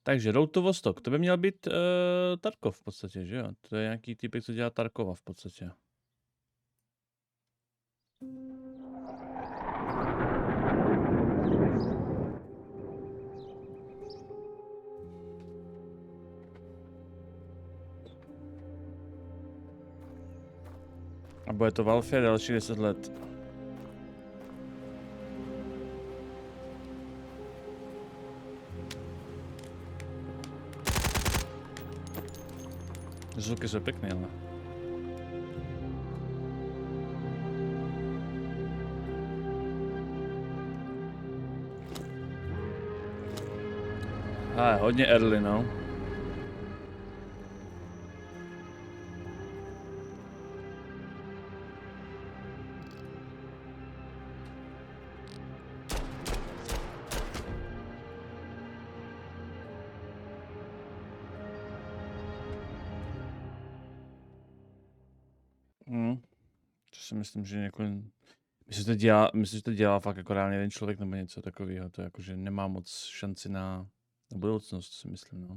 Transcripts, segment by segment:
Takže Road to Vostok, to by měl být Tarkov v podstatě, že jo? To je nějaký typek, co dělá Tarkova v podstatě. A bude to Valfie další 10 let. Zvuky jsou pěkné, ale. A hodně early, no. To si myslím, že jako... Myslím, že to dělá fakt jako reálně jeden člověk nebo něco takového. To jakože nemá moc šanci na budoucnost, si myslím, no.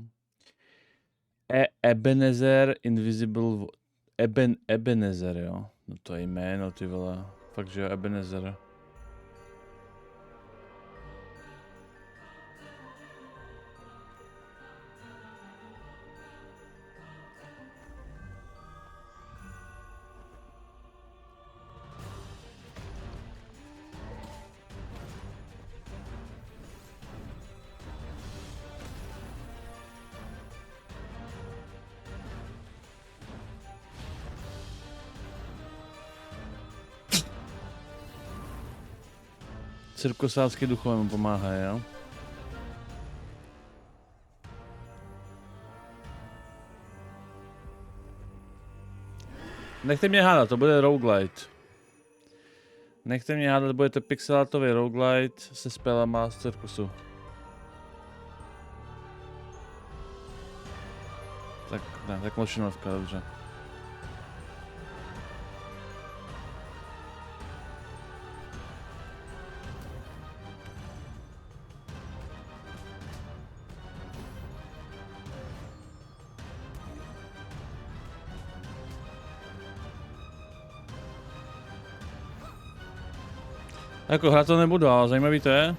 Ebenezer Invisible... Ebenezer, jo. No to je jméno, ty vole. Fakt, že jo, Ebenezer. Cirkusácký duchové mu pomáhají, jo? Nechte mě hádat, to bude roguelite. Nechte mě hádat, bude to pixelátový roguelite se spelama z cirkusu. Tak ne, tak mlčinovka, dobře. Jako hrát to nebudu, ale zajímavý to je.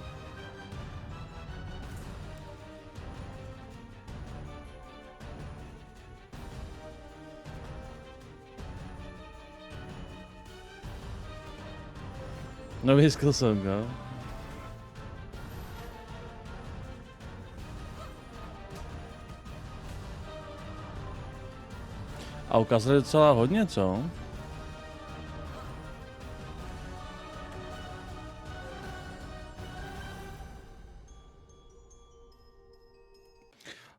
Nový skillsong, jo. A ukázali docela hodně, co?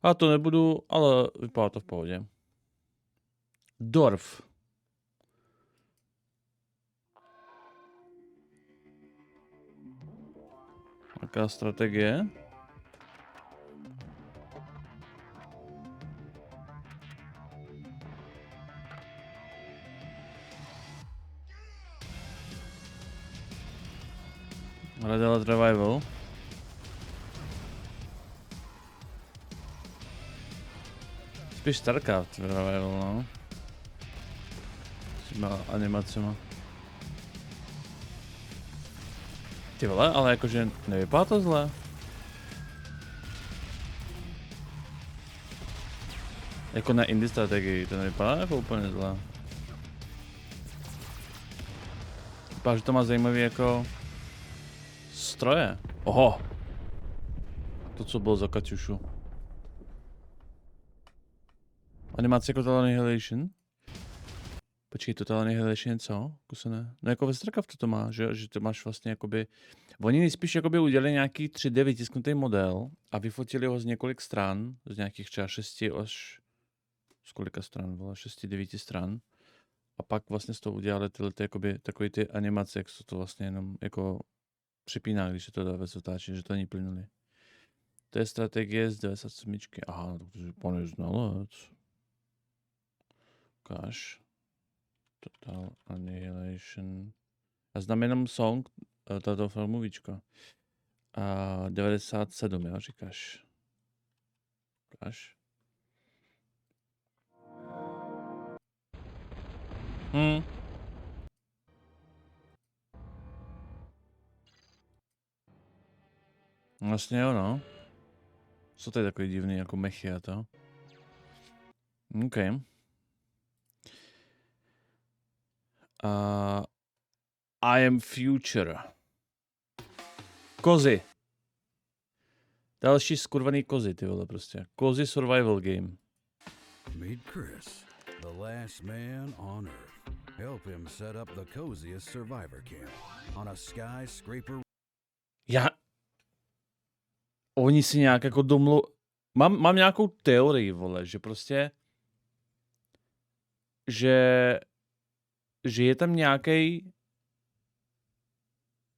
A to nebudu, ale vypadá to v pohodě. Dorf. Jaká strategie? Hledat revival. Spíš StarCraft revival, no. S těma animacema. Ty vole, ale jakože nevypadá to zle. Jako na indie strategii, to nevypadá jako úplně zle. Vypadá, že to má zajímavý jako stroje. Oho! To, co bylo za Kaťušu. Animace jako Total Annihilation? Počkej, Total Annihilation je co? Kusené. No jako ve StarCraftu to má, že to máš vlastně jakoby... Oni nejspíš jakoby udělali nějaký 3D vytisknutý model a vyfotili ho z několik stran, z nějakých třeba 6 až... Z kolika stran bylo? 6-9 stran. A pak vlastně z toho udělali tyhle jakoby takový ty animace, jak se to vlastně jenom jako připíná, když se to dá otáčí, že to není plynulý. To je strategie z 97. Aha, takže pane znalec. Ukáž. Total Annihilation. Já znám jenom song, tato filmovíčko. 97, jo, říkáš. Až. Vlastně jo, no. Co to je takový divný, jako mechy a to? OK. I am future. Kozy. Další skurvený kozy, ty vole, prostě. Kozy survival game. Meet Chris, the last man on Earth. Help him set up the coziest survivor camp on a skyscraper. Oni si nějak jako Mám nějakou teorii, vole, že prostě... Že je tam nějaký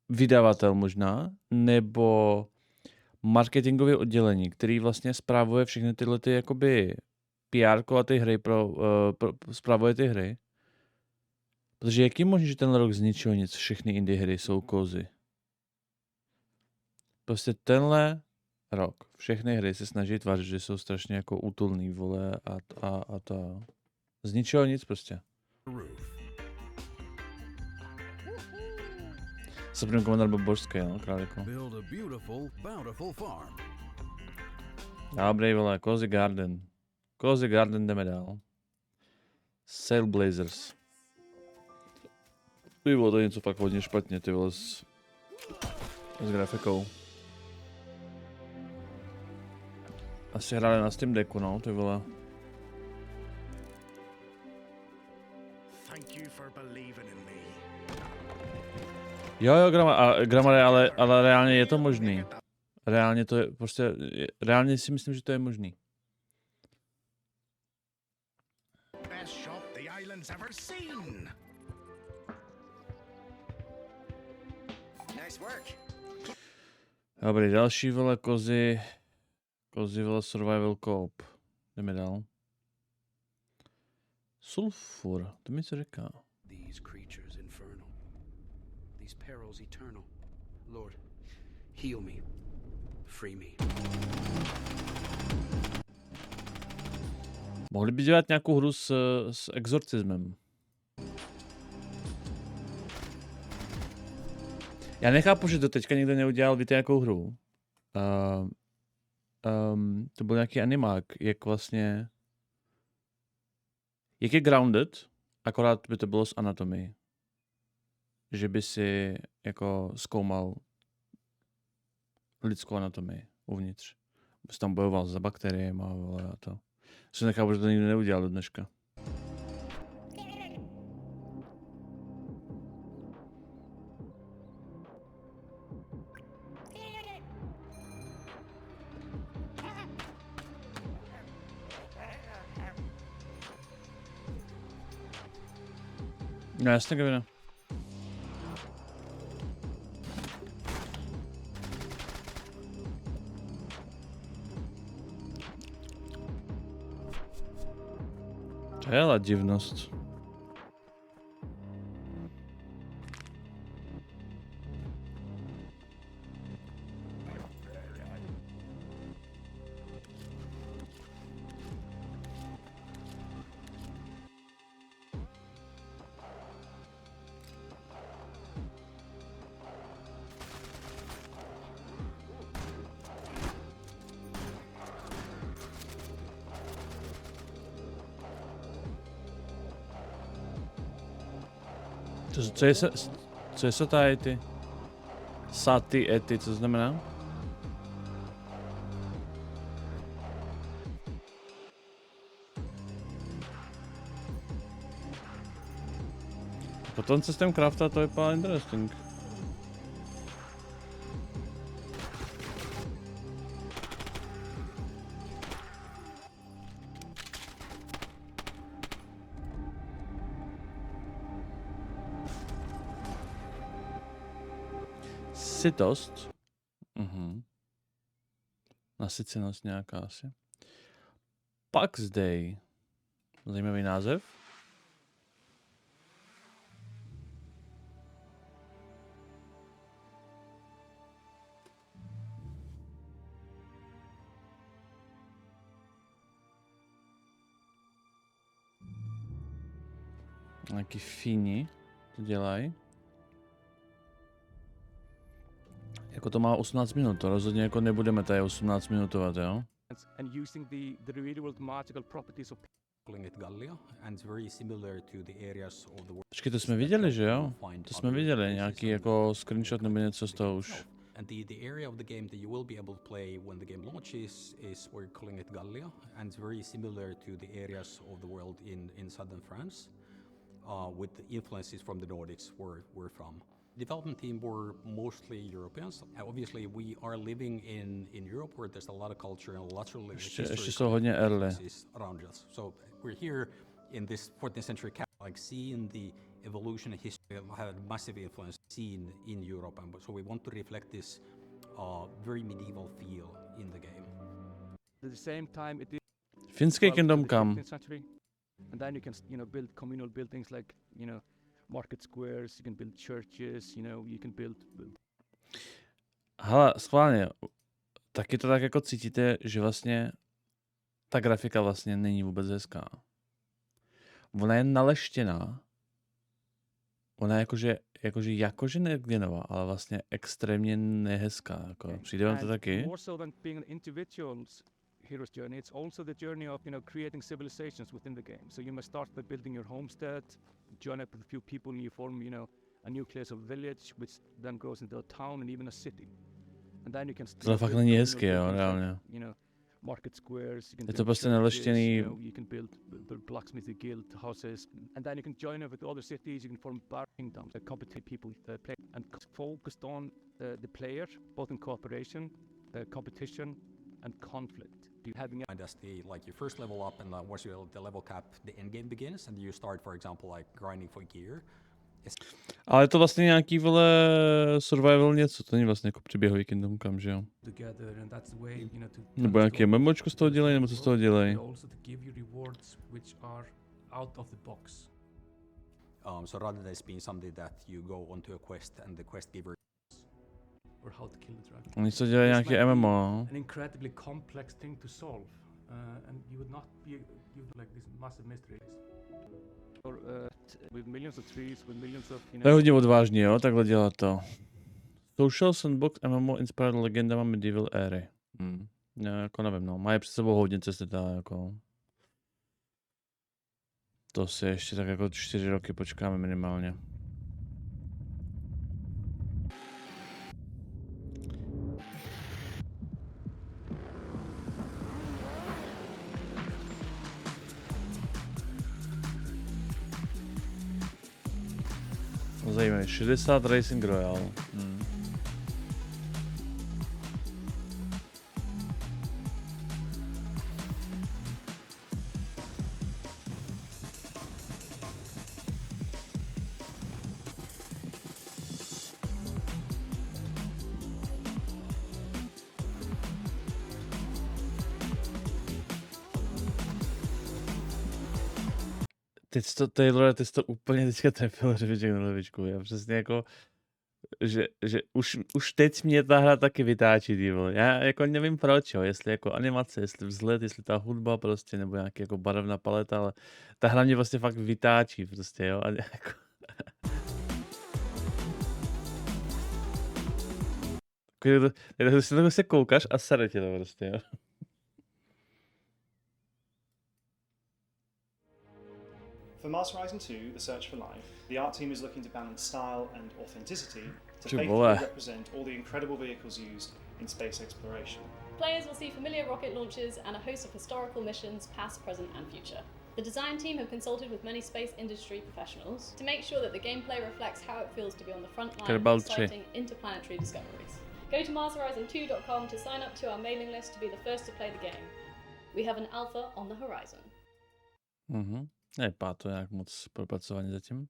vydavatel možná, nebo marketingové oddělení, který vlastně spravuje všechny tyhle ty jakoby PR a ty hry spravuje ty hry. Protože jak je možné, že ten rok z ničeho nic všechny indie hry jsou kozy? Prostě tenhle rok všechny hry se snaží tvářit, že jsou strašně jako útulný, vole, a to. Z ničeho nic prostě. Supreme Commander byl božský, no, králiku. Dobrý, vole, Cozy Garden. Cozy Garden jdeme dál. Sail Blazers. Ty bylo to něco fakt hodně špatně, ty vole, s grafikou. Asi hráli na Steam Decku, no, ty vole. Jo, Gramare, ale reálně je to možný. Reálně to je, prostě, reálně si myslím, že to je možný. Dobrý, další, vole, kozy, vole, survival co-op. Jdeme dál. Sulfur, to mi co říká. These creatures infernal, these perils eternal. Lord, heal me, free me. Mohli by dělat nějakou hru s exorcismem. Já nechápu, že do teďka nikdo neudělal, víte, jakou hru. To byl nějaký animák, jak vlastně... Jak je Grounded, akorát by to bylo z anatomii. Že by si jako zkoumal lidskou anatomii uvnitř. Bys tam bojoval za bakteriemi a to. Se nechápu, že to nikdo neudělal do dneška. No jasně, Kevina. To je ale divnost. Co je satiety? Satiety, co znamená? Potom systém crafta, to vypadá interesting. Sytost. Nasycenost nějaká asi. Pax Day. Zajímavý název. Nějaký fíni to dělají. Jako to má 18 minut, to rozhodně jako nebudeme tady 18 minutovat, jo? And using the real world magical properties of Počkej, to jsme viděli, že jo? To jsme viděli, nějaký jako screenshot nebo něco z toho už. And the area of the game that you will be able to play when the game launches is we're calling it Gallia, and it's very similar to the areas of the world in southern France, with the influences from the Nordics where we're from. Development team were mostly Europeans. Obviously, we are living in Europe where there's a lot of culture and lots of ještě jsou hodně early. Around us. So we're here in this 14th century like seeing the evolution and history had a massive influence seen in Europe, and so we want to reflect this very medieval feel in the game. At the same time, it is Finský Kingdom Come. 15th century, and then you can build communal buildings like market squares. You can build churches. You can build. Hele, schválně, taky to tak jako cítíte, že vlastně ta grafika vlastně není vůbec hezká. Ona je naleštěná. Ona je jakože negenová, ale vlastně extrémně nehezká. Jako. Přijde vám to taky? More so than being an individual's hero's journey, it's also the journey of creating civilizations within the game. So you must start by building your homestead, join up with a few people, and you form a nucleus of a village, which then grows into a town and even a city. And then you can. To fakt není hezky, jo, reálně. Market squares. Je to prostě naleštěný. You can build blacksmithy guild houses, and then you can join up with other cities. You can form bar kingdoms. Competitive people play and focused on the player, both in cooperation, competition, and conflict. Having As your first level up, and once you the level cap, the end game begins, and you start, for example, like grinding for gear. Ale je to vlastně nějaký, vole, survival něco, to není vlastně jako příběhový Kingdom Come, že jo? Nebo nějaký MMOčko z toho dělají, nebo co z toho dělají? So rather than being something that you go onto a quest and the quest giver or how to kill the dragon. Oni co dělají nějaký MMO. An incredibly complex thing to solve, and you would not be like these massive mysteries. Or with millions of trees, with millions of. To je hodně odvážný, jo, takhle dělat to. Social sandbox MMO inspired legendama medieval éry. Já jako nevím, no, mají před sebou hodně cesty, jako. To si ještě tak jako 4 roky počkáme minimálně. Zajímavé, 60 Racing Royale. Taylor, ty jsi to úplně teďka trefil řeviček na levičku. Já přesně jako, že už teď mě ta hra taky vytáčí, ty vole. Já jako nevím proč, jo, jestli jako animace, jestli vzhled, jestli ta hudba prostě, nebo nějaký jako barevná paleta, ale ta hra mě vlastně fakt vytáčí prostě, jo. A jako... Jako si to se koukáš a sere tě to prostě, jo. For Mars Horizon 2, The Search for Life, the art team is looking to balance style and authenticity to faithfully represent all the incredible vehicles used in space exploration. Players will see familiar rocket launches and a host of historical missions, past, present, and future. The design team have consulted with many space industry professionals to make sure that the gameplay reflects how it feels to be on the front line of exciting interplanetary discoveries. Go to MarsHorizon2.com to sign up to our mailing list to be the first to play the game. We have an alpha on the horizon. Nevypadá to nějak moc propracovaně zatím.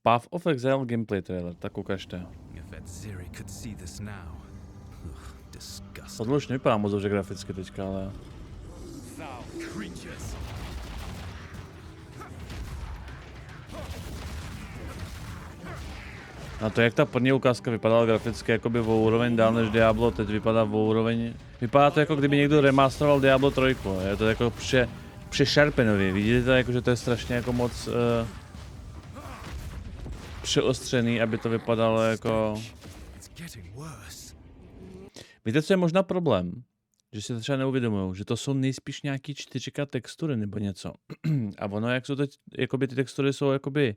Path of Exile gameplay trailer, tak ukažte. Tohle už nevypadá moc dobře graficky teďka, ale... A to, jak ta první ukázka vypadala graficky jakoby o úroveň dál než Diablo, teď vypadá o úroveň... Vypadá to jako kdyby někdo remasteroval Diablo 3, je to jako přešarpenově, vidíte to jako, že to je strašně jako moc přeostřený, aby to vypadalo jako... Víte, co je možná problém? Že si to třeba neuvědomují, že to jsou nejspíš nějaký 4K textury nebo něco. A ono, jak jsou teď, jakoby ty textury jsou jakoby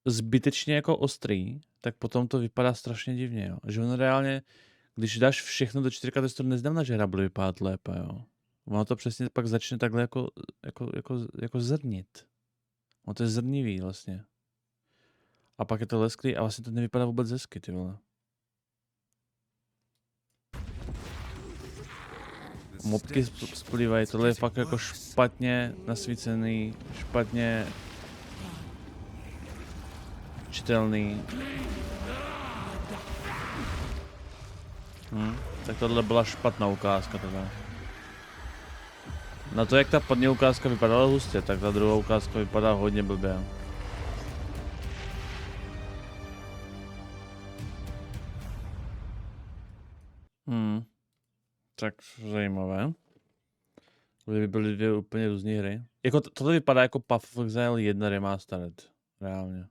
zbytečně jako ostrý, tak potom to vypadá strašně divně, jo. Že ono reálně, když dáš všechno do 4K textury, neznamená, že hra bude vypadat lépe, jo. Ono to přesně pak začne takhle jako zrnit. Ono to je zrnivý vlastně. A pak je to lesklý a vlastně to nevypadá vůbec hezky, ty vole. Mobky splývají, tohle je fakt jako špatně nasvícený, špatně čitelný. Tak tohle byla špatná ukázka teda. Na to, jak ta první ukázka vypadala hustě, tak ta druhá ukázka vypadá hodně blbě. Tak zajímavé. By byly dvě úplně různé hry. Jako tohle vypadá jako Path of Exile 1 Remastered. Reálně.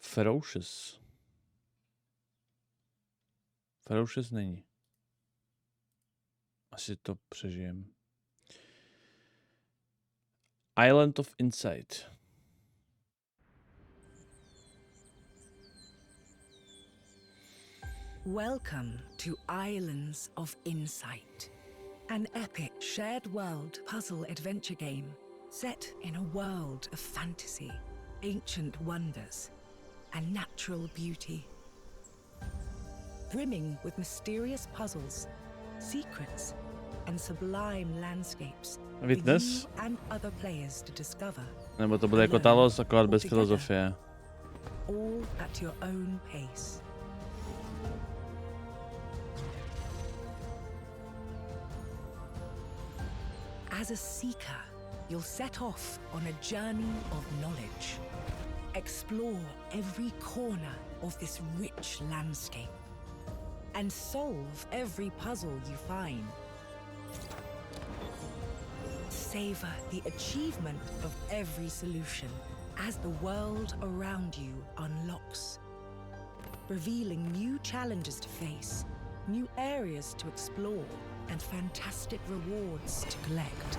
Ferocious. Ferocious není. Asi to přežijem. Island of Insight. Welcome to Islands of Insight, an epic shared world puzzle adventure game set in a world of fantasy, ancient wonders, and natural beauty. Brimming with mysterious puzzles, secrets, and sublime landscapes for you and other players to discover. Nebo to bude jako Talos, akorát bez filozofie. All at your own pace. As a seeker, you'll set off on a journey of knowledge. Explore every corner of this rich landscape and solve every puzzle you find. Savor the achievement of every solution as the world around you unlocks, revealing new challenges to face, new areas to explore, and fantastic rewards to collect.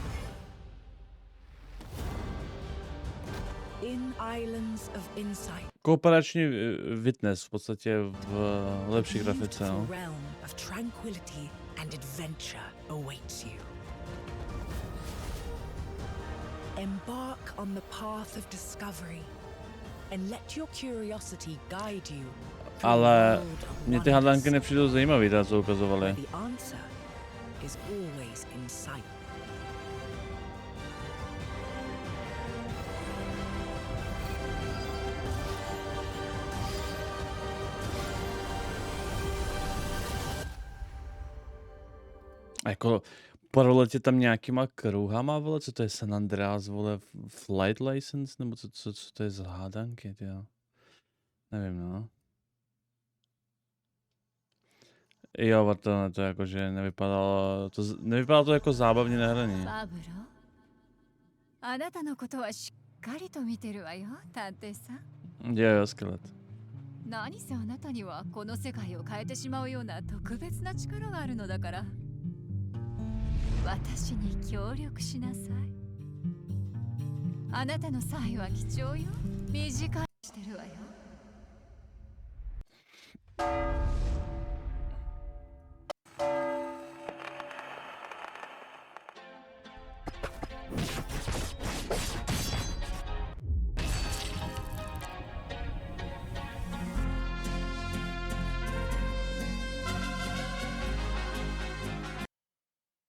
In Islands of Insight. Kooperační Witness v podstatě v lepší grafice, no. Realm of tranquility and adventure awaits you. Embark on the path of discovery and let your curiosity guide you. Ale mě ty hadanky nepřijdou zajímavý, ta co ukazovali. The answer is always in sight. A jako proletě tam nějakýma kruhama, vole, co to je San Andreas, vole, flight license, nebo co to je za hádanky, tyjo. Nevím, no. Jo, to jakože nevypadalo to jako zábavně na hraní. Jo, skelet. 何せあなたにはこの世界を変えてしまうような特別な力があるのだから私に協力しなさいあなたの才は貴重よ短いしてるわよ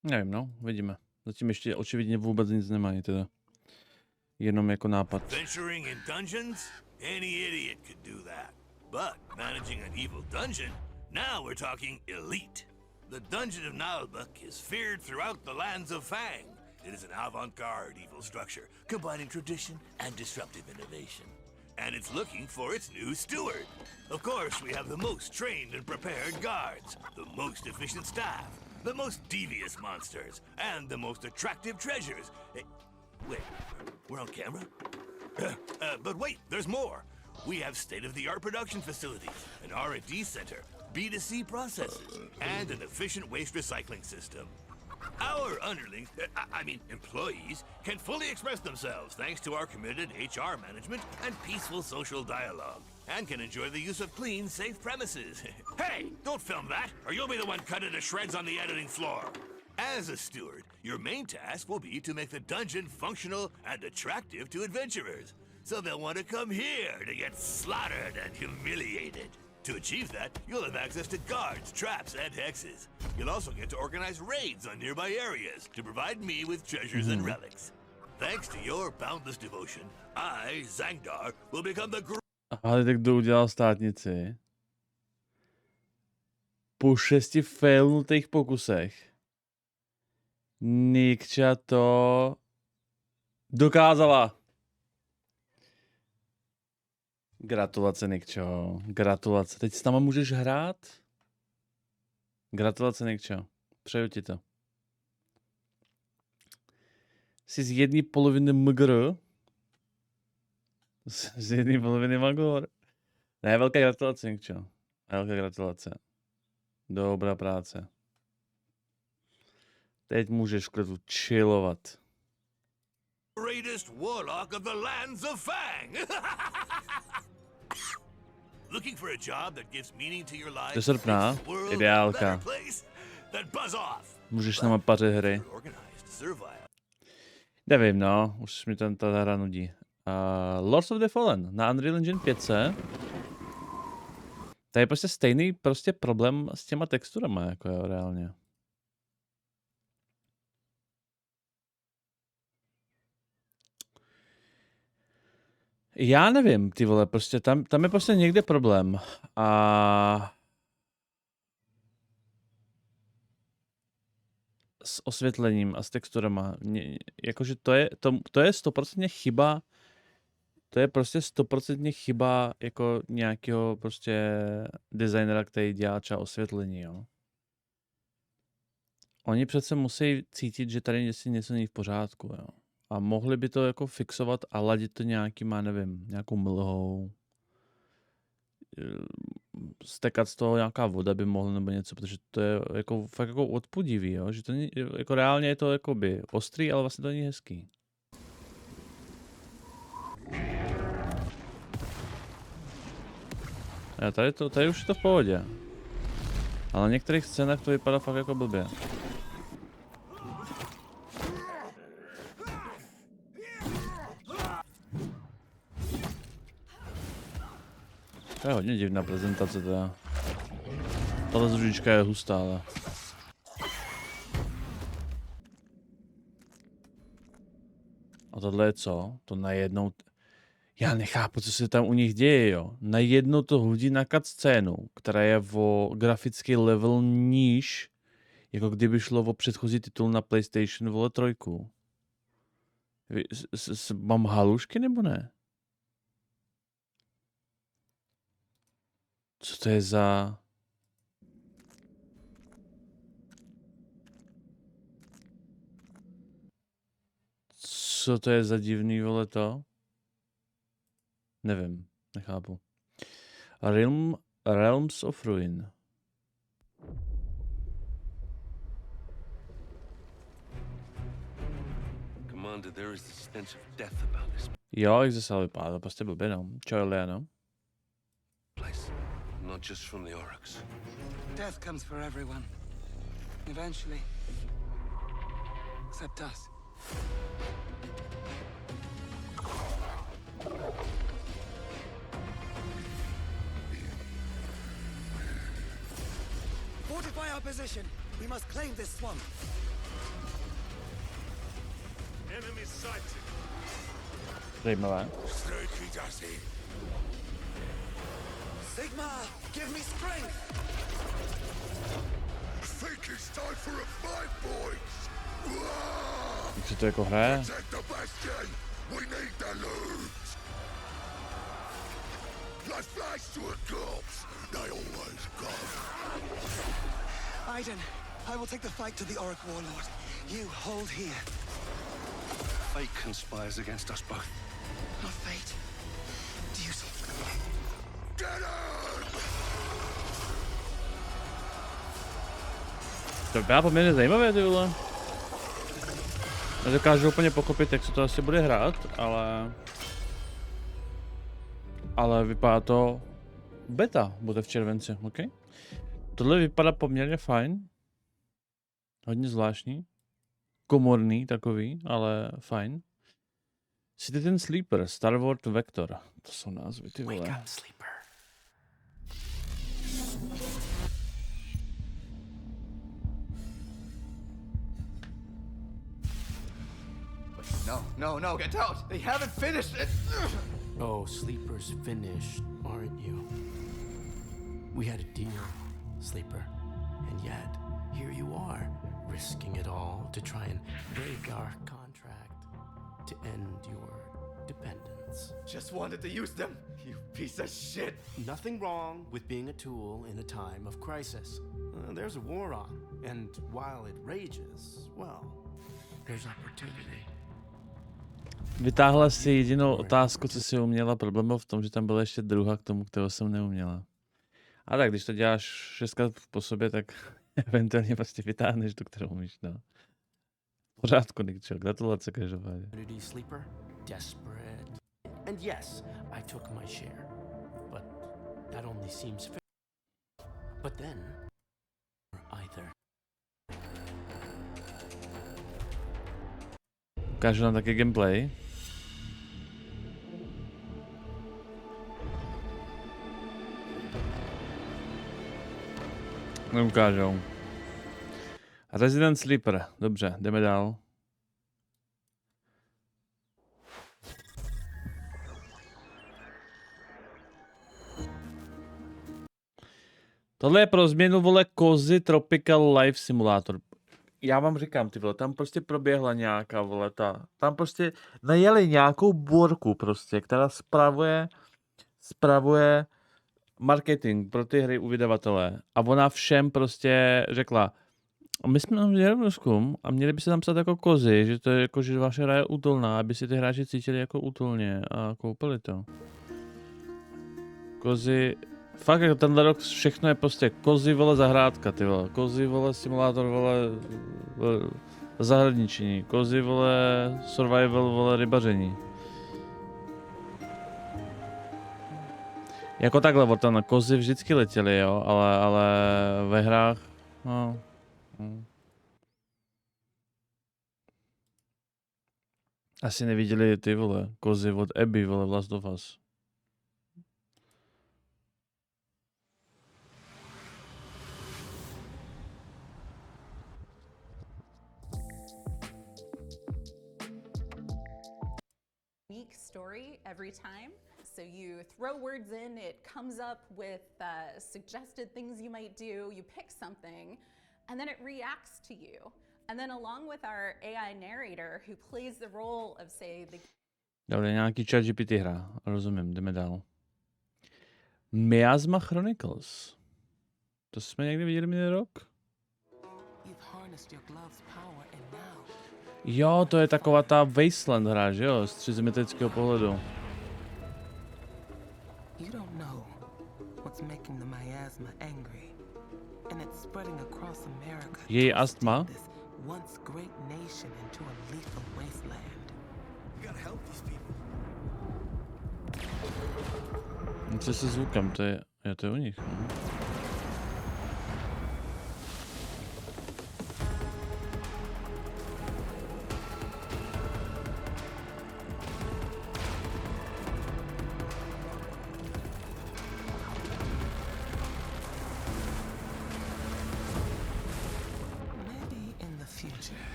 Nevím, no, vidíme. Zatím ještě očividně vůbec nic nemají, teda. Jenom jako nápad. Venturing in dungeons? Any idiot could do that. But managing an evil dungeon? Now we're talking elite. The Dungeon of Nalbuck is feared throughout the lands of Fang. It is an avant-garde evil structure, combining tradition and disruptive innovation. And it's looking for its new steward. Of course, we have the most trained and prepared guards, the most efficient staff, the most devious monsters, and the most attractive treasures. Wait, We're on camera? But wait, there's more. We have state-of-the-art production facilities, an R&D center, B2C processes, and an efficient waste recycling system. Our underlings, employees, can fully express themselves thanks to our committed HR management and peaceful social dialogue, and can enjoy the use of clean, safe premises. Hey, don't film that, or you'll be the one cut into shreds on the editing floor. As a steward, your main task will be to make the dungeon functional and attractive to adventurers, so they'll want to come here to get slaughtered and humiliated. To achieve that, you'll have access to guards, traps, and hexes. You'll also get to organize raids on nearby areas to provide me with treasures and relics. Thanks to your boundless devotion, I, Zangdar, will become the Ale tak kdo udělal státnici? Po 6 failnutých pokusech Nikča to dokázala. Gratulace, Nikčo. Gratulace. Teď s náma můžeš hrát? Gratulace, Nikčo. Přeju ti to. Jsi z jedné poloviny mgr. Z jedné poloviny magor. Ne, velká gratulace, Nikčo. Velká gratulace. Dobrá práce. Teď můžeš v klidu chillovat. Greatest warlock of the lands of Fang. Looking for a job that gives meaning to your life. Do srpna, ideálka. Můžeš nám pařit hry. Nevím, no, už mi ta hra nudí. Lords of the Fallen na Unreal Engine 5. To je prostě stejný problém s těma texturama, jako jo, reálně. Já nevím, ty vole, prostě tam je prostě někde problém. A s osvětlením a s texturama. Jakože to je 100% chyba. To je prostě 100% chyba jako nějakého prostě designera, který dělá třeba osvětlení, jo. Oni přece musí cítit, že tady něco není v pořádku, jo. A mohli by to jako fixovat a ladit to nějakou mlhou. Stekat z toho nějaká voda by mohla nebo něco, protože to je jako fakt jako odpudivý, jo? Že to není, jako reálně je to jakoby ostrý, ale vlastně to není hezký. A tady už je to v pohodě. Ale na některých scénách to vypadá fakt jako blbě. To je hodně divná prezentace teda. Tahle zružička je hustá, ale... A tohle je co? To najednou... Já nechápu, co se tam u nich děje, jo. Najednou to hodí na cutscénu, která je o grafický level níž, jako kdyby šlo o předchozí titul na PlayStation, vole, 3. Mám halušky nebo ne? Co to je za... Co to je za divný, vole, to? Nevím, nechápu. Realms of Ruin. Commander, there is the stench of death about this Jo, jak zase vypadá, to prostě blbě, no. Čau, Leano. place, not just from the orcs. Death comes for everyone. Eventually. Except us. Fortify our position. We must claim this swamp. Enemy sighted. Zajímavé. Sigma, give me strength. Think it's time for a fight, boys. Jak se to jako hraje? We need the loot. Like flies to a corpse. They always come. Aiden, I will take the fight to the Auric Warlord. You hold here. fate conspires against us both. Not fate. Duty. Get out! To byla poměrně zajímavé, ty vole. Nedokážu úplně pochopit, jak se to asi bude hrát, ale vypadá to beta, bude v červenci, ok? Tohle vypadá poměrně fajn. Hodně zvláštní. Komorný takový, ale fajn. Citizen Sleeper, Star Wars Vector. To jsou názvy, ty vole. Wake up, sleeper. No, get out! They haven't finished it! Oh, Sleeper's finished, aren't you? We had a deal, Sleeper, and yet, here you are, risking it all to try and break our contract, to end your dependence. Just wanted to use them, you piece of shit! Nothing wrong with being a tool in a time of crisis. There's a war on, and while it rages, well, there's opportunity. Vytáhla si jedinou otázku, co si uměla. Problém byl v tom, že tam byla ještě druhá k tomu, kterou jsem neuměla. A tak, když to děláš 6krát po sobě, tak eventuálně prostě vytáhneš tu, kterou umíš, no. V pořádku, Nikčo. Gratulace každopádně. Sleeper, desperate. And yes, I took my share. But that only seems fair. But then either. Ukážu nám taky gameplay. Neukážou. Resident Sleeper. Dobře, jdeme dál. Tohle je pro změnu, vole, Cozy Tropical Life Simulator. Já vám říkám, ty vole, tam prostě proběhla nějaká, vole, tam prostě najeli nějakou borku prostě, která spravuje marketing pro ty hry u vydavatele. A ona všem prostě řekla, my jsme tam dělali průzkum a měli by se tam psát jako kozy, že to je jako, že vaše hra je útulná, aby si ty hráči cítili jako útulně a koupili to. Kozy, fakt jako tenhle rok všechno je prostě kozy, vole, zahrádka, ty vole, kozy, vole, simulátor, vole, zahradničení, kozy, vole, survival, vole, rybaření. Jako takhle, na kozy vždycky letěly, jo, ale ve hrách, no. Asi neviděli ty, vole, kozy od Abby, vole, v Last of Us. Unique story every time. So you throw words in, it comes up with suggested things you might do, you pick something, and then it reacts to you. And then along with our AI narrator who plays the role of, say, the... Dobře, nějaký ChatGPT hra, rozumím, jdeme dál. Miasma Chronicles. To jsme někdy viděli minulý rok? Jo, to je taková ta Wasteland hra, že jo, z třizemetrického pohledu. You don't know what's making the miasma angry, and it's spreading across America. Její astma? Once great nation into a lethal wasteland. We gotta help these people. Co se zvukem, to je u nich.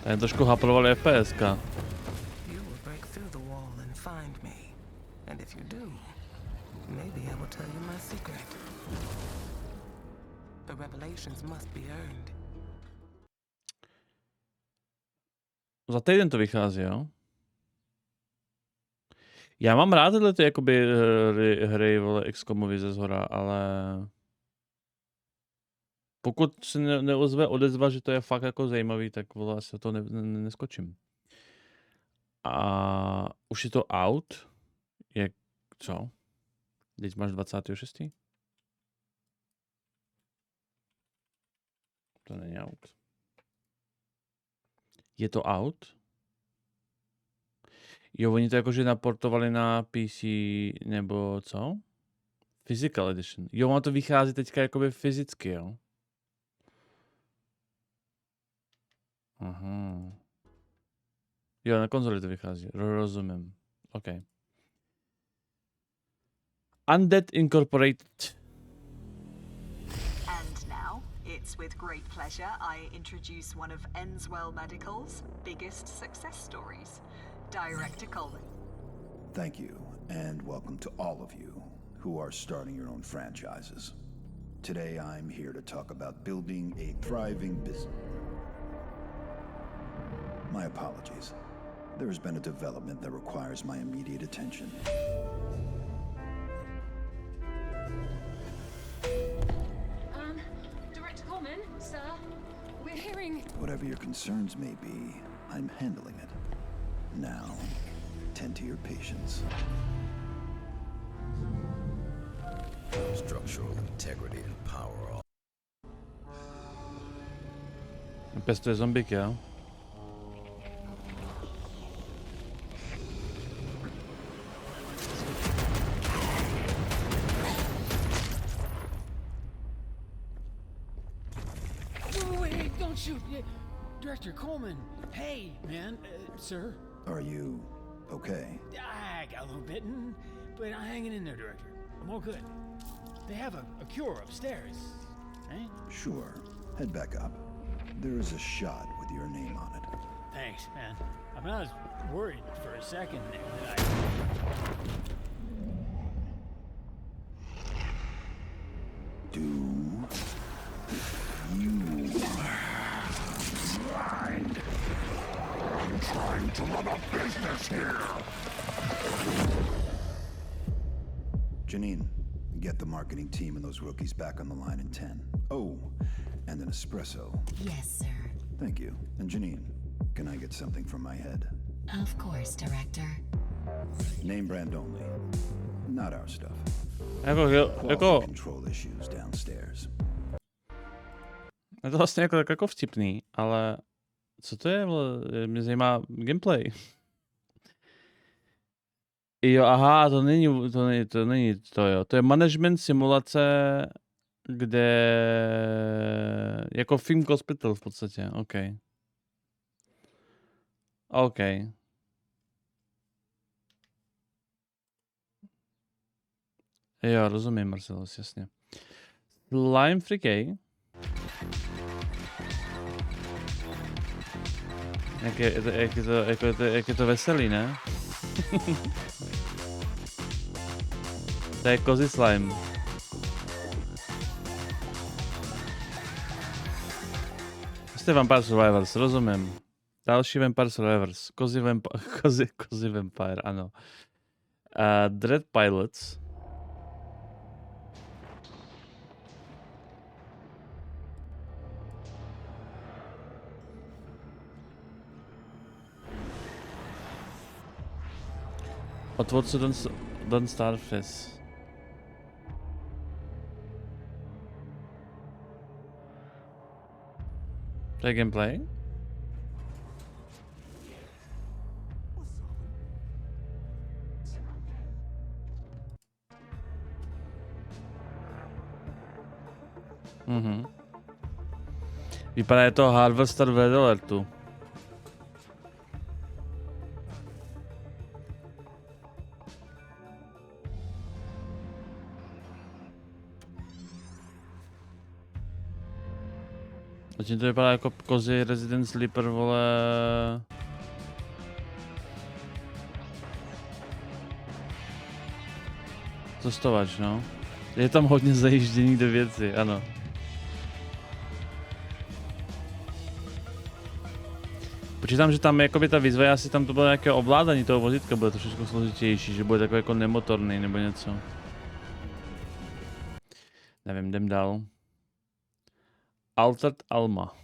Tady trošku haprovali FPSka. Za týden to vychází, jo? Já mám rád tyhle ty jakoby hry, vole, XCOMovi ze zhora, ale pokud se neozve odezva, že to je fakt jako zajímavý, tak vole, asi to neskočím. A už je to out? Jak, co? Teď máš 26. To není out. Je to out? Jo, oni to jakože naportovali na PC nebo co? Physical Edition. Jo, ono to vychází teďka jakoby fyzicky, jo? Aha. Jo, na konzoli to vychází. Rozumím. OK. Undead Incorporated. And now, it's with great pleasure I introduce one of Enswell Medical's biggest success stories, Director Coleman. Thank you, and welcome to all of you who are starting your own franchises. Today I'm here to talk about building a thriving business. My apologies. There has been a development that requires my immediate attention. Director Coleman, sir, we're hearing... Whatever your concerns may be, I'm handling it. Now, tend to your patients. Structural integrity and power. Pestuje zombíky, jo? Wait, don't shoot! Director Coleman! Hey, man, sir? Are you okay? I got a little bitten, but I'm hanging in there, Director. I'm all good. They have a cure upstairs, eh? Sure. Head back up. There is a shot with your name on it. Thanks, man. I mean, I was worried for a second there. Do you mind? I'm trying to run a business here. Janine, get the marketing team and those rookies back on the line in 10. Oh, and an espresso. Yes, sir. Thank you. And Janine, can I get something from my head? Of course, Director. Name brand only. Not our stuff. Jako... Control issues downstairs. Je to vlastně jako vtipný, ale co to je? Mě zajímá gameplay. Jo, aha, to není to, jo. To je management simulace, kde jako film hospital v podstatě, OK. OK. Jo, rozumím, Marcelus, jasně. Slime Free Jak je to veselý, ne? To je kozy slime. Jste Vampire Survivors, rozumím. Další Vampire Survivors. Kozy Vampire, ano. Dread Pilots. Otvorce Don't Starface. To je gameplay? Vypadá je to Harvester v Red Alertu. Zatím to vypadá jako kozy Resident Sleeper, vole. Cestovač, no. Je tam hodně zajíždění do věci, ano. Počítám, že tam jakoby ta výzva, asi tam to bylo nějaké ovládání toho vozítka, bude to všechno složitější, že bude takový jako nemotorný nebo něco. Nevím, jdem dál. Altered Alma.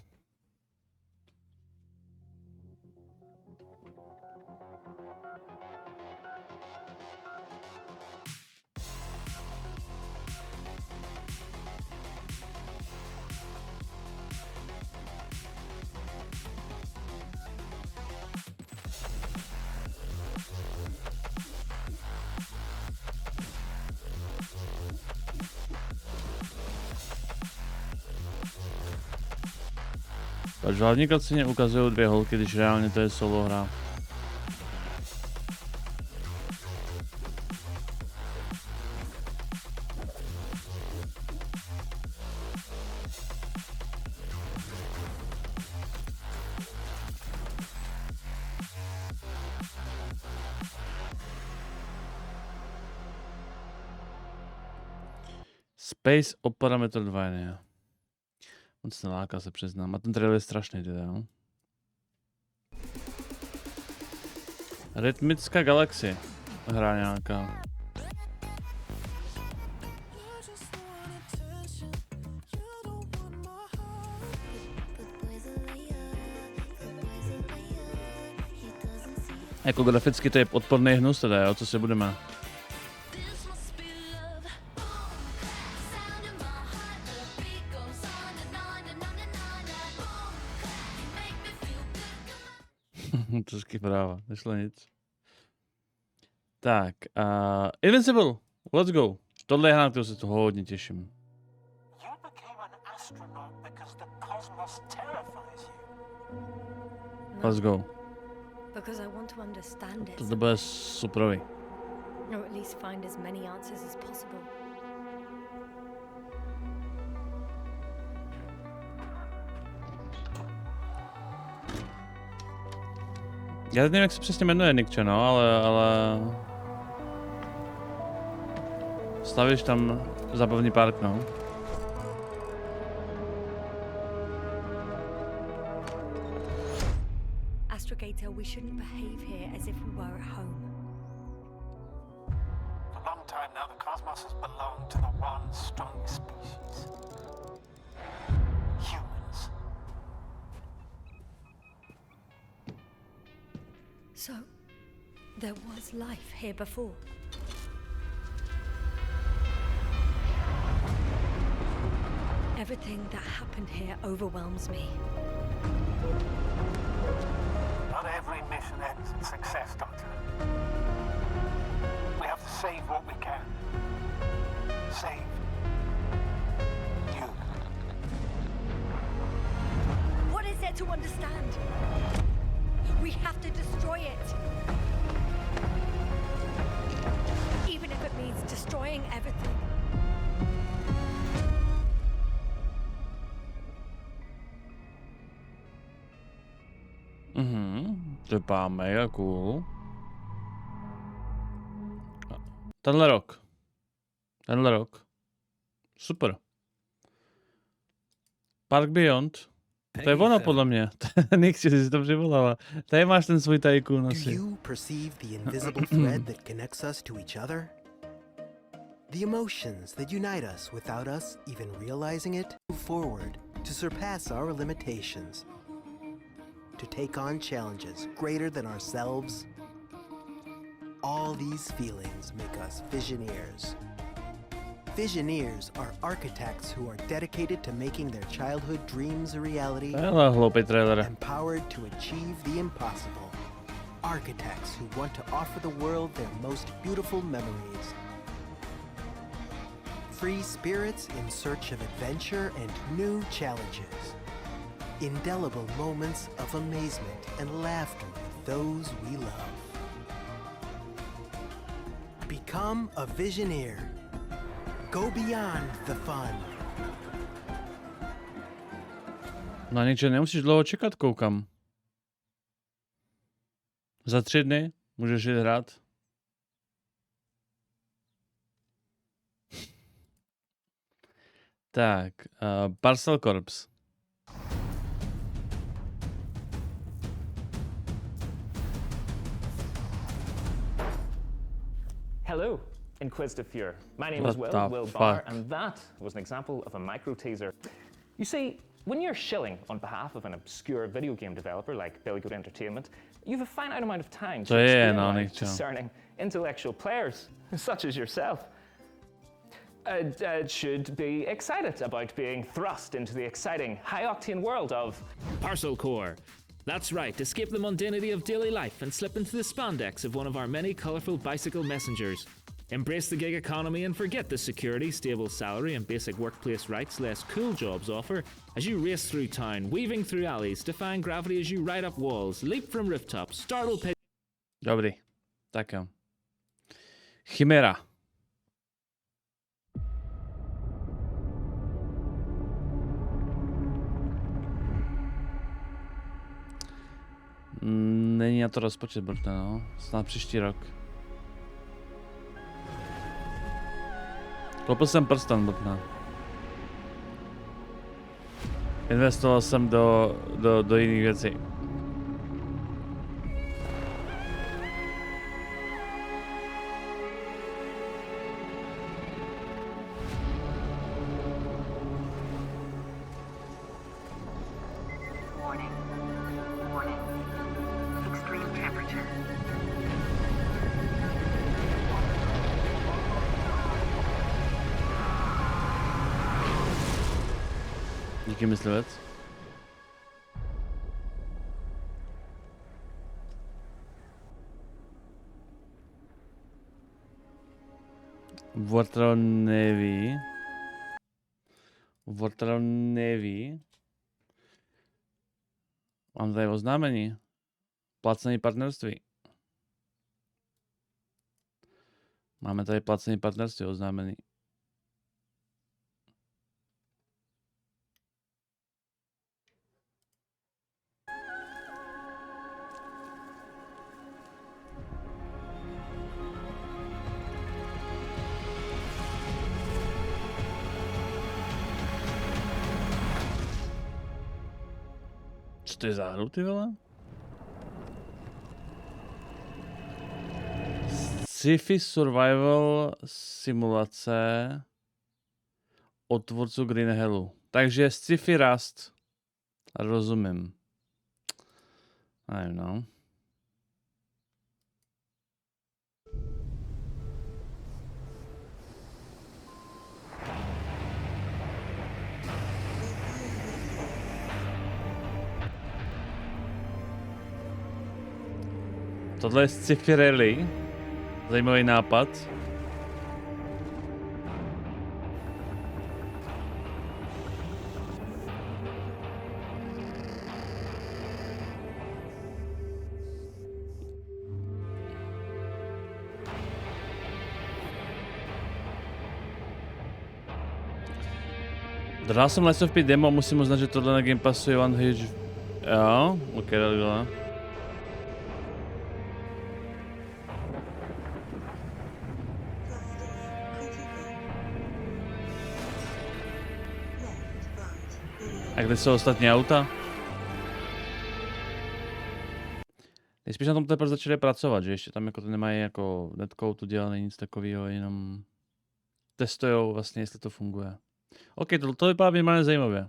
Pač v hlavní cutscéně ukazují 2 holky, když reálně to je solo hra. Space Opera Metroidvania. Moc neláká, se přiznám. A ten trailer je strašný, teda, jo. Rytmická galaxie. Hra nějaká. Jako graficky to je odporný hnus teda, jo, co si budeme. Trošky práva, nešlo nic. Tak, Invincible, let's go. Tohle je hra, na kterou se to hodně těším. Let's go. Because I want to understand it. To bude superový. Or at least find as many answers as possible. Já nevím, jak se přesně jmenuje Nikče, no, ale... Stavíš tam zábavní park, no. Astrogator, we shouldn't behave here as if we were at home. For a long time now, the cosmos has belonged to the one strong species. Humans. So, there was life here before. Everything that happened here overwhelms me. Not every mission ends in success, Doctor. We have to save what we can. Save you. What is there to understand? We have to destroy it. Even if it means destroying everything. To vypadá mega cool. Tenhle rok. Super. Park Beyond. To je ono podle mě. Nechci, si to přivolala. Tady máš ten svůj tycoon asi. Do you perceive the invisible thread that connects us to each other? The emotions that unite us without us even realizing it? Move forward to surpass our limitations. To take on challenges greater than ourselves. All these feelings make us Visioneers. Visioneers are architects who are dedicated to making their childhood dreams a reality. Empowered to achieve the impossible. Architects who want to offer the world their most beautiful memories. Free spirits in search of adventure and new challenges. Indelible moments of amazement and laughter with those we love. Become a Visioneer. Go beyond the fun. Na ničem nemusíš dlouho čekat, koukám. Za 3 dny můžeš jít hrát. Tak, Parcel Corps. Hello, Inquisitive Fear. My name is Will Barr, and that was an example of a micro-teaser. You see, when you're shilling on behalf of an obscure video game developer like Billy Goat Entertainment, you have a finite amount of time to explain to discerning intellectual players, such as yourself. Should be excited about being thrust into the exciting, high-octane world of Parcel Core. That's right, escape the mundanity of daily life and slip into the spandex of one of our many colorful bicycle messengers. Embrace the gig economy and forget the security, stable salary, and basic workplace rights less cool jobs offer as you race through town, weaving through alleys, defying gravity as you ride up walls, leap from rooftops, startle pigeons. Dobrý, tak jo. Chimera. Není na to rozpočet, brte, no. Snad příští rok. Koupil jsem prsten, brte. Investoval jsem do jiných věcí. Díky, myslivec. Vortroneví. Mám tady oznámení. Placený partnerství. Máme tady placený partnerství oznámený. Co to je za hru, ty vole? Sci-fi survival simulace od tvůrců Green Hellu. Takže sci-fi Rust. Rozumím. I don't know. Tohle je sci-fi rally. Zajímavý nápad. Dal jsem Lies of P demo, musím uznat, že tohle na Game Passu je one huge... Jo, ok, takhle. A kde jsou ostatní auta? Nejspíš na tom teprve začali pracovat, že ještě tam jako to nemají jako netcode udělaný, nic takového, jenom testujou vlastně, jestli to funguje. OK, to vypadá minimálně zajímavě.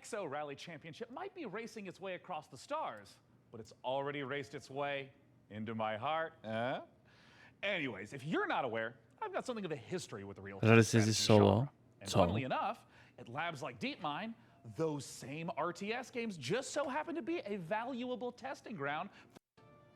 XO Rally Championship might be racing its way across the stars, but it's already raced its way into my heart. Anyways, if you're not aware, I've got something of a history with the real-time strategy genre. And funnily enough, at labs like DeepMind, those same RTS games just so happen to be a valuable testing ground.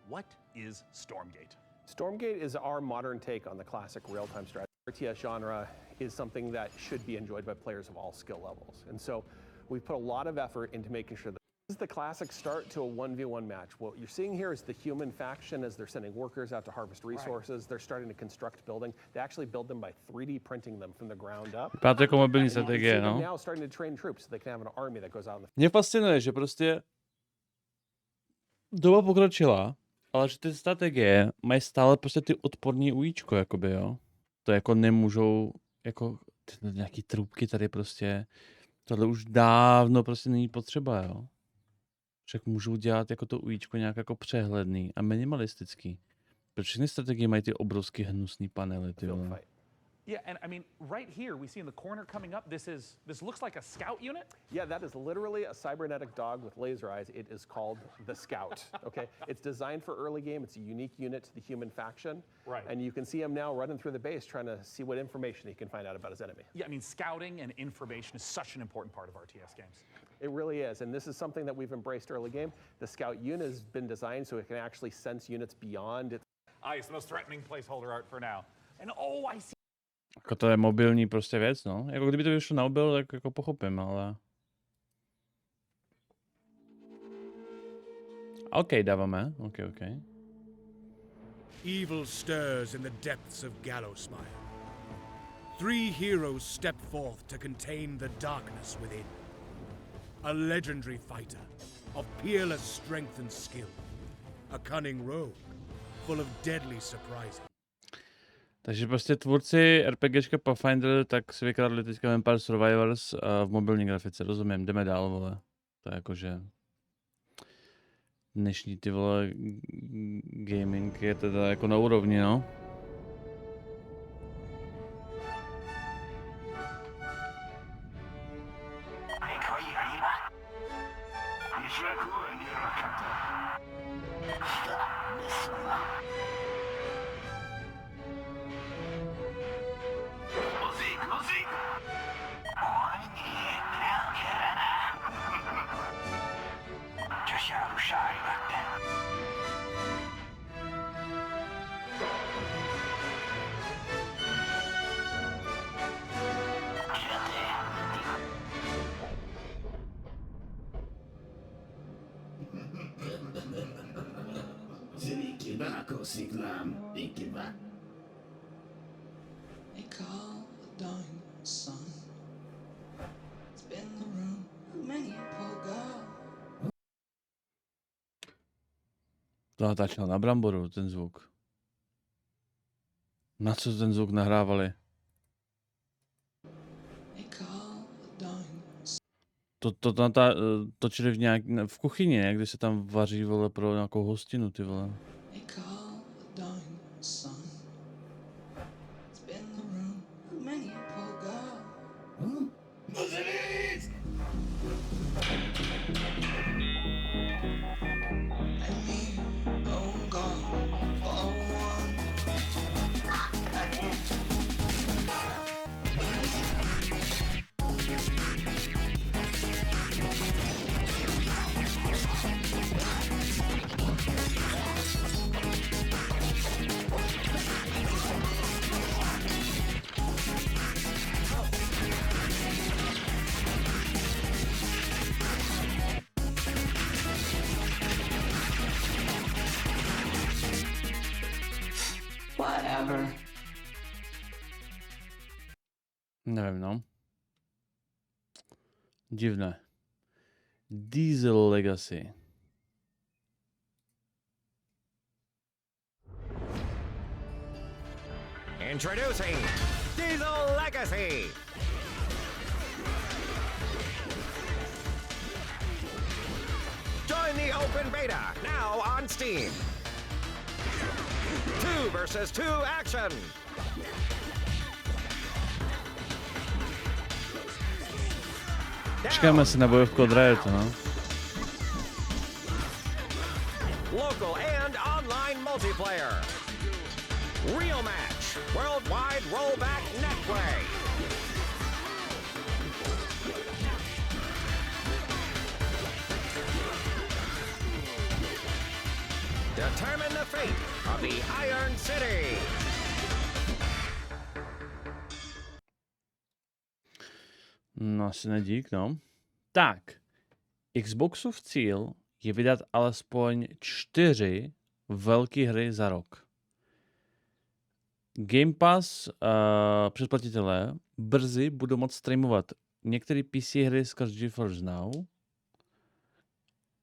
What is Stormgate? Stormgate is our modern take on the classic real-time strategy. RTS genre is something that should be enjoyed by players of all skill levels. And so we've put a lot of effort into making sure that this is the classic start to a 1v1 match. What you're seeing here is the human faction as they're sending workers out to harvest resources. Right. They're starting to construct building. They actually build them by 3D printing them from the ground up. Vypadá jako mobilní strategie, no. Now starting to train troops so they can have an army that goes out in the... Mě fascinuje, že prostě doba pokročila, ale že ty strategie mají stále prostě ty odporní ujíčko, jakoby, jo. To jako nemůžou, jako nějaký trubky tady prostě, tohle už dávno prostě není potřeba, jo. Však můžou dělat jako to ujíčko nějak jako přehledný a minimalistický. Proč všechny strategie mají ty obrovský hnusný panely, ty vole. Yeah, and I mean, right here we see in the corner coming up, this looks like a scout unit. Yeah, that is literally a cybernetic dog with laser eyes. It is called the Scout. Okay, it's designed for early game. It's a unique unit to the human faction. Right. And you can see him now running through the base, trying to see what information he can find out about his enemy. Yeah, I mean, scouting and information is such an important part of RTS games. It really is, and this is something that we've embraced early game. The Scout unit has been designed so it can actually sense units beyond its... It's the most threatening placeholder art for now. And oh, I see. Jako to je mobilní prostě věc, no. Jako kdyby to vyšlo na mobil, tak jako pochopím, ale... OK, dáváme. OK. Evil stirs in the depths of Gallowsmire. 3 heroes step forth to contain the darkness within. A legendary fighter of peerless strength and skill. A cunning rogue, full of deadly surprises. Takže prostě tvůrci RPGčka Pathfinder tak si vykradli teďka Vampire Survivors v mobilní grafice, rozumím, jdeme dál, vole. To je jakože... Dnešní ty vole gaming je teda jako na úrovni, no. They call the dying sun. It's been the room of many a poor girl. To natáčel na bramboru, ten zvuk. Na co ten zvuk nahrávali? Točili v kuchyni, ne? Když se tam vaří, vole, pro nějakou hostinu, ty vole. Whatever. Nevím, no. Divné. Diesel Legacy. Introducing Diesel Legacy. Join the open beta now on Steam. 2 versus 2 action. Čekáme si na bojovku od Riotu, no. Local and online multiplayer. Real match. Worldwide rollback netplay. Determine the fate of the Iron City. No, asi nedík, no. Tak. Xboxův cíl je vydat alespoň 4 velké hry za rok. Game Pass předplatitelé brzy budou moct streamovat některé PC hry skrz GeForce Now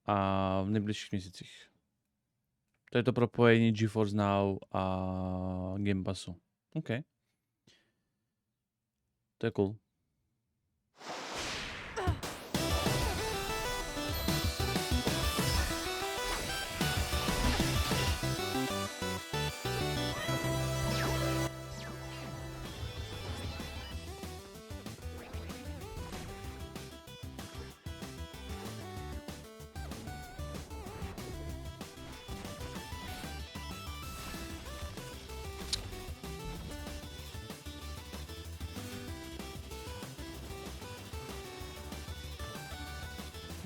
a v nejbližších měsících. To je to propojení GeForce Now a Game Passu. OK. To je cool.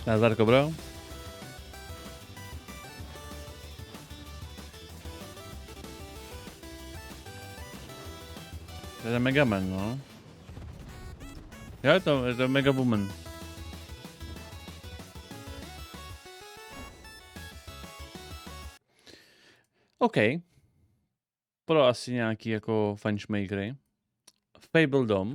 Nazarko, bro. To je Mega Man, no. Je to Mega Woman. OK. Pro asi nějaký jako fanšmakery. Fable Dom.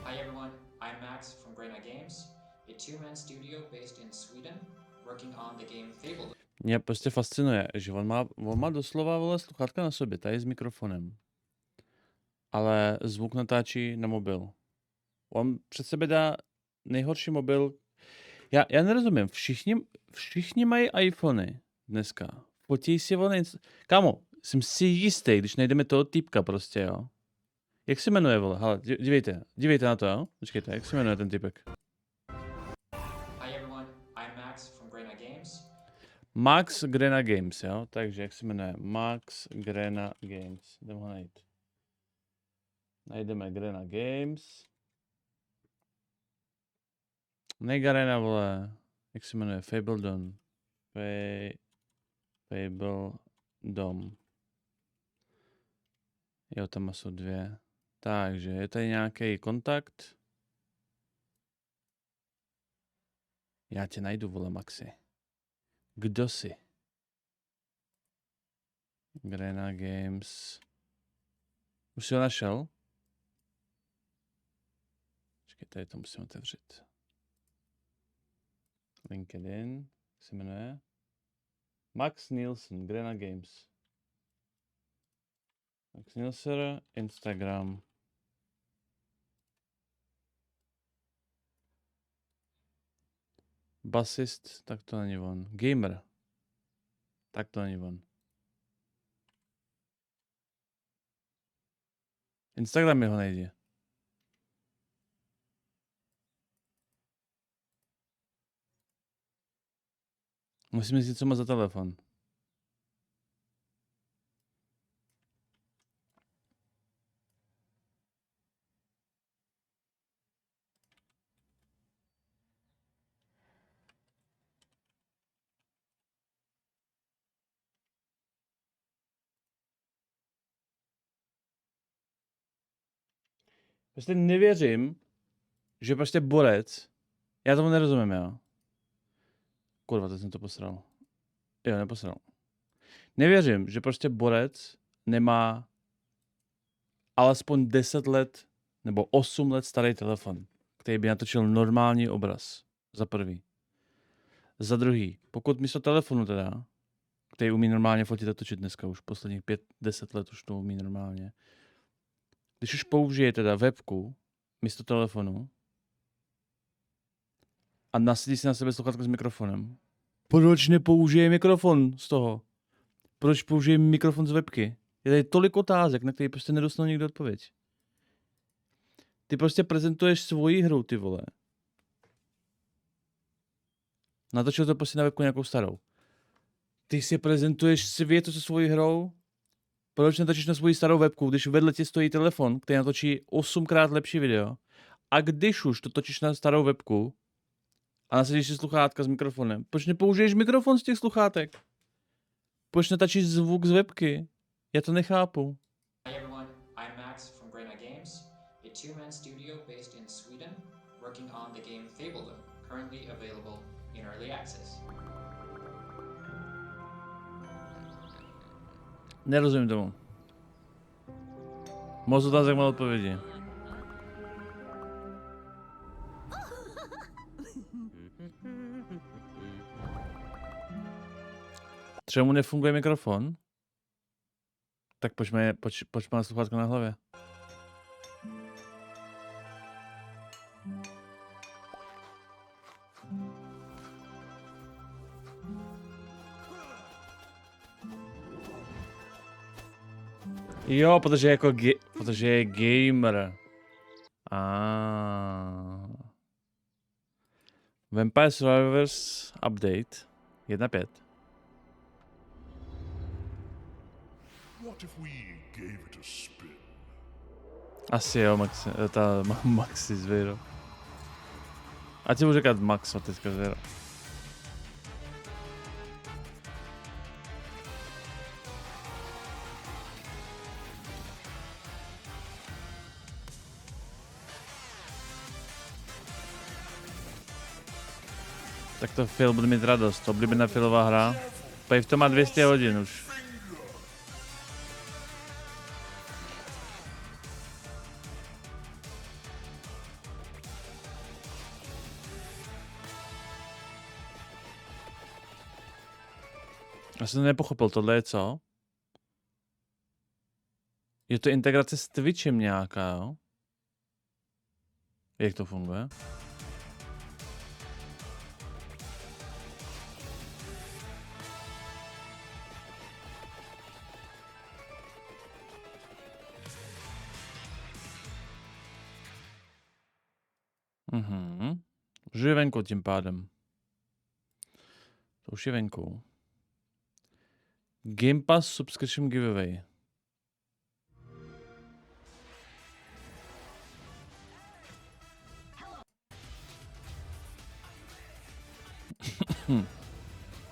Hi everyone, I'm Max from Grena Games, a two-man studio based in Sweden, working on the game Fable. Mě prostě fascinuje, že on má doslova vole sluchátka na sobě, tady s mikrofonem. Ale zvuk natáčí na mobil. On před sebe dá nejhorší mobil. Já nerozumím, všichni mají iPhony dneska. Fotí si vole, kámo, jsem si jistý, když najdeme toho týpka prostě, jo. Jak se jmenuje, vole, hele, dívejte na to, jo. Počkejte, jak se jmenuje ten týpek? Hi everyone, I'm Max from Grena Games. Max Grena Games, jo, takže jak se jmenuje? Max Grena Games, jdeme ho najít. Najdeme Grena Games. Negarena, vole. Jak se jmenuje? Fable Dom. Fable Dom. Jo, tam jsou dvě. Takže je tady nějaký kontakt. Já tě najdu, vole, Maxi. Kdo jsi? Grena Games. Už jsi ho našel? Počkej, tady to musím otevřít. LinkedIn, jak se jmenuje? Max Nielsen, Grena Games. Max Nielsen, Instagram. Basist, tak to není on. Gamer, tak to není on. Instagram mi ho nejde. Musím říct, co má za telefon. Prostě nevěřím, že prostě borec, já tomu nerozumím, jo. Kurva, teď jsem to posral. Jo, neposral. Nevěřím, že prostě borec nemá alespoň 10 let nebo 8 let starý telefon, který by natočil normální obraz. Za prvý. Za druhý, pokud místo telefonu teda, který umí normálně fotit a točit dneska už posledních 5-10 let už to umí normálně. Když už použije teda webku místo telefonu a nasadí si na sebe sluchátko s mikrofonem. Proč nepoužije mikrofon z toho? Proč použije mikrofon z webky? Je tady tolik otázek, na které prostě nedostanu nikdo odpověď. Ty prostě prezentuješ svoji hru, ty vole. Natočil to prostě na webku nějakou starou. Ty si prezentuješ světu se svojí hrou? Proč natočíš na svoji starou webku, když vedle ti stojí telefon, který natočí 8krát lepší video? A když už to točíš na starou webku a nasadíš si sluchátka s mikrofonem, proč nepoužiješ mikrofon z těch sluchátek? Proč natačíš zvuk z webky? Já to nechápu. Hi everyone, I'm Max from Grena Games, a two-man studio based in Sweden, working on the game Fable, currently available in early access. Nerozumím tomu. Moc otázek, málo odpovědi. Třeba mu nefunguje mikrofon? Tak pojď má sluchátko na hlavě. Jo, protože je gamer. Vampire Survivors Update 1.5. What if we gave it a spin? Asi jo, Maxi zvěro. Ať si budu říkat Maxa teďka. Tak to Phil bude mít radost, oblíbená Philová hra. Pej v tom má 200 hodin už. Já jsem to nepochopil, tohle je co? Je to integrace s Twitchem nějaká, jo? Jak to funguje? Už je venku tím pádem. To už je venku. Game Pass subscription giveaway.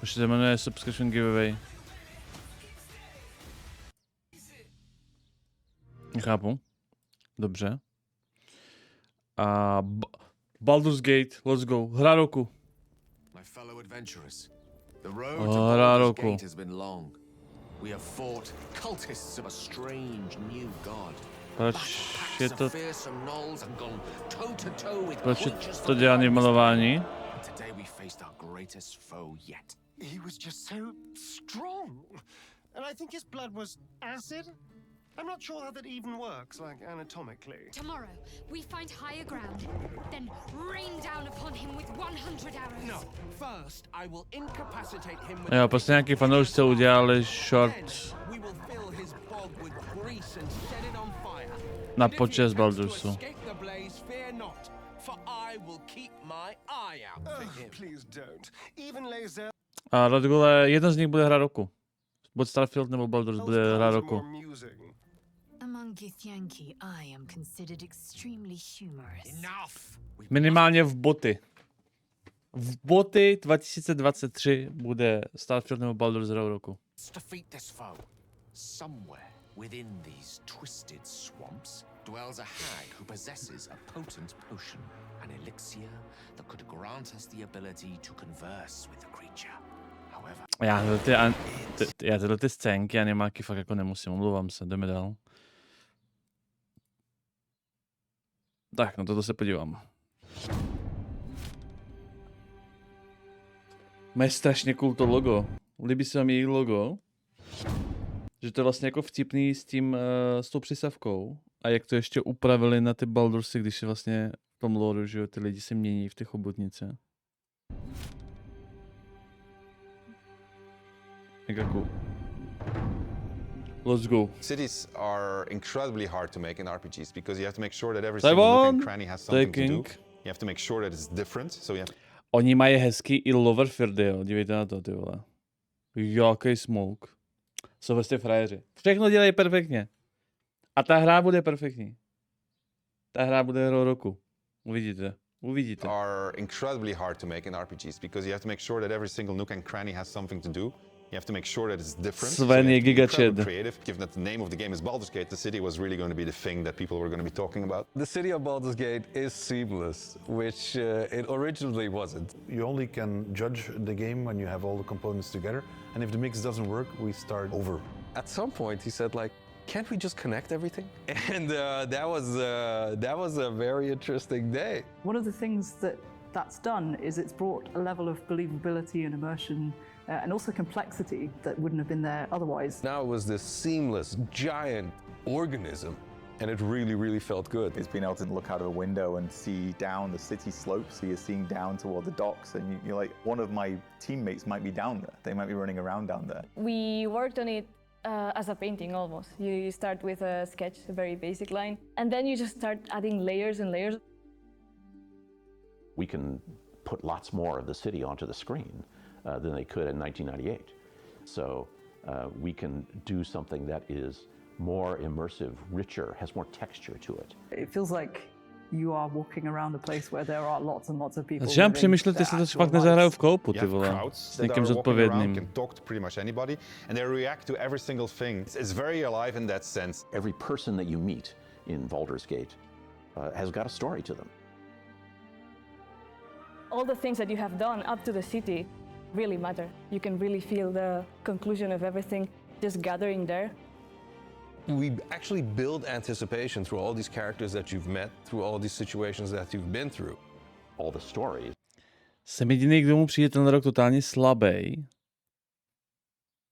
Už se jmenuje subscription giveaway. Nechápu. Dobře. A Baldur's Gate, let's go. Hra roku. My fellow adventurers, the road to Baldur's Gate has been long. We have fought cultists of a strange new god. Proč je to... Fearsome gnolls and gone toe to toe with Proč je to dělaný v malování? Today we faced our greatest foe yet. He was just so strong. And I think his blood was acid? I'm not sure how that even works, like anatomically. Tomorrow, we find higher ground, then rain down upon him with 100 arrows. No, first I will incapacitate him with... Jo, prostě nějaký fanoušci udělali short na počest Baldursu. A Radgule, jedno z nich bude hra roku. Buď Starfield nebo Baldur's bude hra roku. Among Githyanki, I am considered extremely humorous. Minimálně v boty. V boty 2023 bude Starfield nebo Baldur's hra roku. Defeat this foe. Somewhere within these twisted swamps dwells a hag who possesses a potent potion, an elixir that could grant us the ability to converse with the creature. However, já tyhle ty scénky animáky fakt jako nemusím, omlouvám se, jdeme dál. Tak, no toto se podívám. Mají strašně cool to logo. Líbí se vám její logo? Že to je vlastně jako vtipný s tím, s tou přisavkou. A jak to ještě upravili na ty Baldursy, když je vlastně v tom lore, že jo, ty lidi se mění v těch chobotnice. Mega cool. Let's go. Cities are incredibly hard to make in RPGs because you have to make sure that every single nook and cranny has something to do. You have to make sure that it's different, so you have... Oni mají hezký i Loverfieldy, jo. Dívejte na to, ty vole. Jaký smoke. Jsou vlastně frajeři. Všechno dělají perfektně. A ta hra bude perfektní. Ta hra bude hrou roku. Uvidíte. Uvidíte. Are incredibly hard to make in RPGs because you have to make sure that every single nook and cranny has something to do. You have to make sure that it's different. Sven je gigached. Creative. Given that the name of the game is Baldur's Gate, the city was really going to be the thing that people were going to be talking about. The city of Baldur's Gate is seamless, which it originally wasn't. You only can judge the game when you have all the components together, and if the mix doesn't work, we start over. At some point, he said, like, can't we just connect everything? And that was a very interesting day. One of the things that's done is it's brought a level of believability and immersion and also complexity that wouldn't have been there otherwise. Now it was this seamless, giant organism, and it really, really felt good. It's being able to look out of a window and see down the city slope, so you're seeing down toward the docks, and you're like, one of my teammates might be down there. They might be running around down there. We worked on it as a painting almost. You start with a sketch, a very basic line, and then you just start adding layers and layers. We can put lots more of the city onto the screen than they could in 1998. So we can do something that is more immersive, richer, has more texture to it. It feels like you are walking around a place where there are lots and lots of people. Takže já přemýšlel, jestli to fakt nezahraju v koupu, ty vole. S někým zodpovědným. Can talk to pretty much anybody, and they react to every single thing. It's very alive in that sense. Every person that you meet in Baldur's Gate has got a story to them. All the things that you have done up to the city really matter. You can really feel the conclusion of everything just gathering there. We actually build anticipation through all these characters that you've met, through all these situations that you've been through. All the stories. Jsem jediný, kdo mu přijde ten rok totálně slabý.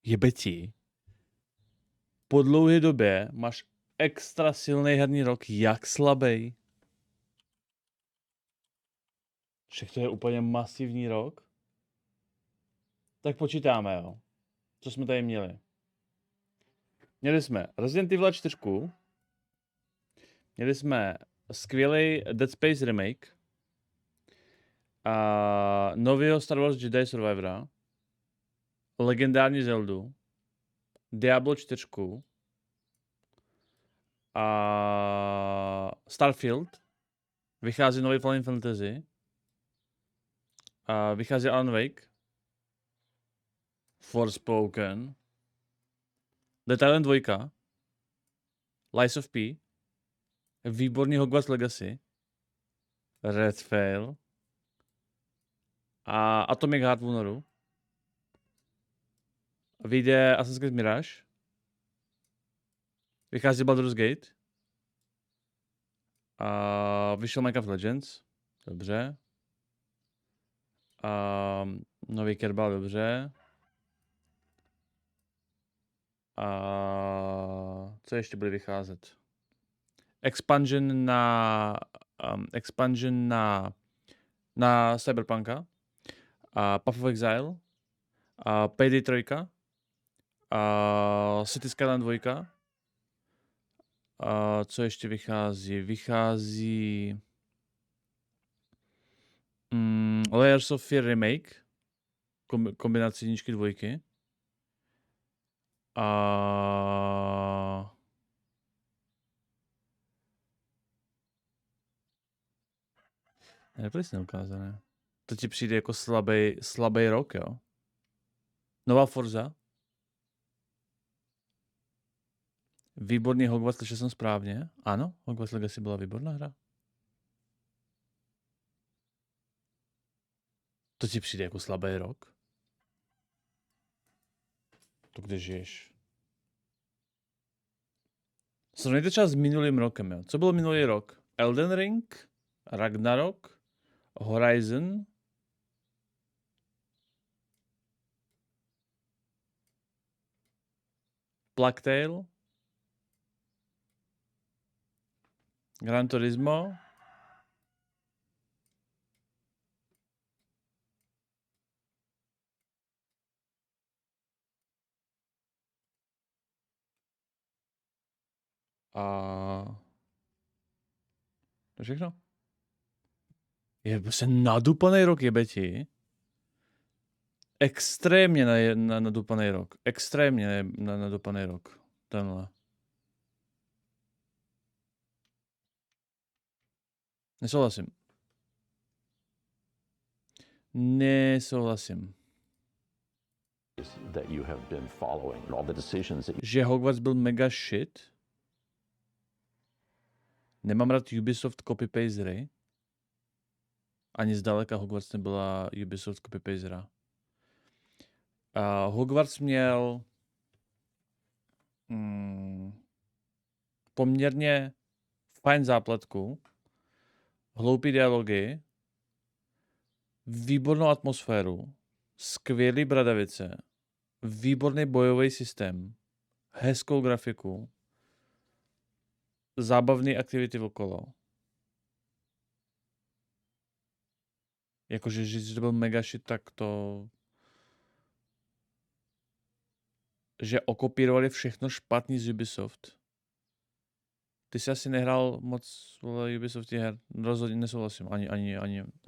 Jebeti. Po dlouhé době máš extra silný herní rok, jak slabý. Však to je úplně masivní rok. Tak počítáme, jo. Co jsme tady měli? Měli jsme Resident Evil 4. Měli jsme skvělý Dead Space remake. A novýho Star Wars Jedi Survivora. Legendární Zeldu. Diablo 4. A Starfield. Vychází nový Final Fantasy. A vychází Alan Wake. Forspoken. Dead Island 2. Lies of P. Výborný Hogwarts Legacy. Redfall. A Atomic Heart v únoru. Vyjde Assassin's Creed Mirage. Vychází Baldur's Gate. A vyšel Minecraft Legends. Dobře. A nový Kerbal, dobře. A co ještě bude vycházet? Expansion na Cyberpunka. A Path of Exile. A Payday 3. A City Skyline 2. A co ještě vychází? Vychází Layers of Fear remake. Kombinace jedničky, dvojky. A nebyly jsi neukázané. To ti přijde jako slabý rok, jo? Nová Forza. Výborný Hogwarts, slyšel jsem správně. Ano, Hogwarts Legacy byla výborná hra. To ti přijde jako slabý rok? To kde žiješ? Srovnejte třeba s minulým rokem, jo. Co bylo minulý rok? Elden Ring? Ragnarok? Horizon? Plague Tale? Gran Turismo? A to všechno. Je prostě nadupaný rok, jebeti. Extrémně nadupaný rok. Extrémně nadupaný rok. Tenhle. Nesouhlasím. Nesouhlasím. That you have been following, all the decisions that Že Hogwarts byl mega shit. Nemám rád Ubisoft copy-paste hry. Ani zdaleka Hogwarts nebyla Ubisoft copy-paste hra. Hogwarts měl poměrně fajn zápletku, hloupý dialogy, výbornou atmosféru, skvělý bradavice, výborný bojový systém, hezkou grafiku, zábavné aktivity okolo. Jakože říct, že to byl mega shit, tak to... Že okopírovali všechno špatný z Ubisoft. Ty jsi asi nehrál moc Ubisoft her. Rozhodně nesouhlasím.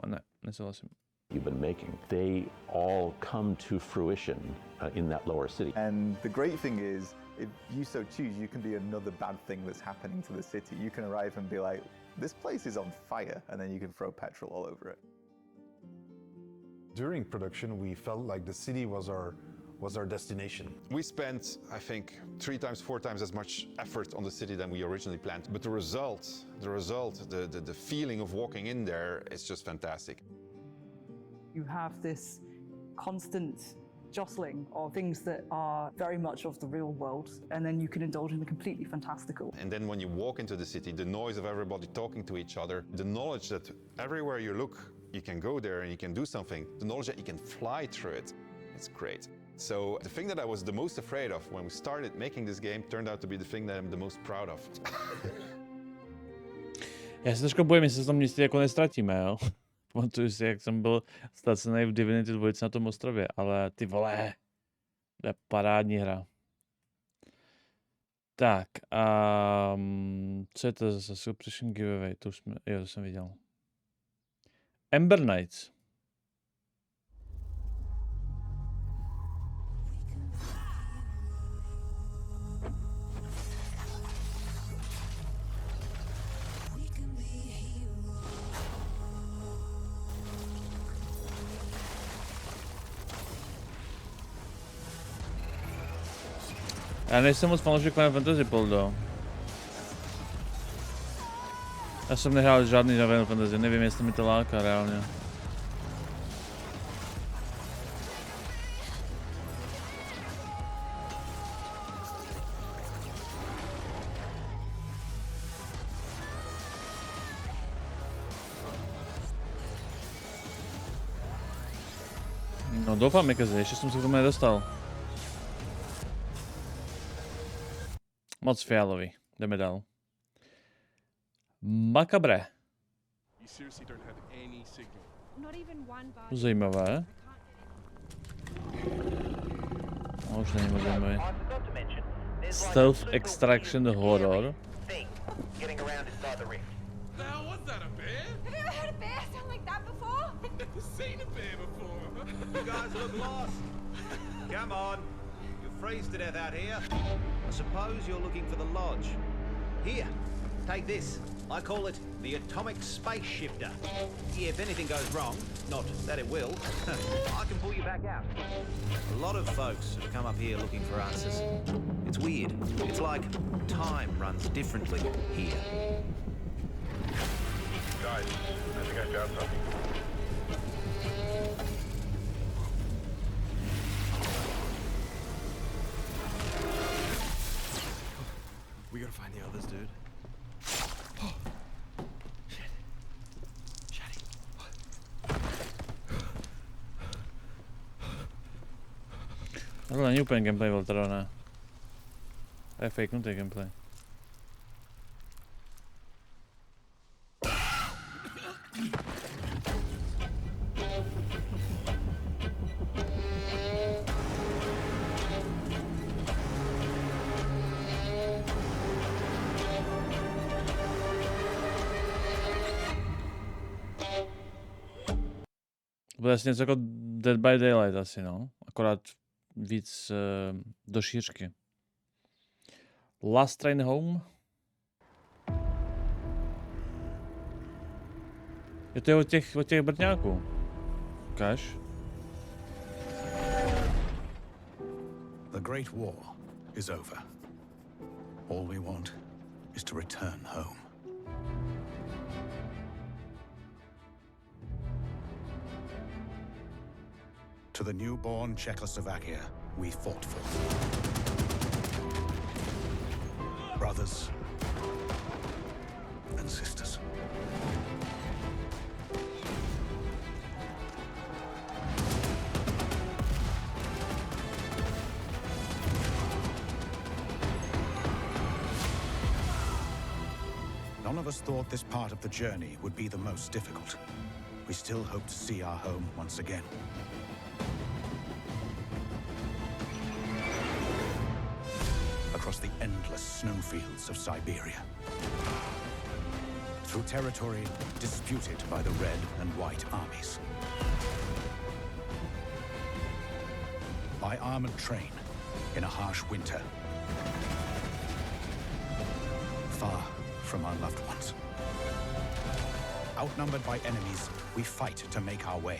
Ne, nesouhlasím. You've been making. They all come to fruition in that lower city. And the great thing is, if you so choose, you can be another bad thing that's happening to the city. You can arrive and be like, this place is on fire, and then you can throw petrol all over it. During production, we felt like the city was our destination. We spent, I think, 3 times, 4 times as much effort on the city than we originally planned. But the result, the feeling of walking in there is just fantastic. You have this constant jostling of things that are very much of the real world, and then you can indulge in the completely fantastical. And then when you walk into the city, the noise of everybody talking to each other, the knowledge that everywhere you look, you can go there and you can do something, the knowledge that you can fly through it, it's great. So the thing that I was the most afraid of when we started making this game turned out to be the thing that I'm the most proud of. Já se trošku bojím, jestli se tam nic jako nestratíme, jo. Pamatuju si, jak jsem byl ztracený v Divinity 2 na tom ostrově, ale ty vole, to je parádní hra. Tak, co je to zase? Suppression giveaway, to jsem viděl. Ember Knights. Já nejsem moc fanoušek Final Fantasy, Poldo. Já jsem nehrál žádný Final Fantasy, nevím, jestli mi to láká reálně. No doufám, Mikaze, ještě jsem se k tomu nedostal. Moc fialový. Jdeme dál. Makabre. Zajímavé. No, už není moc zajímavý. Stealth Extraction Horror. Come on. Freeze to death out here. I suppose you're looking for the lodge. Here, take this. I call it the atomic space shifter. If anything goes wrong, not that it will, I can pull you back out. A lot of folks have come up here looking for answers. It's weird. It's like time runs differently here. Guys, I think I found something. We gotta find the others, dude. Shit. Shady. Tohle není úplně gameplay, Voltero, ne. To je fakenutý gameplay. Bude asi něco jako Dead by Daylight asi, no. Akorát víc do šířky. Last Train Home. Je to od těch brňáků. Ukáž. The Great War is over. All we want is to return home. To the newborn Czechoslovakia we fought for. Brothers and sisters. None of us thought this part of the journey would be the most difficult. We still hope to see our home once again. Across the endless snowfields of Siberia. Through territory disputed by the Red and White armies. By armored train in a harsh winter. Far from our loved ones. Outnumbered by enemies, we fight to make our way.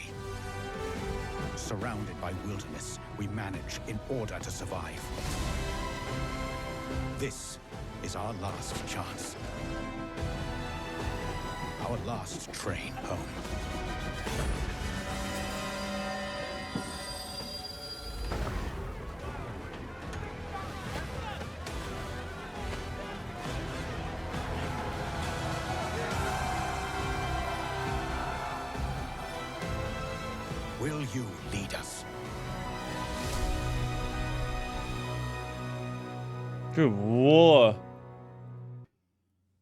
Surrounded by wilderness, we manage in order to survive. This is our last chance. Our last train home. Will you lead us? Ty vole.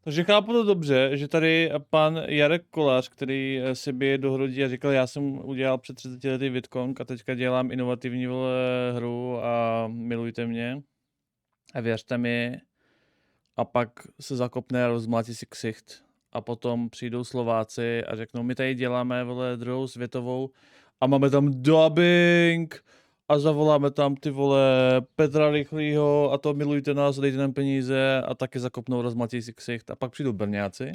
Takže chápu to dobře, že tady pan Jarek Kolář, který si bije do hrudí a říkal, já jsem udělal před 30 lety Vitkong a teďka dělám inovativní hru a milujte mě a věřte mi. A pak se zakopne a rozmlátí si ksicht. A potom přijdou Slováci a řeknou, my tady děláme druhou světovou a máme tam dubbing a zavoláme tam ty Petra Rychlýho a to milujte nás, dejte nám peníze a taky zakopnou, rozmlatí si ksicht. A pak přijdou Brňáci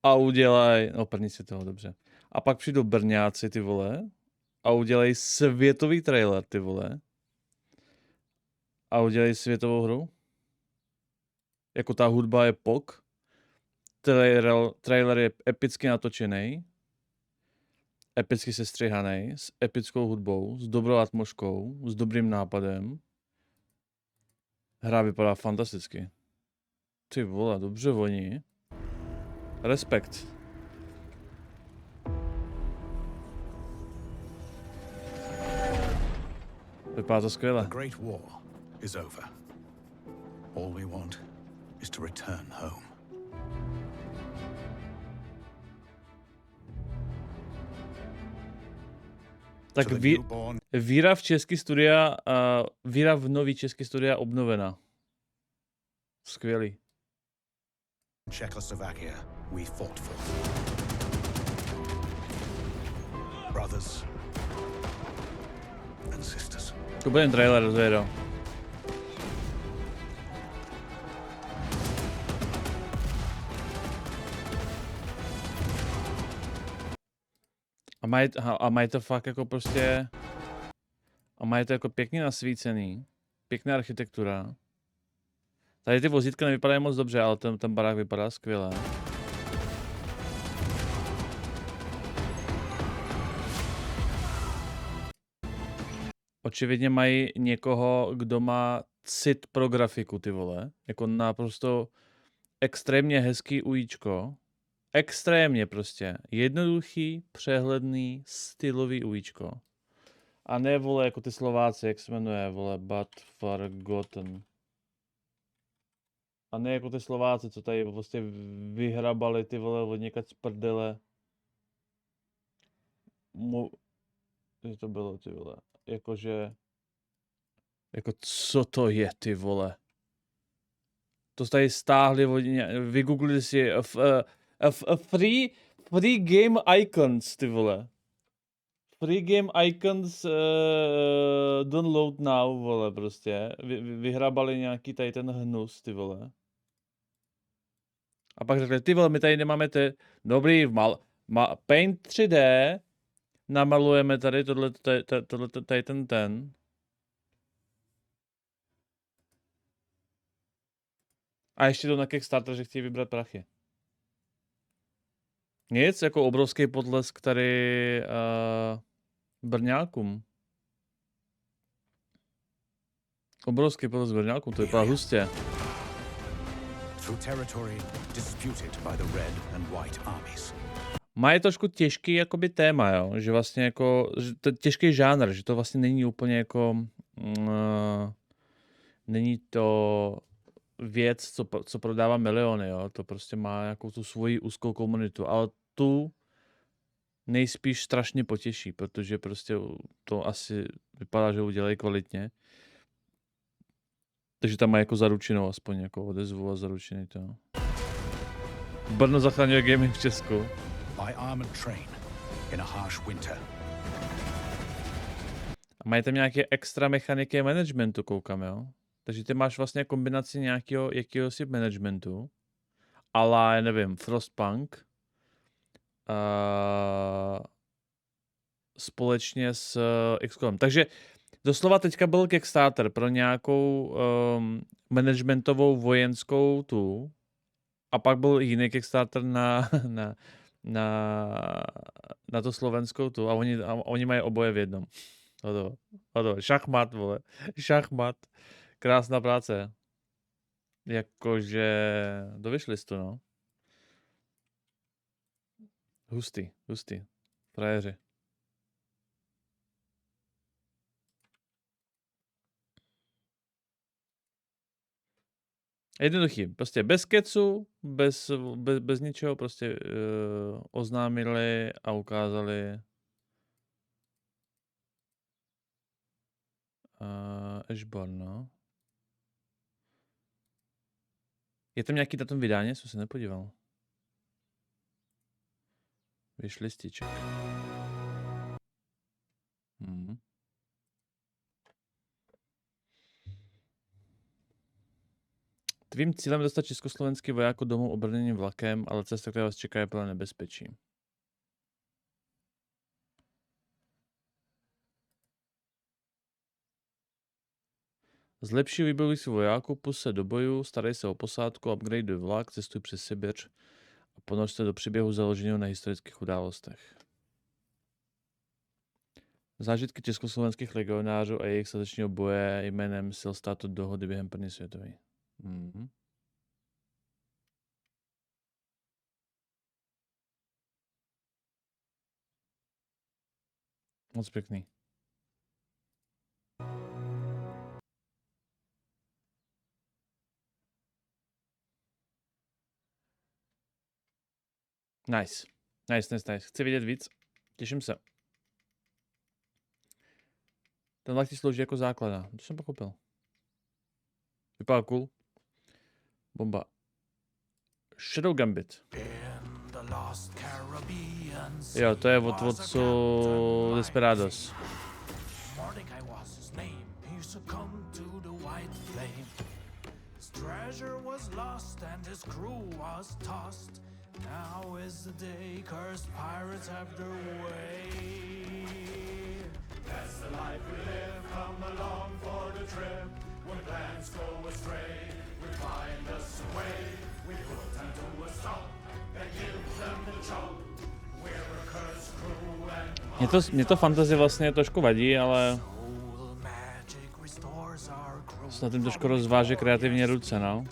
a udělají, no Brníci toho dobře. A pak přijdou Brňáci ty a udělají světový trailer ty a udělají světovou hru. Jako ta hudba je pok, trailer je epicky natočený, epicky sestřihaný, s epickou hudbou, s dobrou atmosférou, s dobrým nápadem. Hra vypadá fantasticky. Ty vole, dobře voní. Respekt. Vypadá to skvěle. The Great War is over. All we want is to return home. Tak víra v český studia, víra v nový český studia obnovena. Skvělý. Czechoslovakia, we fought for. Brothers and sisters. To bude jen trailer, rozvědo. A mají to fakt jako prostě... A mají to jako pěkně nasvícený. Pěkná architektura. Tady ty vozítka nevypadají moc dobře, ale ten barák vypadá skvěle. Očividně mají někoho, kdo má cit pro grafiku, ty vole. Jako naprosto extrémně hezký ujíčko. Extrémně prostě. Jednoduchý, přehledný, stylový ujíčko. A ne, vole, jako ty Slováci, jak se jmenuje, vole, but forgotten. A ne jako ty Slováci, co tady prostě vyhrabali ty vole od někač z prdele. Že to bylo, ty vole. Jakože... Jako co to je, ty vole? To tady stáhli, vygooglili si free game icons, ty vole. Free game icons download now, vole, prostě. Vyhrabali nějaký tady ten hnus, ty vole. A pak řekli, ty vole, my tady nemáme dobrý, Paint 3D, namalujeme tady tohle, tady ten. A ještě to na Kickstarter, že chtějí vybrat prachy. Nic, jako obrovský potlesk tady Brňákům. Obrovský potlesk Brňákům, to vypadá hustě. Má je trošku těžký jakoby téma, jo? Že vlastně jako, že to je těžký žánr, že to vlastně není úplně jako, není to věc, co prodává miliony, jo? To prostě má nějakou tu svoji úzkou komunitu, ale tu nejspíš strašně potěší, protože prostě to asi vypadá, že udělají kvalitně. Takže tam má jako zaručenou aspoň jako odezvu a zaručený to. Brno zachraňuje gaming v Česku. A mají tam nějaké extra mechaniky managementu, koukám, jo? Takže ty máš vlastně kombinaci nějakého jakéhosi managementu ale nevím, Frostpunk společně s XCOM. Takže doslova teďka byl Kickstarter pro nějakou managementovou vojenskou tu a pak byl jiný Kickstarter na to slovenskou tu a oni mají oboje v jednom. Hotovo. Šachmat, vole. Šachmat. Krásná práce. Jakože do wishlistu, no. Hustý. Frajeři. Jednoduchý, prostě bez kecu, bez ničeho, prostě oznámili a ukázali Ashborn, no. Je tam nějaký datum vydání? Jsem se nepodíval. Wishlističek. Tvým cílem je dostat československý vojáků domů obrněným vlakem, ale cesta, která vás čeká, je plná nebezpečí. Zlepší výbavu svých vojáků, pust se do boju, starej se o posádku, upgradeuj vlak, cestuj přes Sibir a ponoř se do příběhu založeného na historických událostech. Zážitky československých legionářů a jejich statečního boje jménem sil státu dohody během první světové. Moc pěkný. Nice. Chci vidět víc. Těším se. Ten vlak ti slouží jako základa. To jsem pochopil. Vypadá cool. Bomba. Shadow Gambit. Jo, to je od vodců Desperados. Now is the day cursed pirates have their way. That's the life we live, come along for the trip. When plans go astray, we find us a way. We put them to a stop and give them the choke. We're a cursed crew and Mě to fantasy vlastně trošku vadí, ale snad jim trošku rozváže kreativně ruce, no.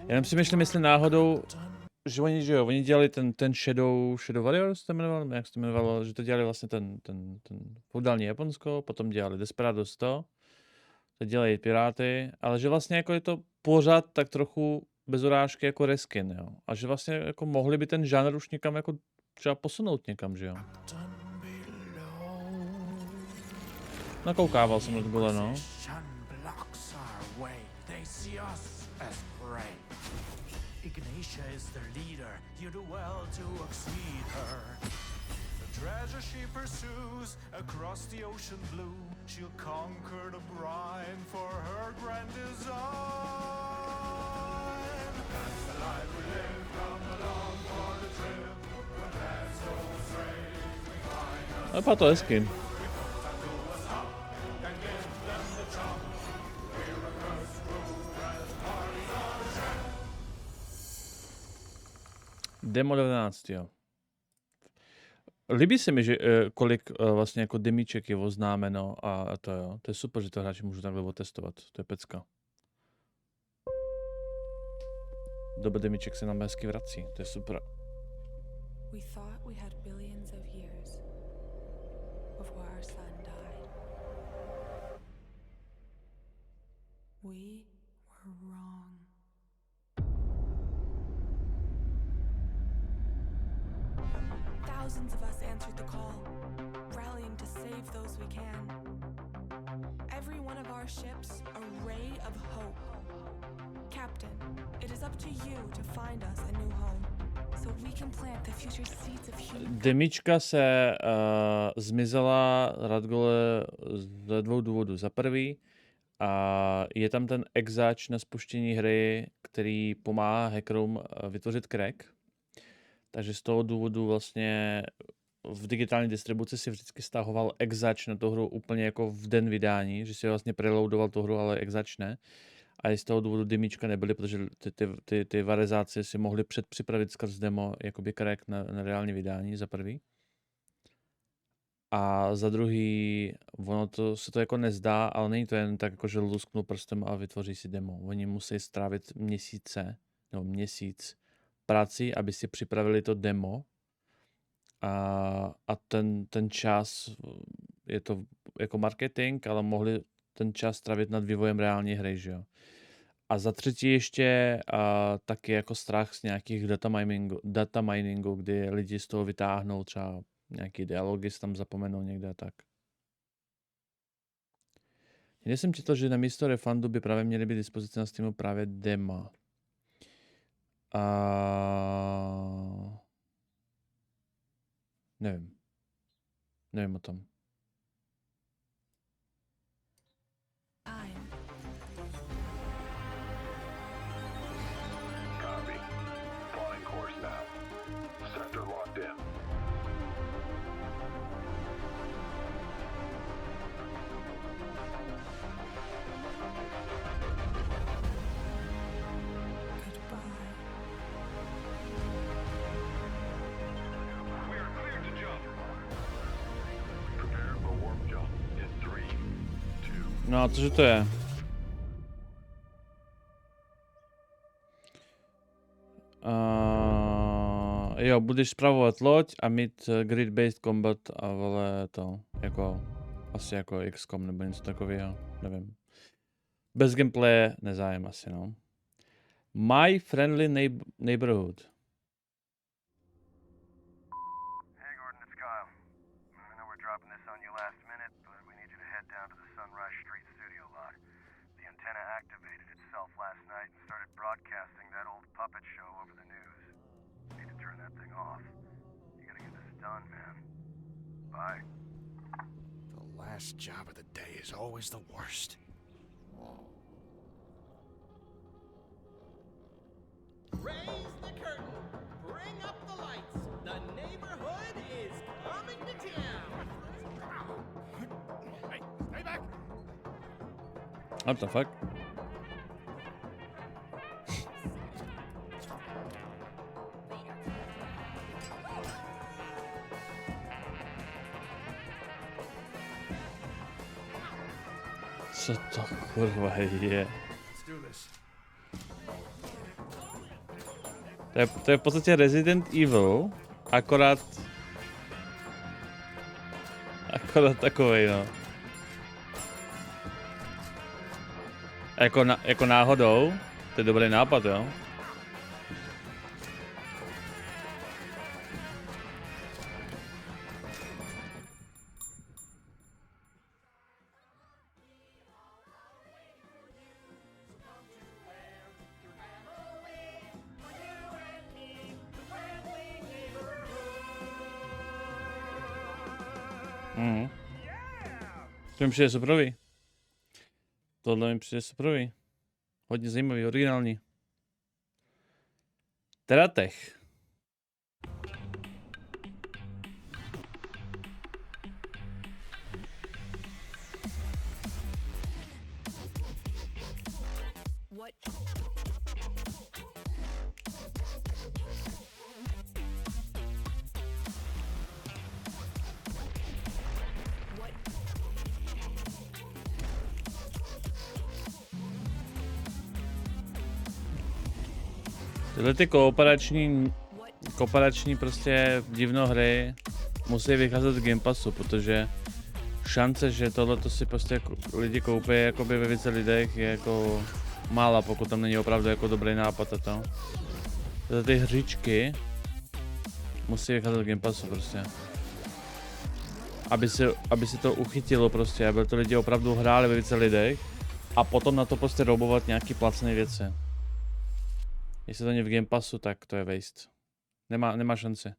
Jenom přemýšlím, jestli náhodou, že oni dělali ten Shadow Warrior, se to jmenovalo, jak se to jmenovalo, že to dělali vlastně ten feudální Japonsko, potom dělali Desperados 100, teď dělají Piráty, ale že vlastně jako je to pořád tak trochu bez urážky jako reskin, jo. A že vlastně jako mohli by ten žánr už někam jako třeba posunout někam, že jo. Nakoukával jsem do tohle, no. Ignatia is their leader. You do well to exceed her. The treasure she pursues across the ocean blue. She'll conquer the brine for her grand design. That's the life we live. Come along for the trip. When plans go astray, we find us. Vypadá to hezky. Demo 19, jo. Líbí se mi, že kolik vlastně jako demíček je oznámeno a to jo. To je super, že to hráči můžu takhle otestovat. To je pecka. Doba demíček se nám hezky vrací. To je super. We thought we had billions of years before our sun died. We were wrong. Thousands of us answered the call, rallying to save those we can. Every one of our ships a ray of hope. Captain, it is up to you to find us a new home. so we can plant the future seeds of human. Demička se zmizela Radgole ze 2 důvodů. Za prvý, je tam ten exač na spuštění hry, který pomáhá hackerům vytvořit crack. Takže z toho důvodu vlastně v digitální distribuci si vždycky stahoval exač na tu hru úplně jako v den vydání, že si vlastně preloadoval tu hru, ale exač ne. A i z toho důvodu demička nebyly, protože ty varizace si mohli předpřipravit skrz demo jakoby crack na reální vydání, za prvý. A za druhý, ono se to jako nezdá, ale není to jen tak, jako že lusknu prstem a vytvoří si demo. Oni musí strávit měsíc prací, aby si připravili to demo. A ten čas, je to jako marketing, ale mohli ten čas strávit nad vývojem reální hry, že jo. A za třetí ještě taky jako strach z nějakých data miningu, kdy lidi z toho vytáhnou třeba nějaký dialogy, si tam zapomenou někde a tak. Někde jsem četl, že na místo refundu by právě měly být dispozice na Steamu právě dema. Nevím o tom. Copy. Plotting course now. Sector locked in. We are cleared to jump. Prepare for warp jump in 3, 2. No a cože to je? Jo, budeš spravovat loď a mít grid-based combat a vole to, jako, asi jako XCOM nebo něco takového, nevím. Bez gameplaye nezájem asi, no. My Friendly Neighborhood. Hey Gordon, it's Kyle. I know we're dropping this on you last minute, but we need you to head down to the Sunrise Street studio lot. The antenna activated itself last night and started broadcasting that old puppet show over the news. Need to turn that thing off. You gotta get this done, man. Bye. The last job of the day is always the worst. Raise the curtain. Bring up the lights. The neighborhood is coming to town. Hey, stay back! What the fuck? Co to kurva je? To je v podstatě Resident Evil, akorát takovej, no. Jako náhodou, to je dobrý nápad, jo. To mi přijde suprový. Tohle mi přijde suprový. Hodně zajímavý, originální. Teratech. Tyhle ty kooperační prostě divnohry musí vycházet z Game Passu, protože šance, že tohleto si prostě lidi koupí jakoby ve více lidech je jako mála, pokud tam není opravdu jako dobrý nápad a to. Tyhle ty hříčky musí vycházet z Game Passu prostě. Aby si to uchytilo prostě, aby to lidi opravdu hráli ve více lidech a potom na to prostě roubovat nějaký placené věci. Jestli to není v Game Passu, tak to je waste. Nemá šanci.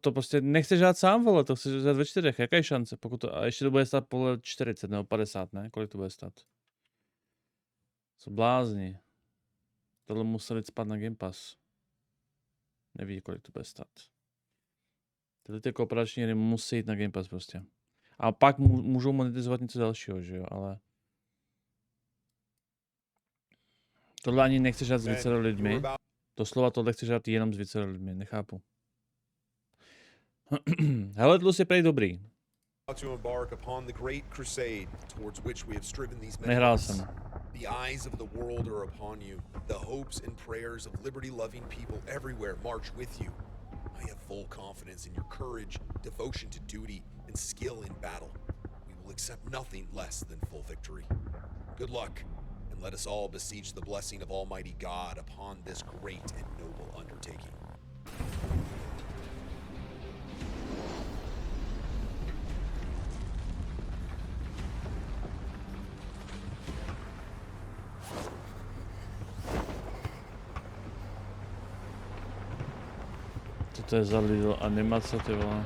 To prostě nechceš hrát sám, vole, to chceš hrát ve 4. Jaká je šance? A ještě to bude stát podle 40 nebo 50, ne? Kolik to bude stát? Co blázni. Tohle museli spát na Game Pass. Neví, kolik to bude stát. Tyhle ty kooperační hry musí jít na Game Pass prostě. A pak můžou monetizovat něco dalšího, že jo, ale... Tohle ani nechceš hrát s vícero lidmi. Doslova tohle chceš hrát jenom s vícero lidmi, nechápu. Hele, tohle je prej dobrý. Nehrál jsem. The eyes of the world are upon you. The hopes and prayers of liberty-loving people everywhere march with you. I have full confidence in your courage, devotion to duty, and skill in battle. We will accept nothing less than full victory. Good luck, and let us all beseech the blessing of Almighty God upon this great and noble undertaking. To je za Lidl animace, ty vole.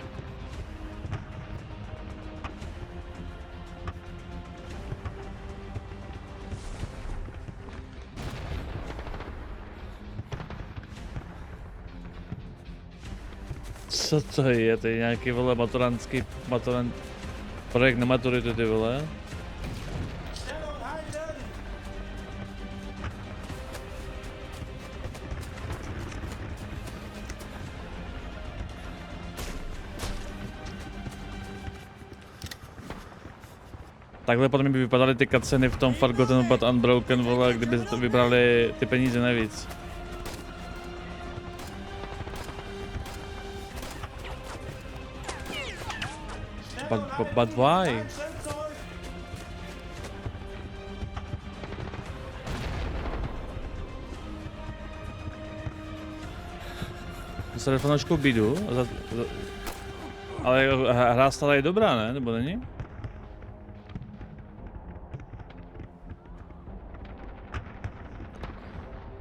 Co to je? To je nějaký, vole, projekt na maturitu, ty vole. Takhle potom by vypadaly ty cutsceny v tom Forgotten but Unbroken, vole, kdyby to vybrali ty peníze navíc. But why? Dostali fanouškou bídu, ale hra stále je dobrá, ne? Nebo není?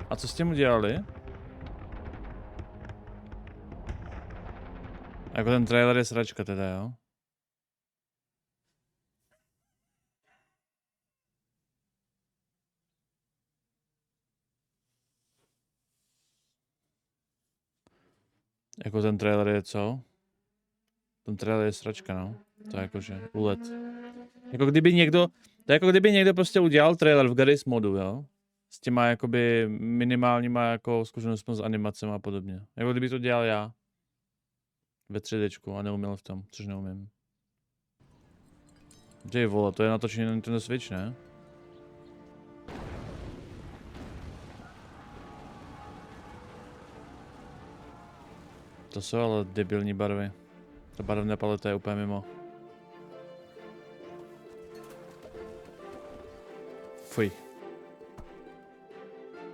A co s tím udělali? Jako ten trailer je sračka teda, jo? Jako ten trailer je co? Ten trailer je sračka, no. To je jakože úlet. Jako kdyby někdo, to je jako kdyby někdo prostě udělal trailer v Garry's modu, jo? S těma jakoby minimálníma jako zkušenostmi s animacemi a podobně. Jako kdyby to dělal já. Ve 3Dčku a neuměl v tom, což neumím. Ty vole, to je natočený na Nintendo Switch, ne? To jsou ale debilní barvy. Ta barevná paleta je úplně mimo. Fuj.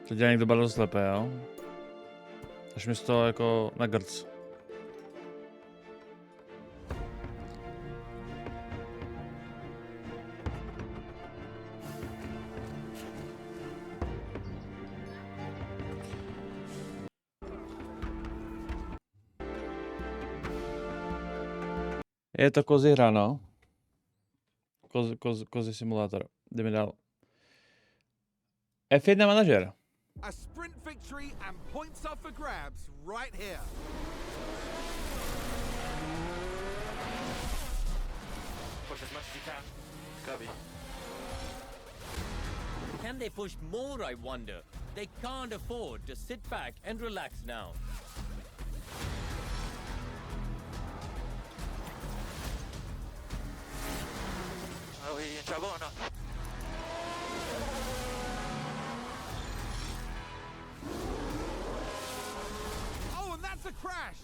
To dělá někdo barvoslepé, jo? Až mi z toho jako na grc. Je to kozy hra, no. Kozy simulátor. Jdeme dál. F1 manažer. A sprint victory and points up for grabs right here. Push as much as you can. Cubby. Can they push more, I wonder? They can't afford to sit back and relax now. Are we in trouble or not? Oh, and that's a crash.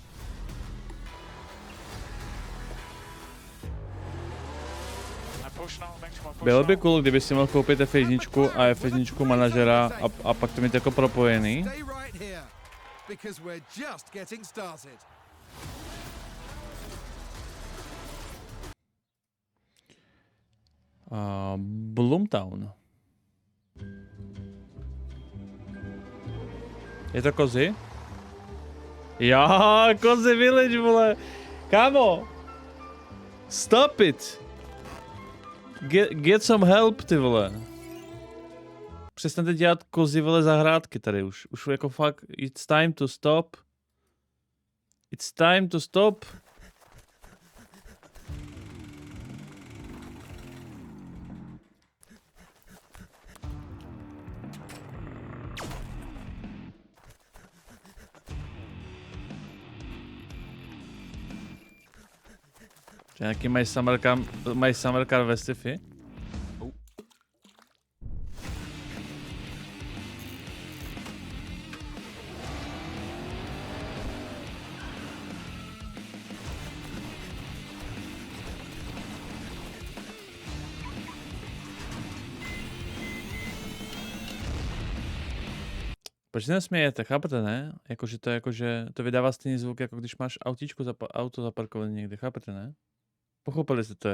Bylo by cool, kdyby si mohl koupit F1 a F1 manažera a pak to mít jako propojený. Bloomtown. Je to kozy? Jo, Cozy Village, vole. Kámo. Stop it. Get some help, ty vole. Přestaňte dělat Cozy Village zahrádky tady už. Už jako fakt, it's time to stop. It's time to stop. Nějaký mají summer car ve sci-fi? Proč se nesmějete, chápete, ne? Jakože to vydává stejný zvuk, jako když máš auto zaparkované někde, chápete, ne? Pochopili jste to,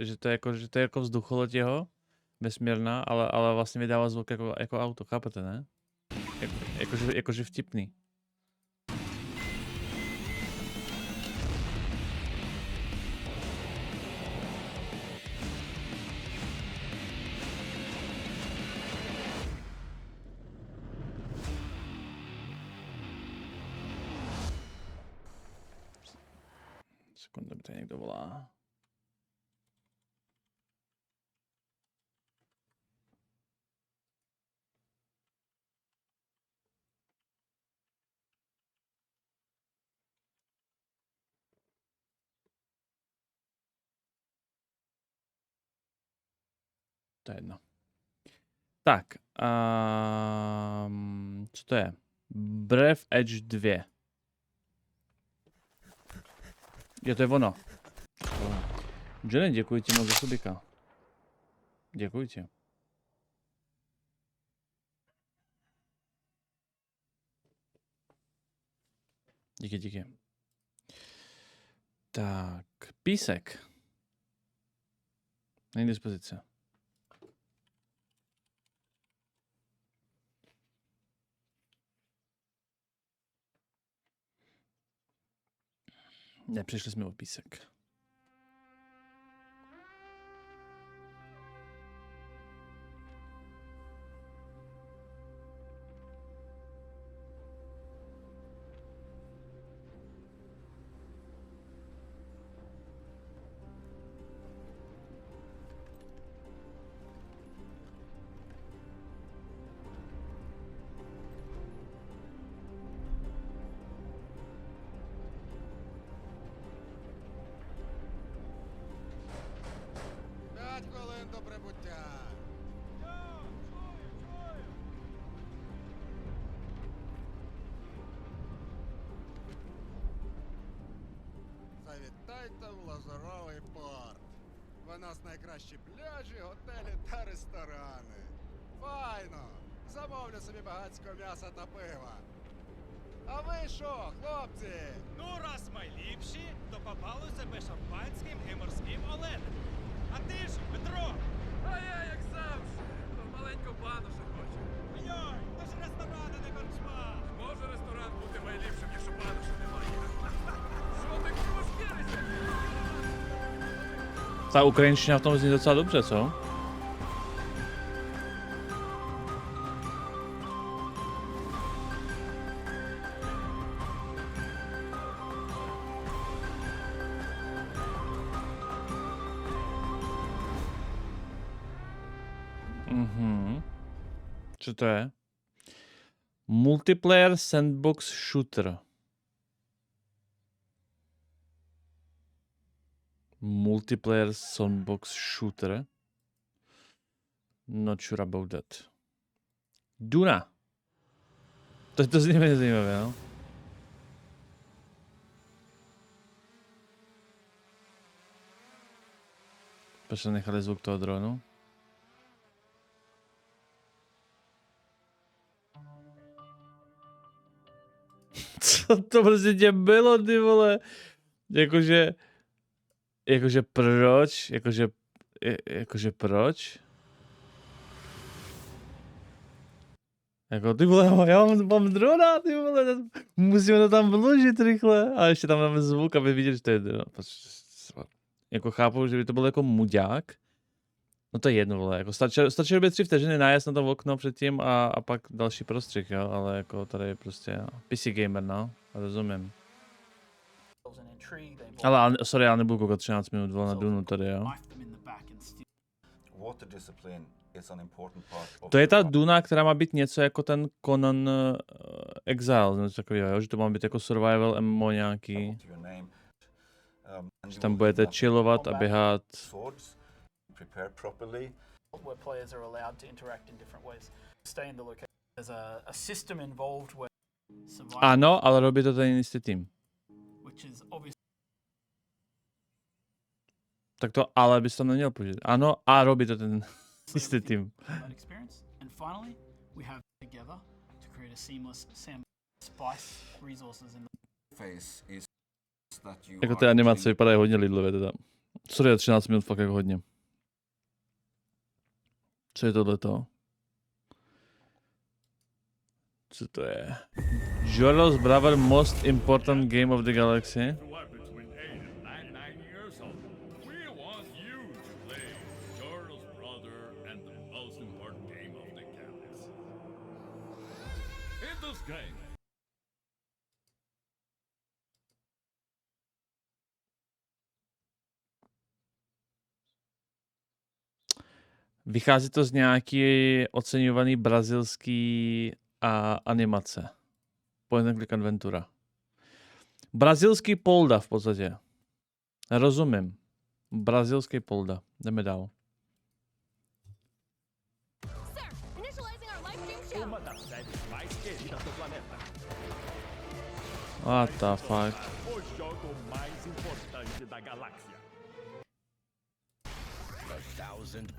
že to je jako vzducholoď jeho, vesmírná, ale vlastně vydává zvuk jako auto, chápete, ne? Jakože vtipný. Sekundu, mi tady někdo volá. To je jedno. Tak. Co to je? Breath Edge 2. To je ono. Jenny, děkuji ti moc za subika. Děkuji ti. Díky. Tak, písek. Není dispozice. Nepřišli jsme o písek. Завітайте в Лазаровий порт. У нас найкращі пляжі, готелі та ресторани. Файно! Замовлю собі багатського м'яса та пива. А ви що, хлопці? Ну, раз ми ліпші, то попали себе шампанським і морським оленем. А ти ж, Петро? А я, як завжди, маленьку пану ще хочу. Йой, то ж ресторани не корчма. Може ресторан бути найліпшим, якщо пану ще немає. Що ти кошкерися? Ta ukrajinština v tom zní docela dobře, co? Co to je? Multiplayer sandbox shooter. Multiplayer sandbox shooter. Not sure about that. Duna. To zní mě zajímavé, no? Proč nechali zvuk toho dronu? Co to prostě tě bylo, ty vole? Jakože proč? Jakože proč? Jako ty vole, já mám drona, ty vole, musíme to tam vložit rychle. A ještě tam máme zvuk, aby vidět, že to je drona. Jako chápu, že by to byl jako muďák. No to je jedno, vole, jako stačilo by 3 vteřiny nájezd na to okno předtím a pak další prostřih, jo, ale jako tady je prostě PC gamer, no, rozumím. Ale sorry, já nebudu koukat 13 minut, vole, na Dunu tady, jo. To je ta Duna, která má být něco jako ten Conan Exile, něco takového, jo? Že to má být jako survival MMO nějaký. Že tam budete chillovat a běhat. Ano, ale robí to ten jistý tým. Tak to ale bys tam neměl použít. Ano, a robí to ten jistý tým. Jako ty animace vypadají hodně lidlově teda. Sorry, 13 minut fakt jako hodně. Co je tohleto? Co to je? Jorel's brother most important game of the galaxy. Vychází to z nějaký oceňovaný brazilský animace. Point and click adventura. Brazilský polda v podstatě. Rozumím. Brazilský polda. Jdeme dál. What the fuck?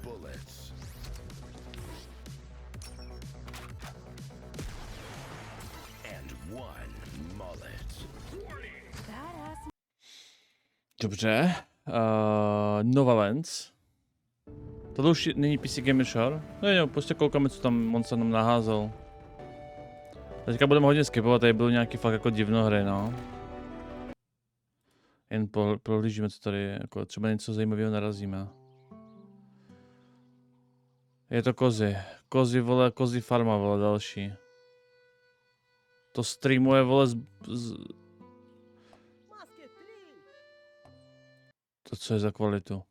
Bullets. And one mullet. Dobře. Novalens. Tohle už není PC Gamer Show. No jo, prostě koukáme, co tam on se nám naházel. Teďka budeme hodně skipovat, tady byly nějaký fakt jako divnohry, no. Jen prohlížíme, co tady je, jako třeba něco zajímavého narazíme. Je to kozy. Kozy, vole, kozy farma, vole, další. To streamuje, vole, To co je za kvalitu?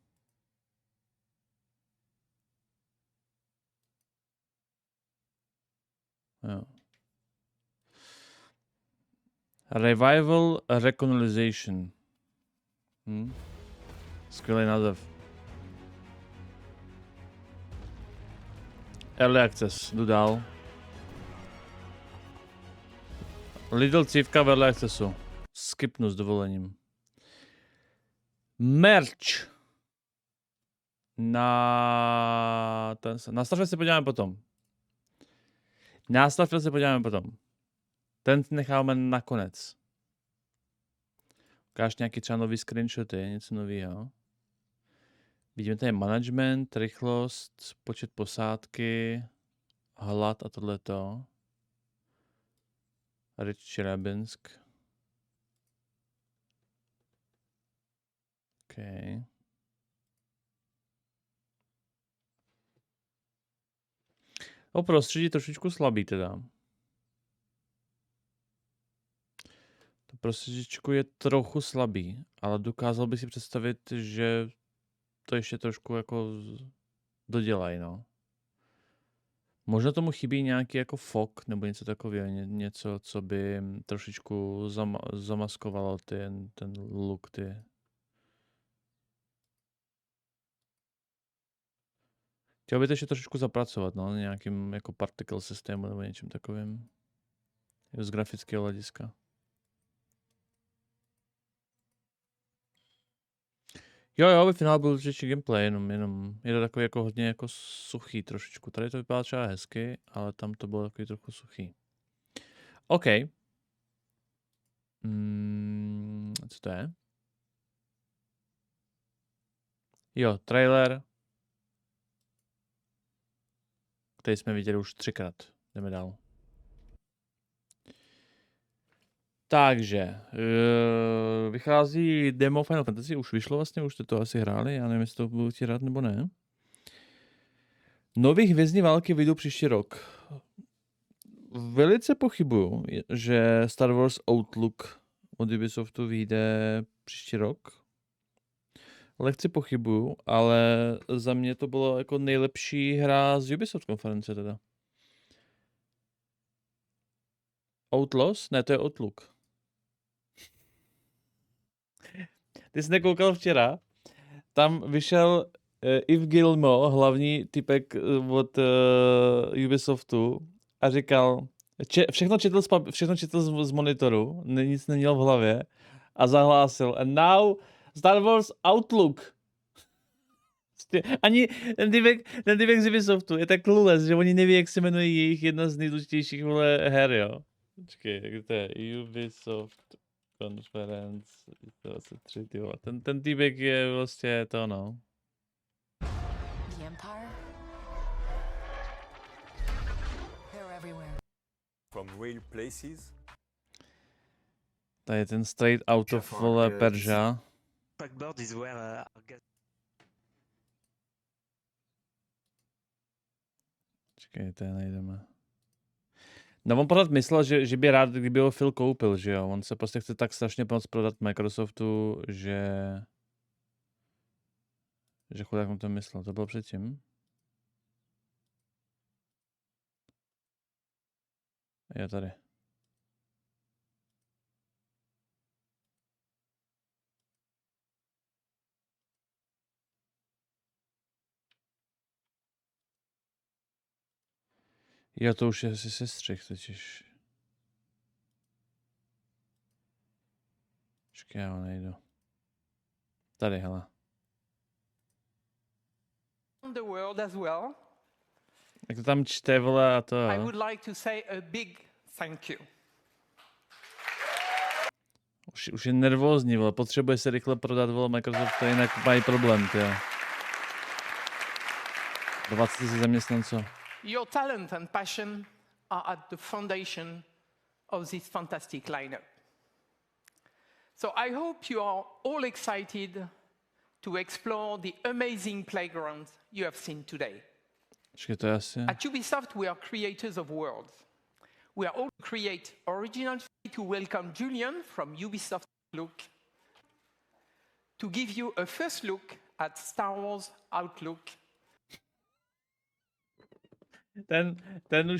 Jo. Revival Recolonization. Skvělý název. Early Access, jdu dál. Lidl cívka v Early Accessu. Skipnu s dovolením. Merch. Na Starfield se podíváme potom. Na Starfield se podíváme potom. Ten necháme nakonec. Ukáž nějaký třeba nový screenshoty, něco nového. Vidíme tady management, rychlost, počet posádky, hlad a tohleto. Rich Rabinsk. OK. O prostředí trošičku slabý teda. To prostředíčku je trochu slabý, ale dokázal bych si představit, že to ještě trošku jako dodělají, no. Možná tomu chybí nějaký jako fog nebo něco takového, něco, co by trošičku zamaskovalo ten look, ty. Chtěl by to ještě trošičku zapracovat, no, nějakým jako particle systému nebo něčím takovým. Z grafického hlediska. Jo, ve finále byl určitě gameplay, jenom je to takový jako hodně jako suchý trošičku. Tady to vypadá třeba hezky, ale tam to bylo takový trochu suchý. OK. Co to je? Jo, trailer. Který jsme viděli už 3krát. Jdeme dál. Takže, vychází demo Final Fantasy, už vyšlo vlastně, už jste to asi hráli, já nevím, jestli to budu chtít hrát nebo ne. Nový Hvězdní války vyjdou příští rok. Velice pochybuju, že Star Wars Outlook od Ubisoftu vyjde příští rok. Lehce pochybuju, ale za mě to bylo jako nejlepší hra z Ubisoft konference teda. Outlaws? Ne, to je Outlook. Ty jsi nekoukal včera? Tam vyšel Yves Guillemot, hlavní typek od Ubisoftu a říkal, všechno četl z monitoru, nic neměl v hlavě a zahlásil and now Star Wars Outlook. Ani ten typek z Ubisoftu je tak clueless, že oni neví, jak se jmenuje jejich jedna z nejdůležitějších her, jo. Počkej, jak to je? Ubisoft Conference 23, ty vole. Ten týpek je vlastně to, no. The Empire? They're everywhere. From real places. Tady je ten straight out of vole Perža. Backboard is where Počkej, to najdeme. No on pořád myslel, že by rád, kdyby ho Phil koupil, že jo. On se prostě chce tak strašně moc prodat Microsoftu, že chudák mu to myslel. To bylo předtím. Je tady. Jo, to už je asi sestřih totiž. Počkej, já ho nejdu. Tady, hele. The world as well. Jak to tam čte, vole, a to I jo. would like to say a big thank you. Už je nervózní, vole. Potřebuje se rychle prodat, vole, Microsoft, jinak mají problém, ty jo. 20 000 zaměstnanců. Your talent and passion are at the foundation of this fantastic lineup. So I hope you are all excited to explore the amazing playground you have seen today. Počkej, to je asi... At Ubisoft, we are creators of worlds. We are all to create original to welcome Julian from Ubisoft Outlook to give you a first look at Star Wars Outlook. Ten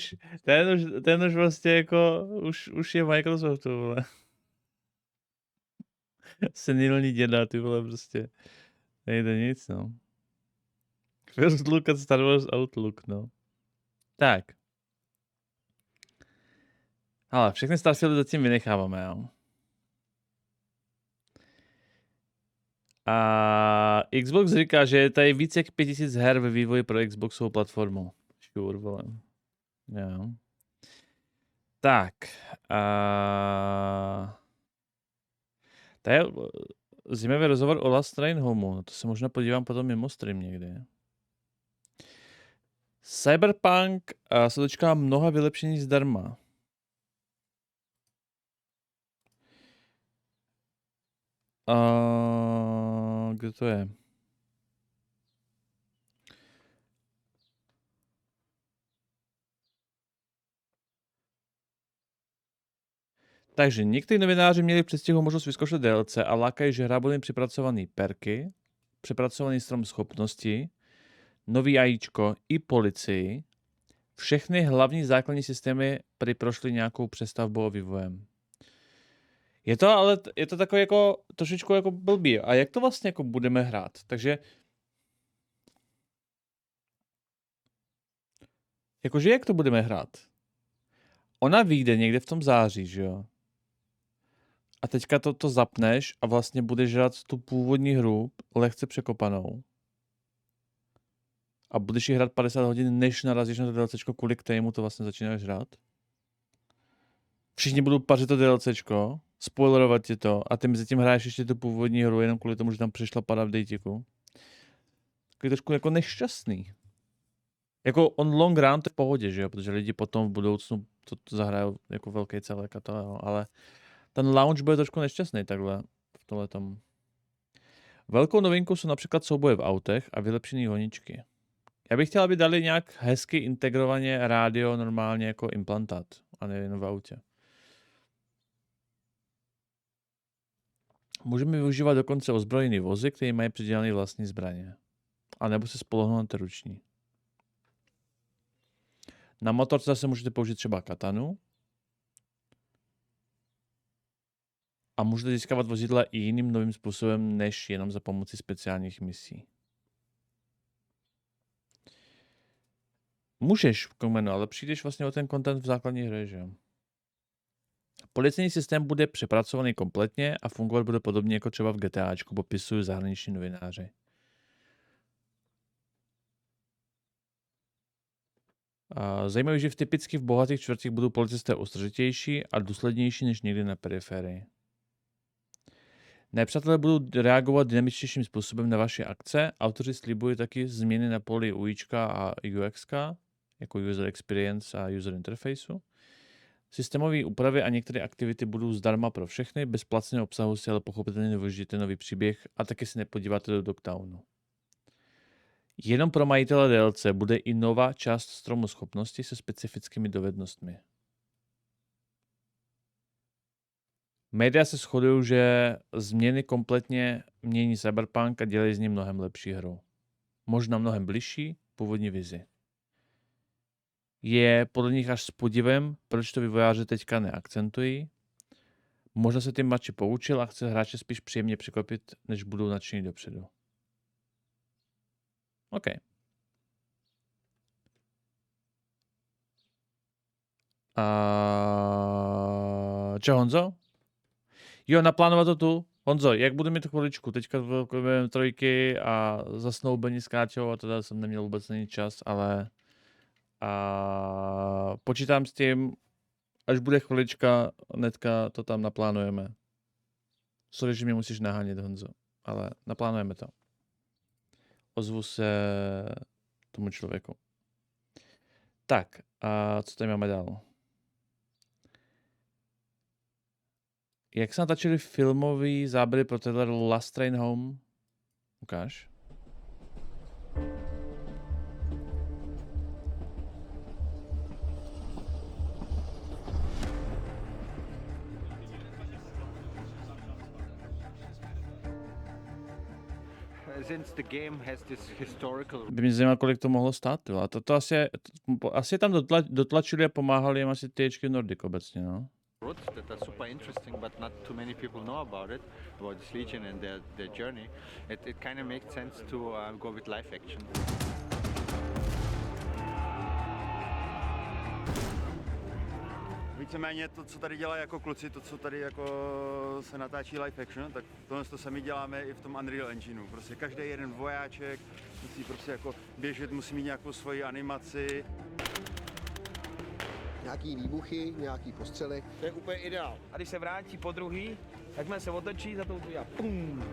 už vlastně jako, už je Microsoftu, vole. Senilní děda, ty vole, prostě. Nejde nic, no. First look at Star Wars Outlook, no. Tak. Ale všechny Starfieldy zatím vynecháváme, jo. A Xbox říká, že je tady více jak 5000 her ve vývoji pro Xboxovou platformu. Sure, vole. Jo. Tak. To je zimový rozhovor o Last Train Homeu. Na to se možná podívám potom mimo stream někdy. Cyberpunk se dočká mnoha vylepšení zdarma. Kde to je? Takže někteří novináři měli v předstihu možnost vyzkoušet DLC a lákají, že hra bude přepracovaný perky, přepracovaný strom schopnosti, nový AIčko i policii. Všechny hlavní základní systémy prošly nějakou přestavbou a vývojem. Je to takový jako trošičku jako blbý. A jak to vlastně jako budeme hrát? Takže jakože jak to budeme hrát? Ona vyjde někde v tom září, že jo? A teďka to zapneš a vlastně budeš hrát tu původní hru lehce překopanou. A budeš ji hrát 50 hodin, než narazíš na to DLCčko, kvůli kterému to vlastně začínáš hrát. Všichni budou pařit to DLCčko, spoilerovat ti to a ty mezi tím hraješ ještě tu původní hru, jenom kvůli tomu, že tam přišla pada v dejtiku. Takový trošku jako nešťastný. Jako on long run to je v pohodě, že jo, protože lidi potom v budoucnu to zahrajou jako velký celek a to, jo, ale Ten lounge bude trošku nešťastný takhle v tomhletom. Velkou novinkou jsou například souboje v autech a vylepšené honičky. Já bych chtěl, aby dali nějak hezky integrovaně rádio normálně jako implantát, a ne jen v autě. Můžeme využívat dokonce ozbrojený vozy, které mají přidělané vlastní zbraně. A nebo se spolehnout na ty ruční. Na motorce zase můžete použít třeba katanu. A můžete získávat vozidla i jiným novým způsobem, než jenom za pomocí speciálních misí. Můžeš, ale přijdeš vlastně o ten content v základní hře, že? Policejní systém bude přepracovaný kompletně a fungovat bude podobně jako třeba v GTAčku, popisují zahraniční novináři. Zajímavé, že typicky v bohatých čtvrtích budou policisté ostražitější a důslednější než někdy na periferii. Nepřátelé budou reagovat dynamičtějším způsobem na vaše akce. Autoři slibují taky změny na poli UIčka a UXka, jako user experience a user interfaceu. Systémové úpravy a některé aktivity budou zdarma pro všechny, bez placeného obsahu si ale pochopitelně nevyužijete nový příběh a taky se nepodíváte do Dogtownu. Jenom pro majitele DLC bude i nová část stromu schopností se specifickými dovednostmi. Média se shodují, že změny kompletně mění Cyberpunk a dělají z ní mnohem lepší hru. Možná mnohem bližší původní vizi. Je podle nich až s podivem, proč to vývojáři teďka neakcentují. Možná se tím mladší poučil a chce hráče spíš příjemně překvapit, než budou nadšení dopředu. OK. Čau, Honzo? Jo, naplánovat to tu. Honzo, jak budu mít chviličku? Teďka v trojky a zasnoubení s Káťou a teda jsem neměl vůbec není čas, ale počítám s tím, až bude chvilička, hnedka to tam naplánujeme. Sorry, že mě musíš nahánět, Honzo, ale naplánujeme to. Ozvu se tomu člověku. Tak, a co tady máme dál? Jak se natáčeli filmový záběry pro trailer Last Train Home? Ukáž. By mě zajímalo, kolik to mohlo stát. A to asi tam dotlačili a pomáhali jim asi THQ Nordic obecně, no. That are super interesting, but not too many people know about this Legion and their journey. It kind of makes sense to go with live action. Víceméně to, co tady dělají jako kluci, to, co tady jako se natáčí live action, tak tohle to sami děláme i v tom Unreal Engineu. Prostě každý jeden vojáček musí prostě jako běžet, musí mít nějakou svoji animaci. Nějaký výbuchy, nějaký postřely. To je úplně ideál. A když se vrátí po druhý, takhle se otočí, za to udělá pum.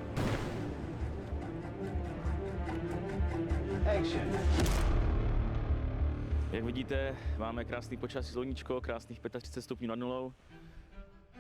Action. Jak vidíte, máme krásný počasí, sluníčko, krásných 35 stupňů nad nulou.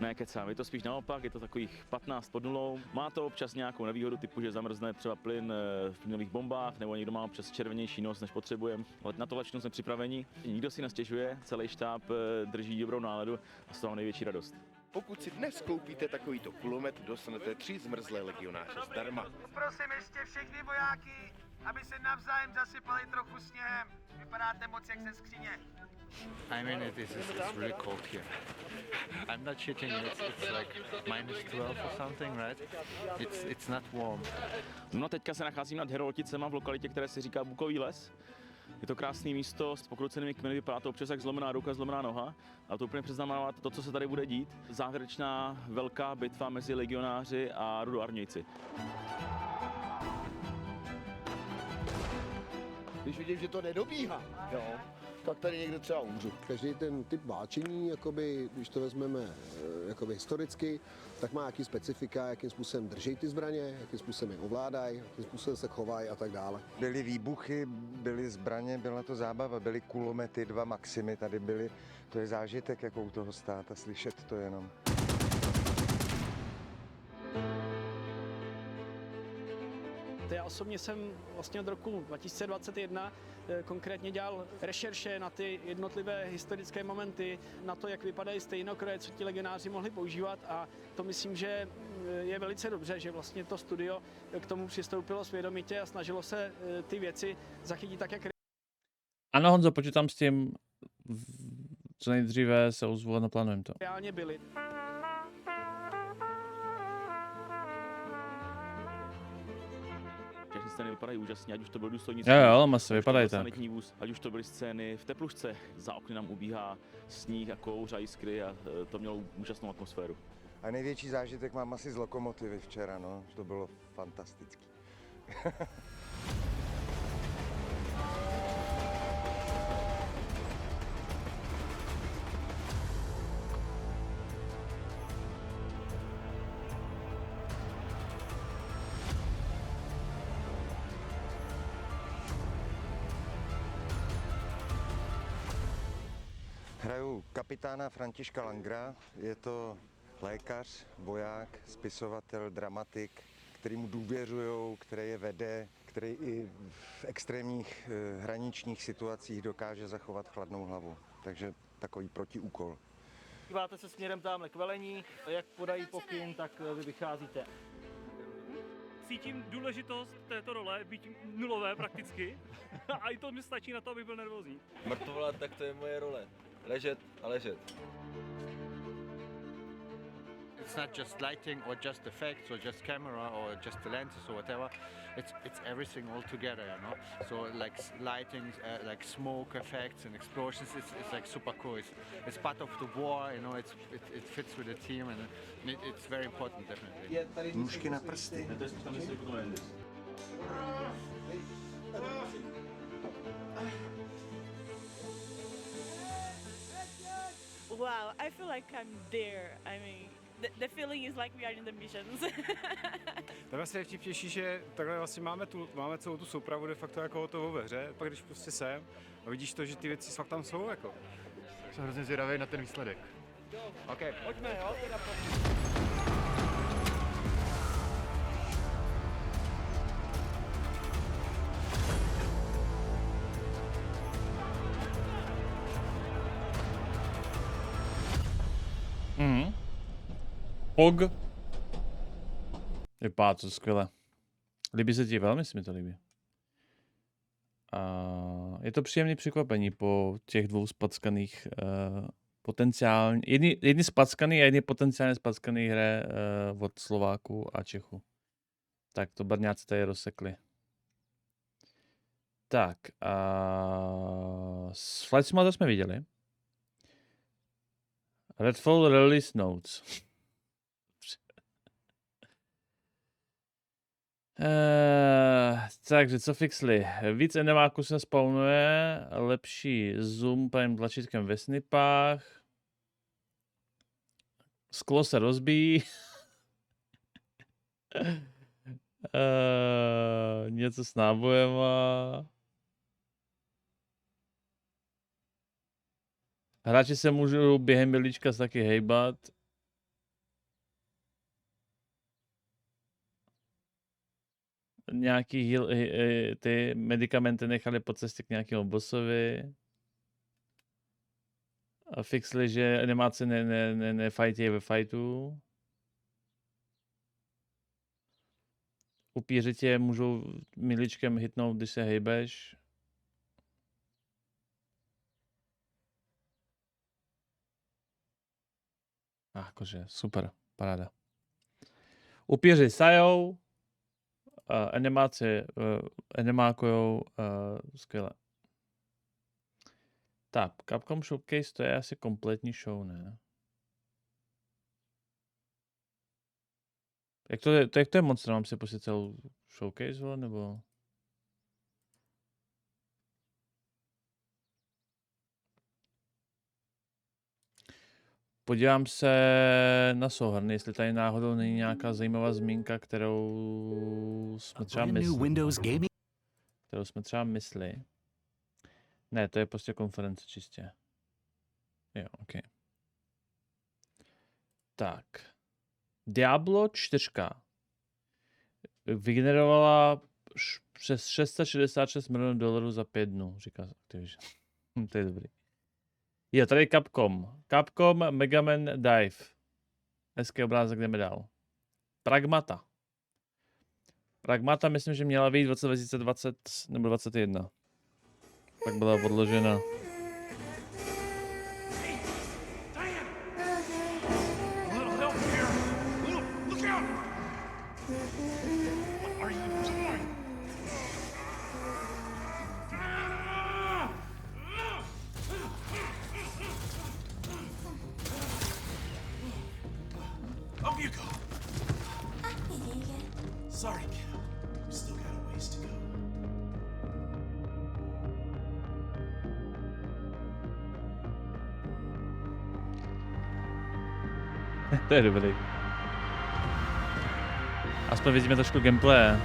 Ne, kecám, je to spíš naopak, je to takových 15 pod nulou. Má to občas nějakou nevýhodu, typu, že zamrzne třeba plyn v plynových bombách, nebo někdo má občas červenější nos, než potřebujeme. Ale na to lečnu jsme připraveni. Nikdo si nestěžuje, celý štáb drží dobrou náladu a z toho největší radost. Pokud si dnes koupíte takovýto kulomet, dostanete 3 zmrzlé legionáře zdarma. Prosím ještě všechny vojáky, aby se navzájem zasypali trochu sněhem. Vypadáte moc jak ze skříně. I mean, it's really cold here. I'm not shitting you, it's like -12 or something, right? It's not warm. No teďka se nacházím nad Heroleticema v lokalitě, které se říká Bukový les. Je to krásné místo s pokroucenými kmeny, vypadá to občas jak zlomená ruka, zlomená noha. A to úplně přeznamená to, co se tady bude dít. Závěrečná velká bitva mezi legionáři a rudoarmějci. Když vidím, že to nedobíhá, jo, tak tady někde třeba umřu. Každý ten typ válčení, jakoby, když to vezmeme jakoby historicky, tak má nějaký specifika, jakým způsobem drží ty zbraně, jakým způsobem je ovládají, jakým způsobem se chovají a tak dále. Byly výbuchy, byly zbraně, byla to zábava, byly kulomety, 2 Maximy tady byly. To je zážitek, jako u toho stát a slyšet to jenom. Já osobně jsem vlastně od roku 2021 konkrétně dělal rešerše na ty jednotlivé historické momenty, na to, jak vypadají stejnokroje, co ti legionáři mohli používat, a to myslím, že je velice dobře, že vlastně to studio k tomu přistoupilo svědomitě a snažilo se ty věci zachytit tak, jak Ano, Honzo, počítám s tím, co nejdříve se ozvu a naplánujeme to. reálně byly. Všechny scény vypadají úžasně, ať už to byl důstojnický Jo, masy, vypadají tak. sanitní vůz, ať už to byly scény v Teplušce, za okny nám ubíhá sníh a kouř a jiskry a to mělo úžasnou atmosféru. A největší zážitek mám asi z lokomotivy včera, no. To bylo fantastický. Hraju kapitána Františka Langra, je to lékař, voják, spisovatel, dramatik, který mu důvěřujou, který je vede, který i v extrémních hraničních situacích dokáže zachovat chladnou hlavu. Takže takový protiúkol. Díváte se směrem tamhle k velení, jak podají pokyn, tak vy vycházíte. Cítím důležitost této role, být nulové prakticky, a i to mi stačí na to, abych byl nervózní. Mrtvolat, tak to je moje role. Ležet a ležet. It's not just lighting or just effects or just camera or just the lenses or whatever. It's everything all together, you know. So like lighting, like smoke effects and explosions. It's like super cool. It's part of the war, you know. It fits with the team and it's very important, definitely. Nůžky na prsty. Wow, I feel like I'm there. I mean, the feeling is like we are in the missions. To vlastně je vtipnější, že takhle vlastně máme celou tu soupravu de facto jako hotovou ve hře, pak když prostě sem a vidíš to, že ty věci fakt tam jsou jako. Jsem hrozně zvědavý na ten výsledek. OK. Pojďme, jo, teda Pog. Vypadá to skvěle. Líbí se ti velmi, se mi to líbí. A je to příjemné překvapení po těch dvou spackaných potenciálně. Jedni spackaný a jedni potenciálně spackaný hře od Slováků a Čechů. Tak to Brňáci tady rozsekli. Tak Flight Simulator jsme viděli. Redfall Release Notes. Takže co fixli? Víc enemáků se spawnuje, lepší zoom pravým tlačítkem ve snipách, sklo se rozbíjí, něco s nábojema, hráči se můžou během milíčka taky hejbat. Nějaký ty medicamenty nechali po cestě k nějakému bossovi. A fixli, že animace nefajtí ve fajtu. Upíři tě můžou miličkem hitnout, když se hejbeš. Jakože, super, paráda. Upíři sajou. Animace animákujou skvěle. Tak, Capcom Showcase, to je asi kompletní show, ne? Jak to je Monster? Mám si pustit celou Showcase, nebo? Podívám se na souhrny, jestli tady náhodou není nějaká zajímavá zmínka, kterou jsme třeba myslí. Ne, to je prostě konference čistě. Jo, OK. Tak. Diablo 4 vygenerovala přes 666 milionů dolarů za 5 dnů, říká Activision. To je dobrý. Jo, tady Capcom. Capcom Mega Man Dive. Hezký obrázek, jdeme dál. Pragmata. Pragmata myslím, že měla vyjít v roce 2020 nebo 2021. Pak byla odložena. Up you go. Sorry, kid. Still got a ways to go. To je dobrý. Aspoň vidíme trošku gameplay.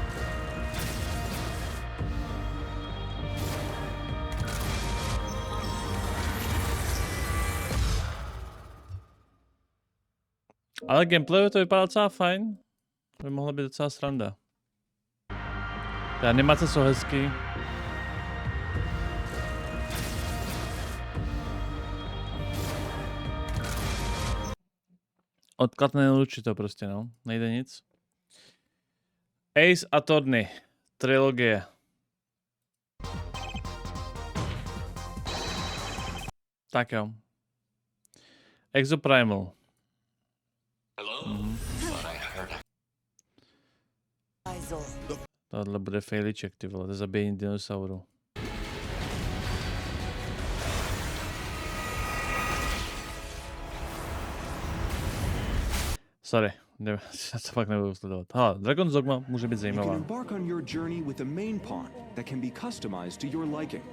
Ale gameplay to vypadá docela fajn. To by mohla být docela sranda. Ty animace jsou hezký. Odklad nelučí to prostě, no. Nejde nic. Ace Attorney. Trilogie. Tak jo. Exoprimal. Tohle bude failiček, ty vole, to je zabíjení dinosauru. Sorry, já to fakt nebudu sledovat. Hala, Dragon's Dogma může být zajímavá. Embark on your journey with a main pawn that can be customized to your liking,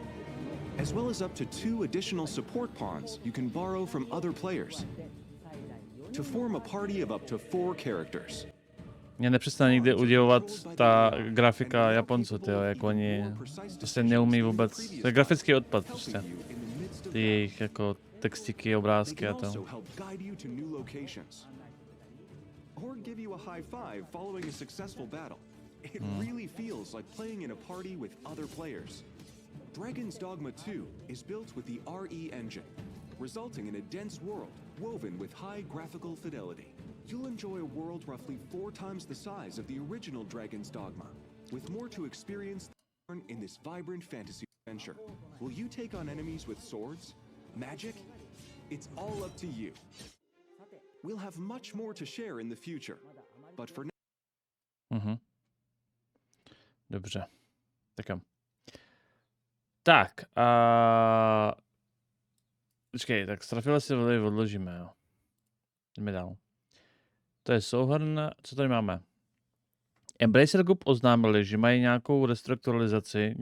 as well as up to 2 additional support pawns you can borrow from other players to form a party of up to 4 characters. Mě nepřestane nikdy udivovat ta grafika Japonců, tyjo, jak oni prostě neumí vůbec, to je grafický odpad prostě. Ty jejich jako textiky, obrázky a to. Or give you a high five following a successful battle. It really feels like playing in a party with other players. Dragon's Dogma 2 is built with the RE engine, resulting in a dense world woven with high graphical fidelity. You'll enjoy a world roughly 4 times the size of the original Dragon's Dogma, with more to experience in this vibrant fantasy adventure. Will you take on enemies with swords? Magic? It's all up to you. We'll have much more to share in the future, but for now... Dobře. Tak jo. Tak, počkej, tak Strafila si odložíme, jo. Jdeme dál. To je souhrn, co tady máme? Embracer Group oznámili, že mají nějakou restrukturalizaci,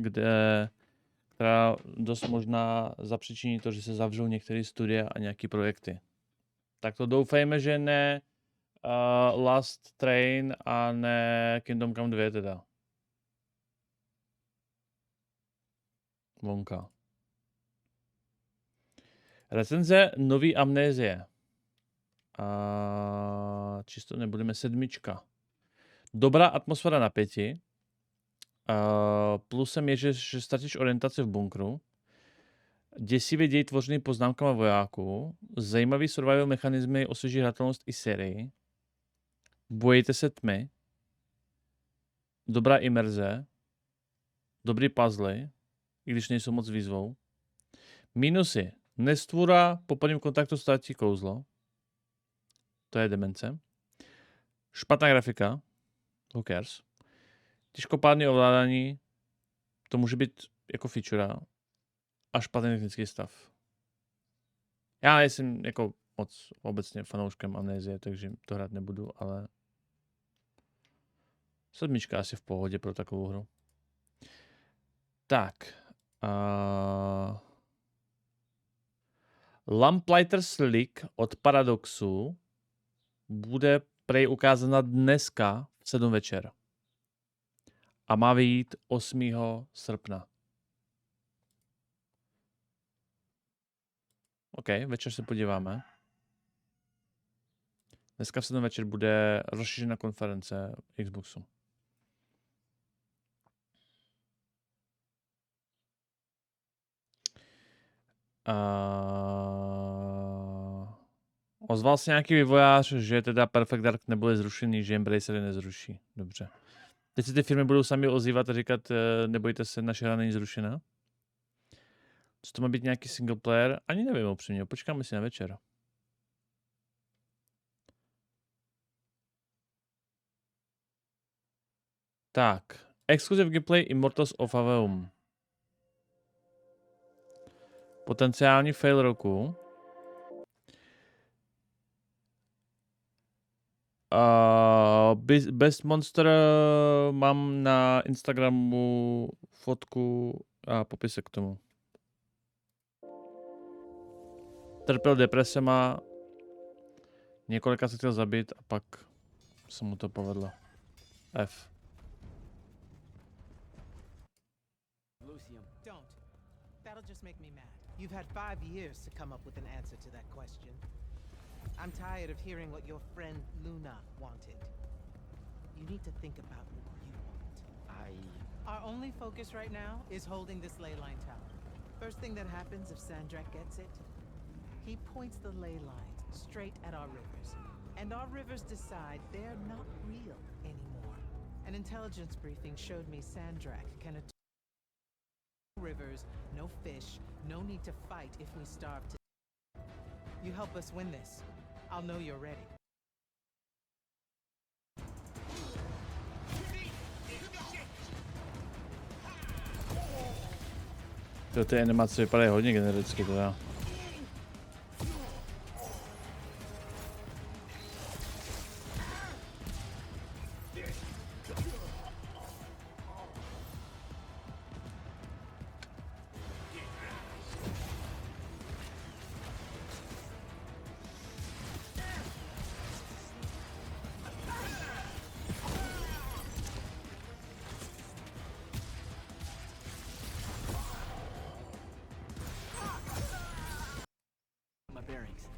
která dost možná zapříčiní to, že se zavřou některé studie a nějaké projekty. Tak to doufejme, že ne Last Train a ne Kingdom Come 2 teda. Vonka. Recenze nový Amnézie. Čisto nebudeme 7. Dobrá atmosféra napětí. Plusem je, že ztratíš orientaci v bunkru. Děsivý děj tvořený poznámkama vojáků. Zajímavý survival mechanismy osvěží hratelnost i sérii. Bojejte se tmy. Dobrá imerze. Dobrý puzzle, i když nejsou moc výzvou. Minusy. Nestvůra po prvním kontaktu ztratí kouzlo. To je demence. Špatná grafika. Who cares? Těžkopádné ovládání. To může být jako feature. A špatný technický stav. Já nejsem jako moc obecně fanouškem Amnézie, takže to hrát nebudu, ale 7 asi v pohodě pro takovou hru. Tak. Lamplighter's League od Paradoxu bude prej ukázána dneska v 7 večer. A má vyjít 8. srpna. OK, večer se podíváme. Dneska v 7 večer bude rozšířená konference Xboxu. Ozval se nějaký vývojář, že teda Perfect Dark nebude zrušený, že Embracery nezruší. Dobře. Teď se ty firmy budou sami ozývat a říkat, nebojte se, naše hra není zrušená. Co to má být nějaký single player? Ani nevím upřímně, počkáme si na večer. Tak, Exclusive Gameplay Immortals of Aveum. Potenciální fail roku. Best Monster mám na Instagramu fotku a popisek k tomu. Trpěl depresema, několika se chtěl zabít a pak se mu to povedlo. F. Lucian, don't. That'll just make me mad. You've had 5 years to come up with an answer to that question. I'm tired of hearing what your friend Luna wanted. You need to think about what you want. Our only focus right now is holding this ley line tower. First thing that happens if Sandrak gets it, he points the ley lines straight at our rivers. And our rivers decide they're not real anymore. An intelligence briefing showed me Sandrak can rivers, no fish, no need to fight if we starve to. You help us win this. I'll know you're ready. Ty animace vypadají hodně genericky teda.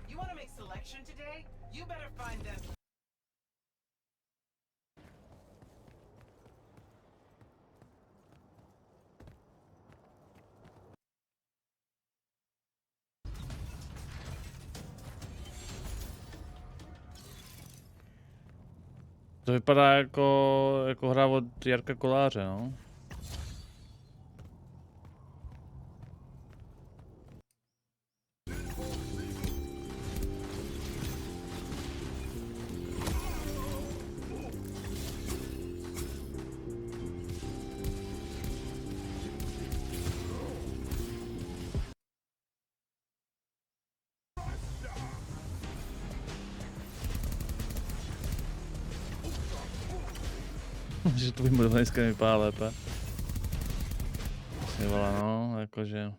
You want to make selection today? You better find them. To vypadá jako hra od Jarka Koláře, no. Že to by mu dneska vypadá lépe. Nevolá, no, jakože.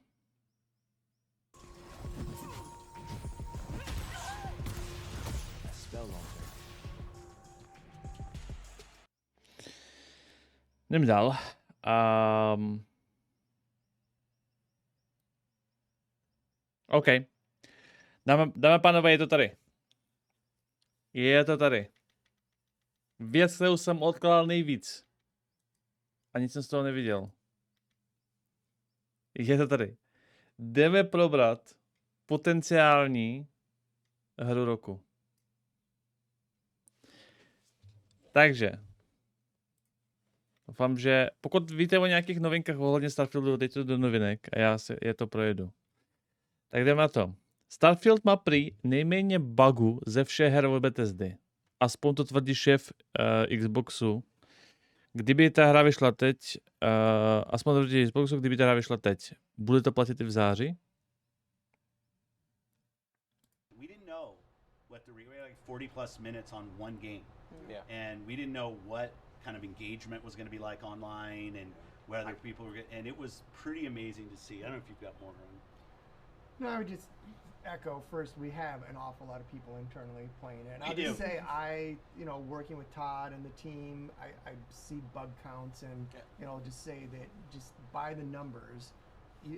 Jdem dál. OK. Dáme pánové, je to tady. Je to tady. Věc, kterou jsem odkládal nejvíc. A nic jsem z toho neviděl. Je to tady. Jdeme probrat potenciální hru roku. Takže. Doufám, že pokud víte o nějakých novinkách ohledně Starfieldu, dejte to do novinek a já to projedu. Tak jdeme na to. Starfield má prý nejméně bugů ze všech her od Bethesdy. Aspoň to tvrdí šéf Xboxu. Kdyby ta hra vyšla teď, aspoň to tvrdí Xboxu, kdyby ta hra vyšla teď, bude to platit i v září? We didn't know what we were like 40 plus minutes on one game. Yeah. And we didn't know what kind of engagement was going to be like online and whether people were and it was pretty amazing to see. I don't know if you've got more on. No, I would just echo first, we have an awful lot of people internally playing it. We I'll do. just say working with Todd and the team, I see bug counts, and just say that just by the numbers,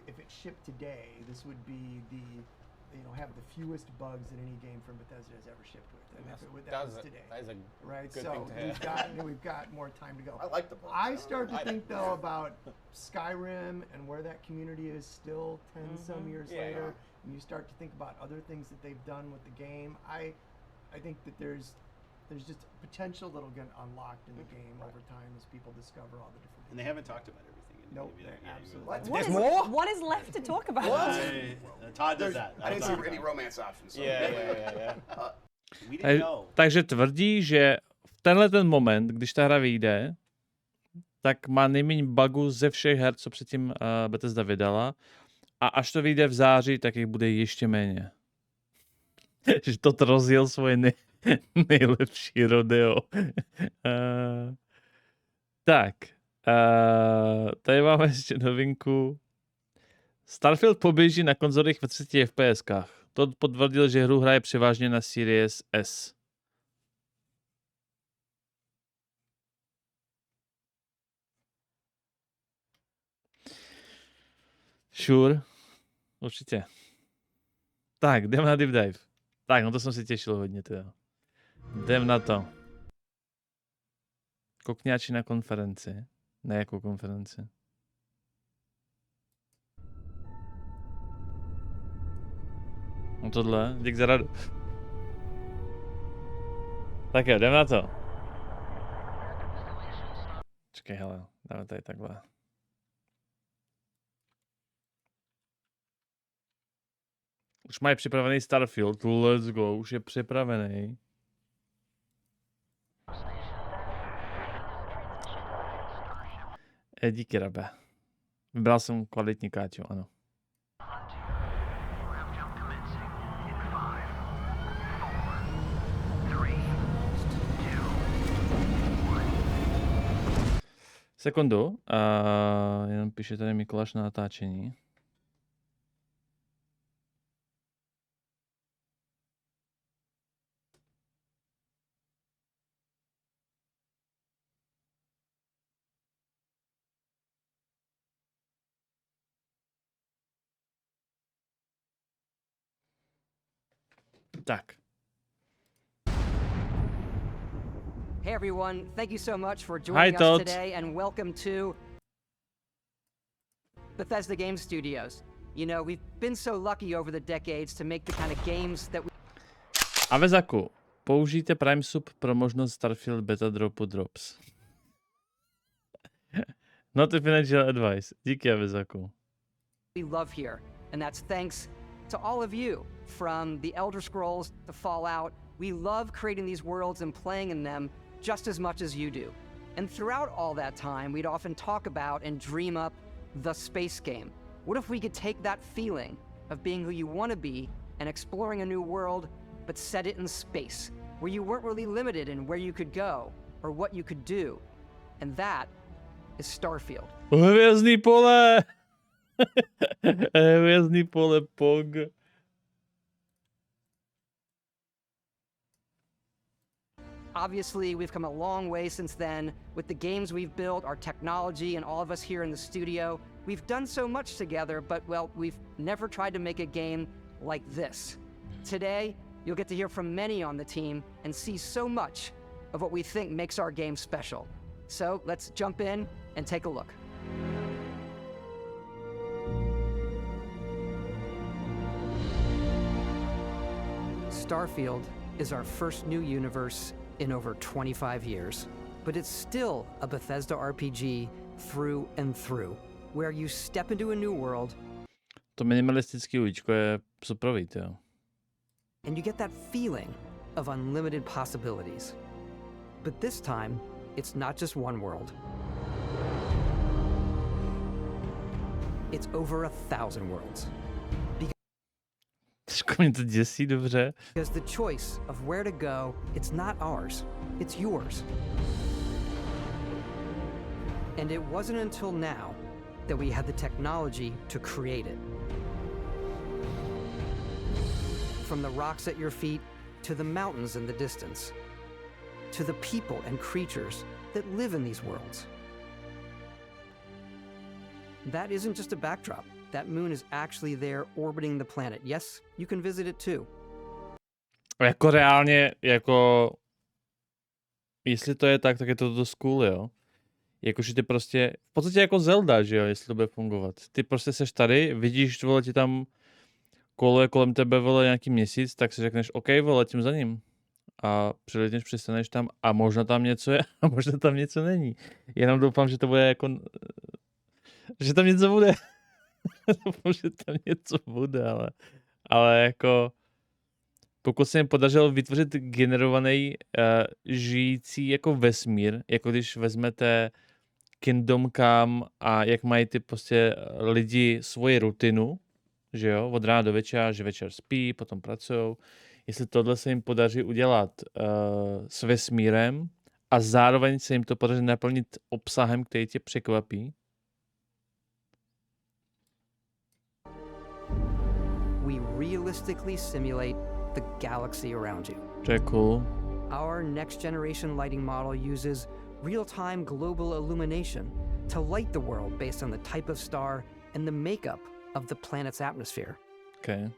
if it shipped today, this would be the have the fewest bugs that any game from Bethesda has ever shipped with, and that was today. That is a Right, good so thing to have. we've got more time to go. I like the bugs. I start to think though about Skyrim and where that community is still 10 some years later, and you start to think about other things that they've done with the game. I think that there's just potential that'll get unlocked in the game over time as people discover all the different. And they haven't talked about everything. Nope, absolutely. There's more? What is left to talk about? Todd does that. I didn't see any romance options. So. Yeah. We didn't know. Takže tvrdí, že v tenhle ten moment, když ta hra vyjde, tak má nejméně bugů ze všech her, co předtím Bethesda vydala. A až to vyjde v září, tak jich bude ještě méně. Že to rozjel svoje nejlepší rodeo. Tak. Tady máme ještě novinku. Starfield poběží na konzolích ve 30 FPSkách. To potvrdil, že hru hraje převážně na Series S. Sure. Určitě. Tak, jdeme na deep dive. Tak, no to jsem si těšil hodně teda. Jdem na to. Kokňáči na konferenci. Ne jakou konferenci. No tohle, dík za radu. Tak jo, jdem na to. Čekej, hele, dáme tady takhle. Už mají připravený Starfield, let's go, už je připravený. Díky, Rabe. Vybral jsem kvalitní káču, ano. Sekundu, jenom píše tady Mikuláš na natáčení. Tak. Hey everyone, thank you so much for joining us today and welcome to Bethesda Game Studios. You know, we've been so lucky over the decades to make the kind of games that we... Avezaku, použijte Prime Sub pro možnost Starfield beta dropu drops. Not a financial advice. Díky, Avezaku. We love here, and that's thanks to all of you, from the Elder Scrolls to Fallout. We love creating these worlds and playing in them just as much as you do. And throughout all that time, we'd often talk about and dream up the space game. What if we could take that feeling of being who you want to be and exploring a new world, but set it in space, where you weren't really limited in where you could go or what you could do? And that is Starfield. Hvězdný pole! Hvězdný pole, pog. Obviously, we've come a long way since then with the games we've built, our technology, and all of us here in the studio. We've done so much together, but, well, we've never tried to make a game like this. Today, you'll get to hear from many on the team and see so much of what we think makes our game special. So, let's jump in and take a look. Starfield is our first new universe in over 25 years, but it's still a Bethesda RPG through and through, where you step into a new world. To minimalistické uličko je suprový, jo. And you get that feeling of unlimited possibilities. But this time, it's not just one world. It's over 1,000 worlds. Trošku mě to děsí, dobře. Because the choice of where to go, it's not ours, it's yours. And it wasn't until now that we had the technology to create it. From the rocks at your feet, to the mountains in the distance, to the people and creatures that live in these worlds. That isn't just a backdrop. that moon is actually there orbiting the planet. Yes, you can visit it too. Jako reálně, jako... Jestli to je tak, tak je to dost cool, jo. Jakože ty prostě... V podstatě jako Zelda, že jo, jestli to bude fungovat. Ty prostě seš tady, vidíš, vole, ti tam koluje kolem tebe, vole, nějaký měsíc, tak si řekneš, OK, vole, letím za ním. A přiletneš, přistaneš tam a možná tam něco je a možná tam něco není. Jenom doufám, že to bude jako... Že tam něco bude. Doufám, že tam něco bude, ale jako... Pokud se jim podařilo vytvořit generovaný žijící jako vesmír, jako když vezmete Kingdom Come a jak mají ty prostě lidi svoji rutinu, že jo, od rána do večera, že večer spí, potom pracujou. Jestli tohle se jim podaří udělat s vesmírem a zároveň se jim to podaří naplnit obsahem, který tě překvapí. We realistically simulate the galaxy around you. To je cool. Our next generation lighting model uses real-time global illumination to light the world based on the type of star and the makeup of the planet's atmosphere. Okay.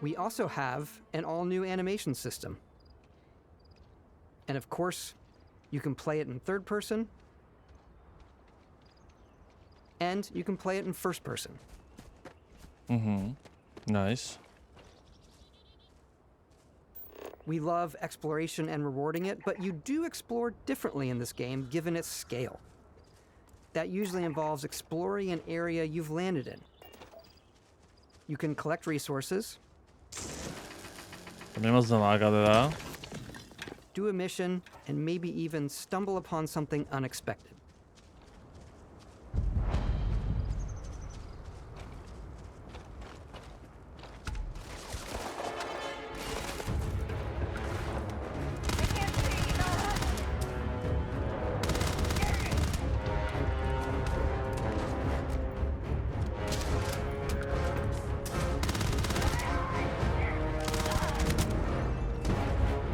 We also have an all-new animation system. And of course, you can play it in third person, and you can play it in first person. Mhm. Nice. We love exploration and rewarding it, but you do explore differently in this game given its scale. That usually involves exploring an area you've landed in. You can collect resources, To mě moc naláká teda. do a mission, and maybe even stumble upon something unexpected.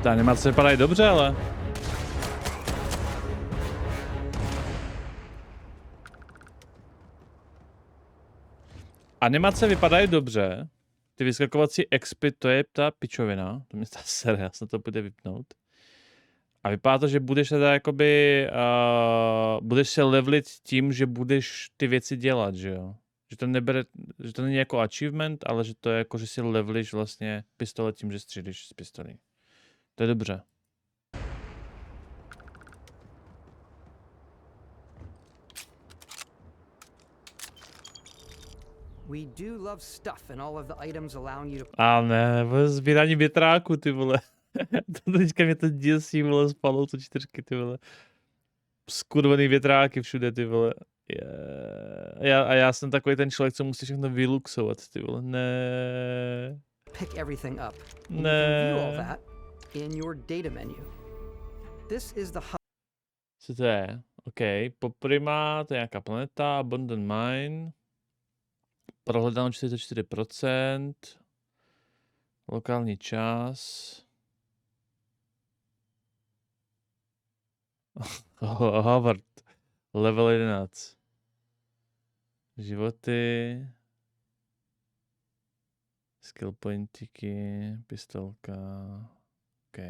Ta animace vypadají dobře, ale... Animace vypadají dobře. Ty vyskakovací expy, to je ta pičovina. To mě ta sere, já se to bude vypnout. A vypadá to, že budeš teda jakoby... budeš se levelit tím, že budeš ty věci dělat, že jo? Že to nebere, že to není jako achievement, ale že to je jako, že si levelíš vlastně pistole tím, že střílíš z pistolí. To je dobře. We do love stuff and all of the items allowing you to... A ne, sbírání větráku, ty vole. To teďka mě to děsí, vole, z Falloutu 4, ty vole. Skurvený větráky všude, ty vole. Já jsem takový ten člověk, co musí všechno vyluxovat, ty vole. Ne. Pick everything up. Ne. You can view all that in your data menu. This is the hub. Co to je? OK, Poprima, to je nějaká planeta, Abandoned Mine. Prohledáno 44%. Lokální čas. Harvard. Level 11. Životy. Skill pointiky. Pistolka. OK.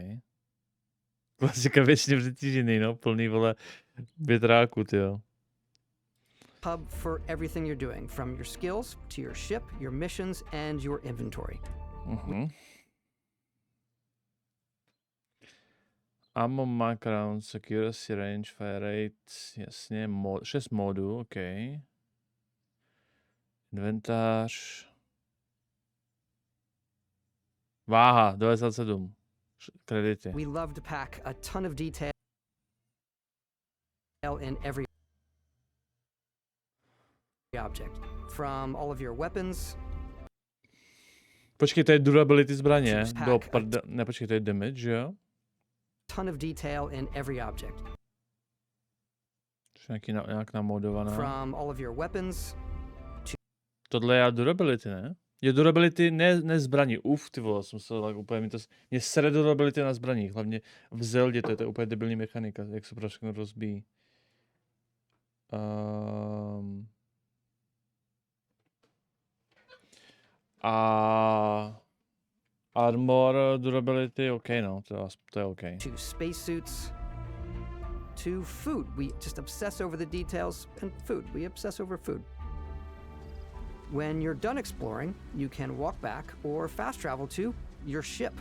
Klasika věčně přetížený, no. Plný, vole, větráku, tyjo. Hub for everything you're doing, from your skills to your ship, your missions, and your inventory. Ammo, background, accuracy, range, fire rate, jasně, 6 modů, OK. Inventář. Váha, 97. Kredity. We love to pack a ton of detail in every object, from all of your weapons. Počkej, to je durability zbraně. Ne, počkej, to je damage, že jo? Ton of detail in every object. Nějak namodovaná. From all of your weapons. Tohle je durability, ne? Je durability ne zbraní. Ty vole, jsem se tak úplně, mě sere durability na zbraních, hlavně v Zeldě, to je úplně debilní mechanika, jak se všechno rozbíjí. A armor durability, OK, no, to je OK. To spacesuits, to food. We just obsess over the details, and food. We obsess over food. When you're done exploring, you can walk back or fast travel to your ship.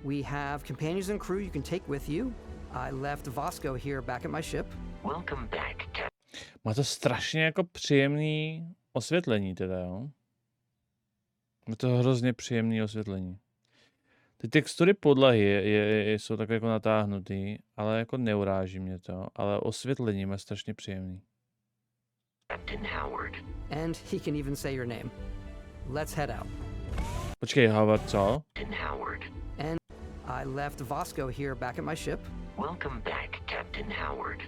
We have companions and crew you can take with you. I left Vasco here back at my ship. Welcome back. Má to strašně jako příjemný osvětlení teda, jo. Má to hrozně příjemný osvětlení. Ty textury podlahy jsou tak jako natáhnutý, ale jako neuráží mě to, ale osvětlení má strašně příjemný. Captain Howard. And he can even say your name. Let's head out. Počkej, Howard, co? Captain Howard. And I left Vasco here back at my ship. Welcome back, Captain Howard.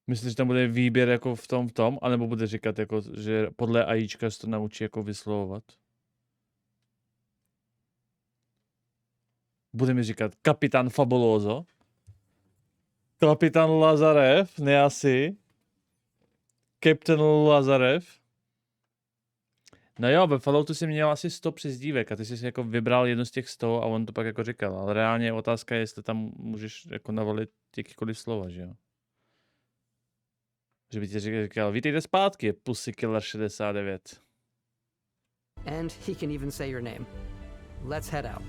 Myslíš, že tam bude výběr jako v tom, anebo bude říkat jako, že podle AIčka se to naučí jako vyslovovat? Bude mi říkat kapitán Fabuloso? Kapitán Lazarev? Ne asi. Captain Lazarev? No jo, ve Falloutu jsi měl asi 100 přezdívek a ty jsi si jako vybral jednu z těch 100 a on to pak jako říkal. Ale reálně otázka je, jestli tam můžeš jako navolit jakýkoliv slova, že jo? Že by ti říkal, vítejte zpátky, Pussy Killer 69. And he can even say your name. Let's head out.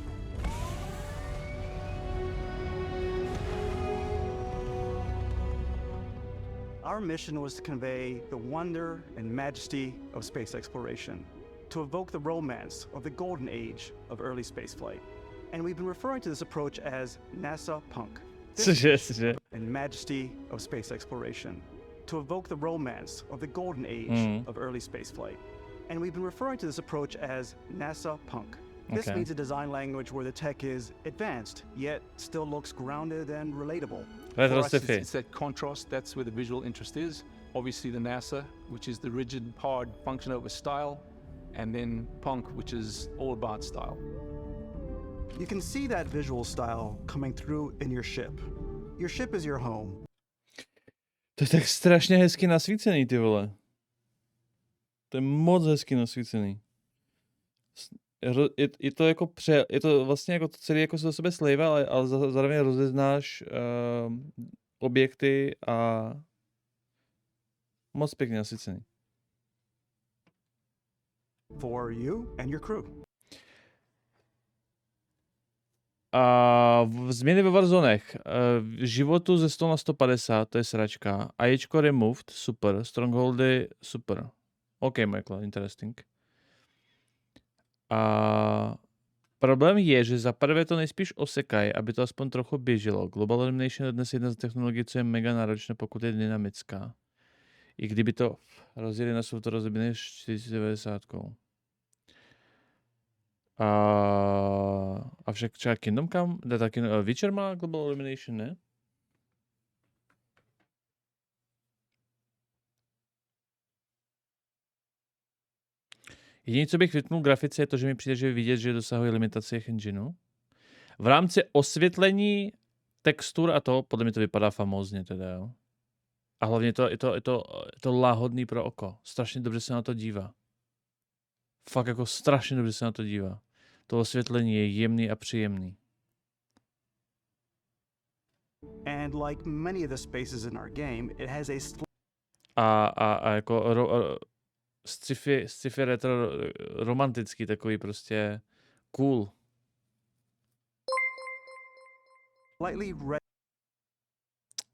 Our mission was to convey the wonder and majesty of space exploration, to evoke the romance of the golden age of early spaceflight. And we've been referring to this approach as NASA Punk. And majesty of space exploration, to evoke the romance of the golden age of early spaceflight. And we've been referring to this approach as NASA Punk. This means a design language where the tech is advanced, yet still looks grounded and relatable. For us, it's that contrast, that's where the visual interest is. Obviously the NASA, which is the rigid, hard function over style, and then Punk, which is all about style. You can see that visual style coming through in your ship. Your ship is your home. To je tak strašně hezky nasvícený, ty vole. To je moc hezky nasvícený. Je to jako je to vlastně jako to celé jako se do sebe slejvá, ale zároveň rozeznáš objekty a moc pěkně nasvícený. For you and your crew. A změny ve Warzonech. Životu ze 100 na 150, to je sračka. AIčko removed, super. Strongholdy, super. OK, Michael, interesting. A problém je, že za prvé to nejspíš osekají, aby to aspoň trochu běželo. Global Elimination je dnes jedna z technologií, co je mega náročné, pokud je dynamická. I kdyby to rozjeli na to rozběhne 490. Avšak třeba Kingdom Come, taky Witcher má Global Elimination, ne? Jediné, co bych vytknul grafice, je to, že mi přijde, že vidět, že dosahuje limitace jejich engineu. V rámci osvětlení textur a to, podle mě to vypadá famózně teda, jo. A hlavně je to láhodný pro oko. Strašně dobře se na to dívá. Fakt jako strašně dobře se na to dívá. To osvětlení je jemný a příjemný. And like many of the spaces in our game, it has A jako sci-fi retro romantický, takový prostě cool.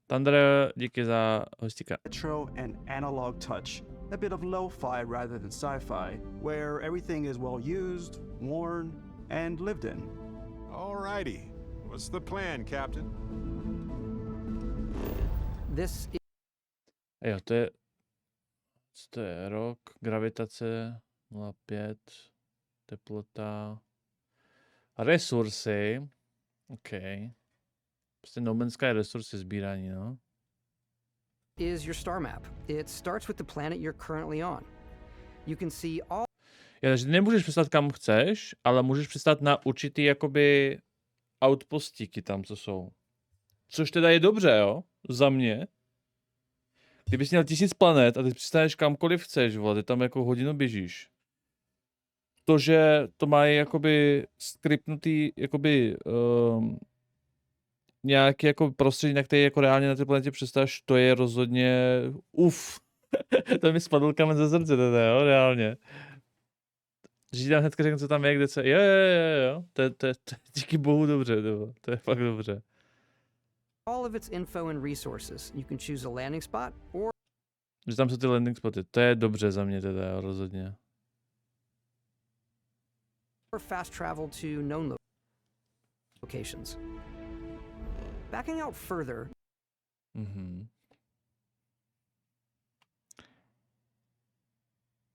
Thunder, díky za hostika. Retro and analog touch, a bit of lo-fi rather than sci-fi, where everything is well used, worn, and lived in. Alrighty, what's the plan, Captain? This is... Jo, to je rok, gravitace 0,5, teplota, resursy, OK. Prostě No Man's Sky resursy sbírání, no. Is your star map. It starts with the planet you're currently on. You can see all... Takže nemůžeš přistát kam chceš, ale můžeš přistát na určitý jakoby outpostíky tam, co jsou. Což teda je dobře, jo, za mě. Ty bys měl 1000 planet a ty přistaneš kamkoliv chceš, vole, ty tam jako hodinu běžíš. To, že to mají jakoby skripnutý, jakoby nějaký jako prostředí, na který jako reálně na té planetě přestáš, to je rozhodně to mi spadl kamen ze srdce teda, jo, reálně. Že tam hnedka řeknu, co tam je, kde co, jo, to je díky bohu dobře, to je fakt dobře. All of its info and resources. You can choose a landing spot or... Že tam jsou ty landing spoty, to je dobře za mě teda, jo, rozhodně. Or fast travel to known locations. Backing out further.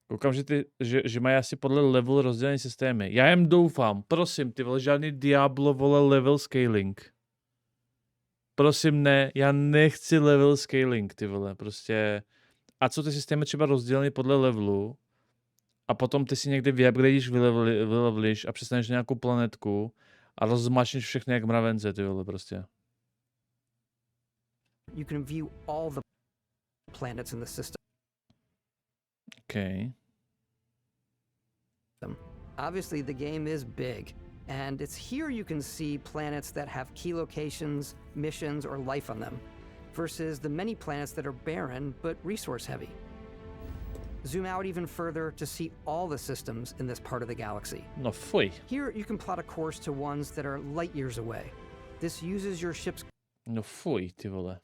Koukám, že mají asi podle level rozdělený systémy. Já jen doufám, prosím, ty vole, žádný Diablo, vole, level scaling. Prosím, ne, já nechci level scaling, ty vole, prostě. A co ty systémy třeba rozdělený podle levelu a potom ty si někdy vyupgradíš, vylevlíš a přestaneš nějakou planetku a rozmačneš všechny jak mravence, ty vole, prostě. You can view all the planets in the system. Okay. Obviously, the game is big, and it's here you can see planets that have key locations, missions, or life on them, versus the many planets that are barren but resource heavy. Zoom out even further to see all the systems in this part of the galaxy. No fuj. Here you can plot a course to ones that are light years away. This uses your ship's... No fuj, ty vole.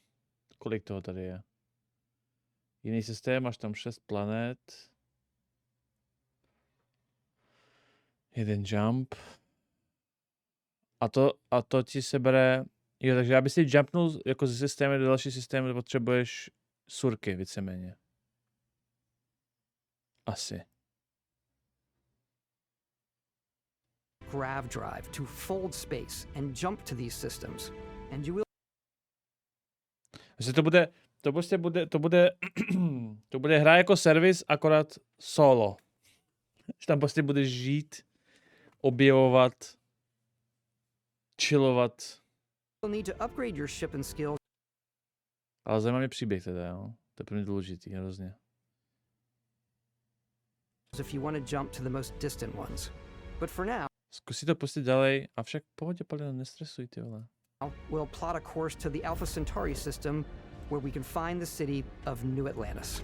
Kolik toho tady je? Jiný systém, máš tam 6 planet. Jeden jump. A to ti sebere... Jo, takže aby si jumpnul jako ze systému do další systému, potřebuješ surky víceméně. Asi. Grav drive to fold space and jump to these systems. And you will... To bude hra jako servis, akorát solo. Že tam prostě budeš žít, objevovat, chillovat. Need to upgrade your ship and skills. Ale zajímá mě příběh teda, jo. To je pro mě důležitý, hrozně. If you want to jump to the most distant ones. But for now, zkusí to pustit dále, avšak pohodě, Palino, nestresuj, ty vole. We'll plot a course to the Alpha Centauri system where we can find the city of New Atlantis.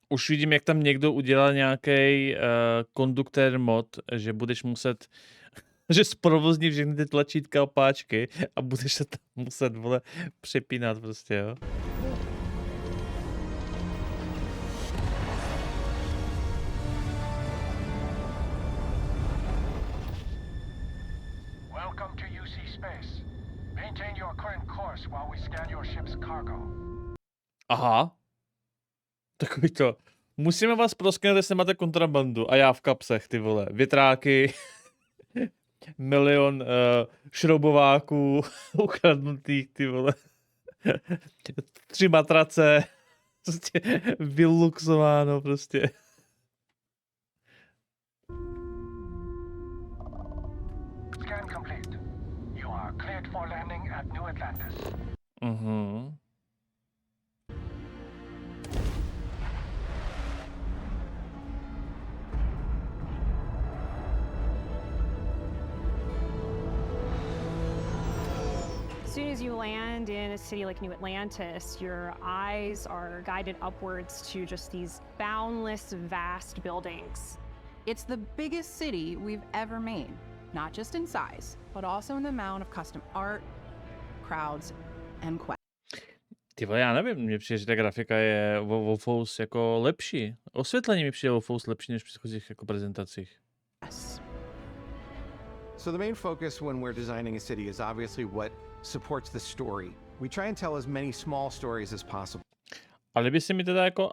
Už vidím, jak tam někdo udělal nějaký konduktér mod, že budeš muset, že zprovozní všechny ty tlačítka a páčky a budeš se tam muset, vole, přepínat prostě, jo. Welcome to UC Space. Maintain your current course while we scan your ship's cargo. Aha. Takový to. Musíme vás proskenat, jestli máte kontrabandu. A já v kapsech, ty vole. Větráky. Milion šroubováků ukradnutých, ty vole. 3 matrace. Prostě vyluxováno, prostě. Scan complete. You are cleared for landing at New Atlantis. As soon as you land in a city like New Atlantis, your eyes are guided upwards to just these boundless, vast buildings. It's the biggest city we've ever made, not just in size, but also in the amount of custom art, crowds, and quests. Ty vole, já nevím, mně přijde, že ta grafika je o fous jako lepší. Osvětlení mi přijde o fous lepší než v předchozích jako prezentacích. So the main focus when we're designing a city is obviously what supports the story. We try and tell as many small stories as possible. A líbí se mi teda jako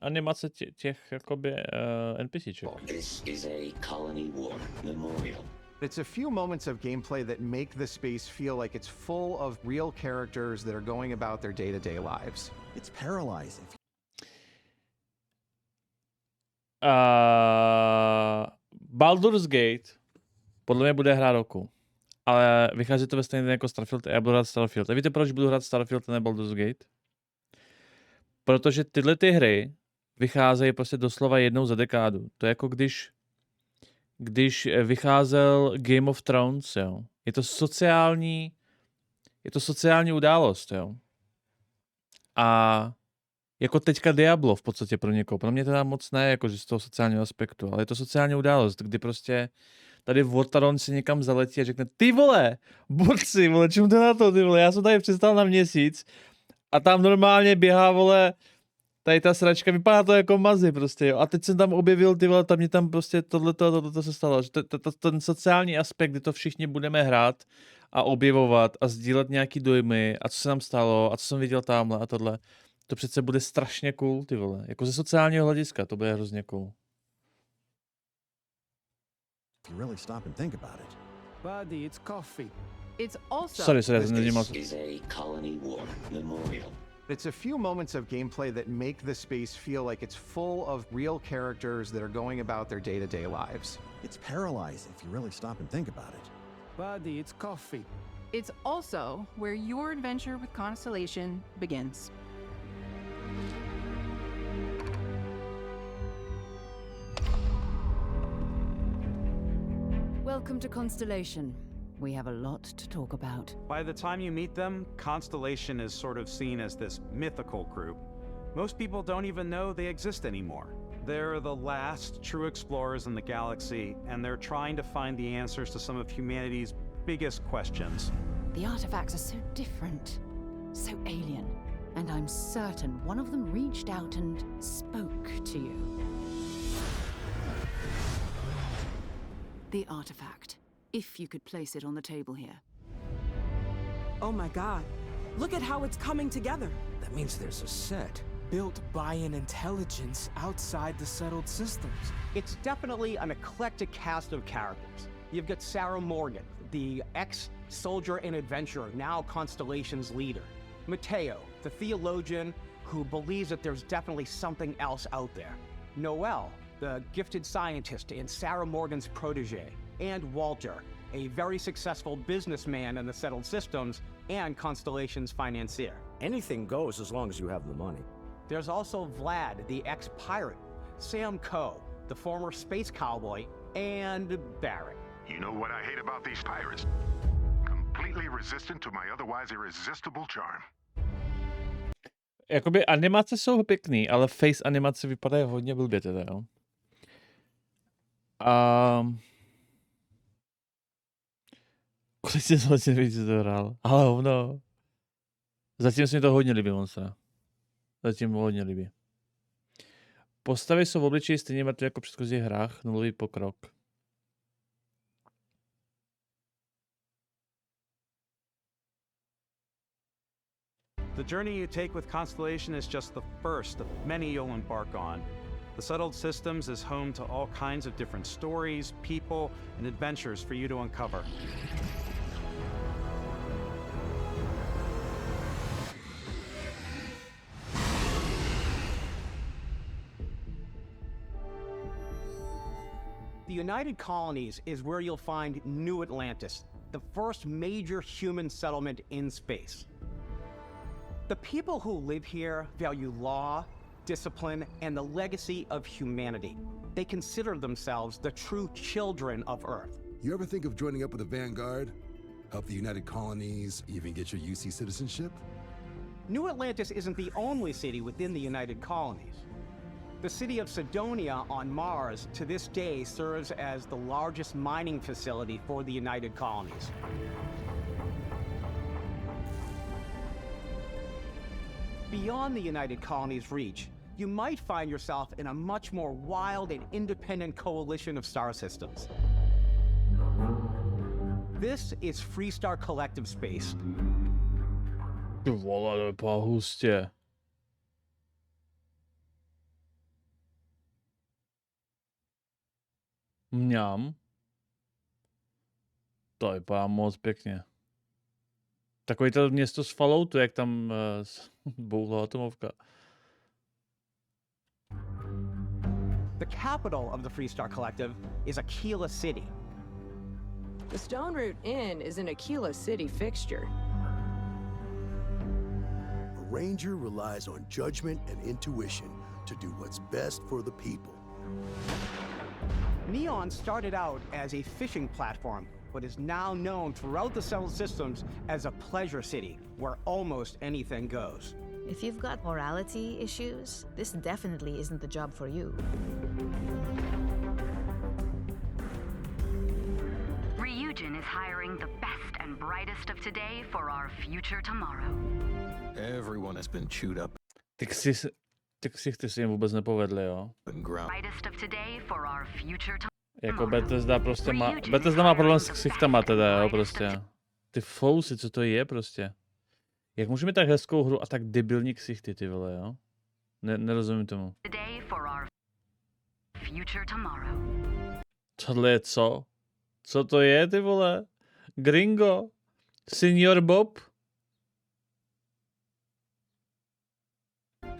animace těch jakoby NPCček. This is a colony war memorial. It's a few moments of gameplay that make the space feel like it's full of real characters that are going about their day-to-day lives. It's paralyzing. Baldur's Gate podle mě bude hra roku. ale vychází to ve stejný den jako Starfield a já budu hrát Starfield. A víte, proč budu hrát Starfield a ne Baldur's Gate? Protože tyhle ty hry vycházejí prostě doslova jednou za dekádu. To je jako když vycházel Game of Thrones, jo. Je to sociální událost, jo. A jako teďka Diablo v podstatě pro někoho. Pro mě teda moc ne, jakože z toho sociálního aspektu, ale je to sociální událost, kdy prostě tady Vortaron si někam zaletí a řekne, ty vole, borci, vole, čemu to na to, ty vole, já jsem tady přistal na měsíc a tam normálně běhá, vole, tady ta sračka, vypadá to jako mazy prostě, jo. A teď jsem tam objevil, ty vole, tam mě tam prostě tohleto se stalo. Že ten sociální aspekt, kdy to všichni budeme hrát a objevovat a sdílet nějaký dojmy a co se nám stalo a co jsem viděl tamhle a tohle. To přece bude strašně cool, ty vole. Jako ze sociálního hlediska, to bude hrozně cool. You really stop and think about it. Buddy, it's coffee. It's also Sorry, This is a colony war memorial. It's a few moments of gameplay that make the space feel like it's full of real characters that are going about their day-to-day lives. It's paralyzing if you really stop and think about it. Buddy, it's coffee. It's also where your adventure with Constellation begins. Welcome to Constellation. We have a lot to talk about. By the time you meet them, Constellation is sort of seen as this mythical group. Most people don't even know they exist anymore. They're the last true explorers in the galaxy, and they're trying to find the answers to some of humanity's biggest questions. The artifacts are so different, so alien, and I'm certain one of them reached out and spoke to you. The artifact. If you could place it on the table here. Oh my god. Look at how it's coming together. That means there's a set built by an intelligence outside the settled systems. It's definitely an eclectic cast of characters. You've got Sarah Morgan, the ex-soldier and adventurer, now Constellation's leader. Mateo, the theologian who believes that there's definitely something else out there. Noel, the gifted scientist and Sarah Morgan's protege. And Walter, a very successful businessman in the settled systems and Constellation's financier. Anything goes as long as you have the money. There's also Vlad, the ex-pirate, Sam Coe, the former space cowboy, and Barrett. You know what I hate about these pirates? Completely resistant to my otherwise irresistible charm. Jakoby animace jsou pěkný, ale face animace vypadají hodně blbě teda, jo. Kolik jsem se vlastně víc to hrál? Ale hovno. Zatím se mi to hodně líbí, Monstra. Zatím hodně líbí. Postavy jsou v obličeji stejně mrtvé jako v předchozích hrách, nulový pokrok. The journey you take with Constellation is just the first of many you'll embark on. The Settled Systems is home to all kinds of different stories, people, and adventures for you to uncover. The United Colonies is where you'll find New Atlantis, the first major human settlement in space. The people who live here value law, discipline, and the legacy of humanity. They consider themselves the true children of Earth. You ever think of joining up with the Vanguard? Help the United Colonies, even get your UC citizenship? New Atlantis isn't the only city within the United Colonies. The city of Cydonia on Mars to this day serves as the largest mining facility for the United Colonies. Beyond the United Colonies' reach, you might find yourself in a much more wild and independent coalition of star systems. This is Freestar Collective Space. Ty vole, to vypadá hustě. Mňam. To vypadá moc pěkně. Takový to město z Falloutu, jak tam bouhla atomovka. The capital of the Freestar Collective is Aquila City. The Stone Root Inn is an Aquila City fixture. A ranger relies on judgment and intuition to do what's best for the people. Neon started out as a fishing platform, but is now known throughout the settled systems as a pleasure city, where almost anything goes. If you've got morality issues, this definitely isn't the job for you. Ryujin is hiring the best and brightest of today for our future tomorrow. Everyone has been chewed up. Ty ksichty si jim vůbec nepovedly, jo? Brightest of today for our future Jako Bethesda prostě má... Bethesda má problém s ksichtama teda, jo, prostě. Ty fousy, co to je prostě? Jak můžeme tak hezkou hru a tak debilní ksichty, ty vole, jo? Nerozumím tomu. Tohle je co? Co to je, ty vole? Gringo? Senior Bob?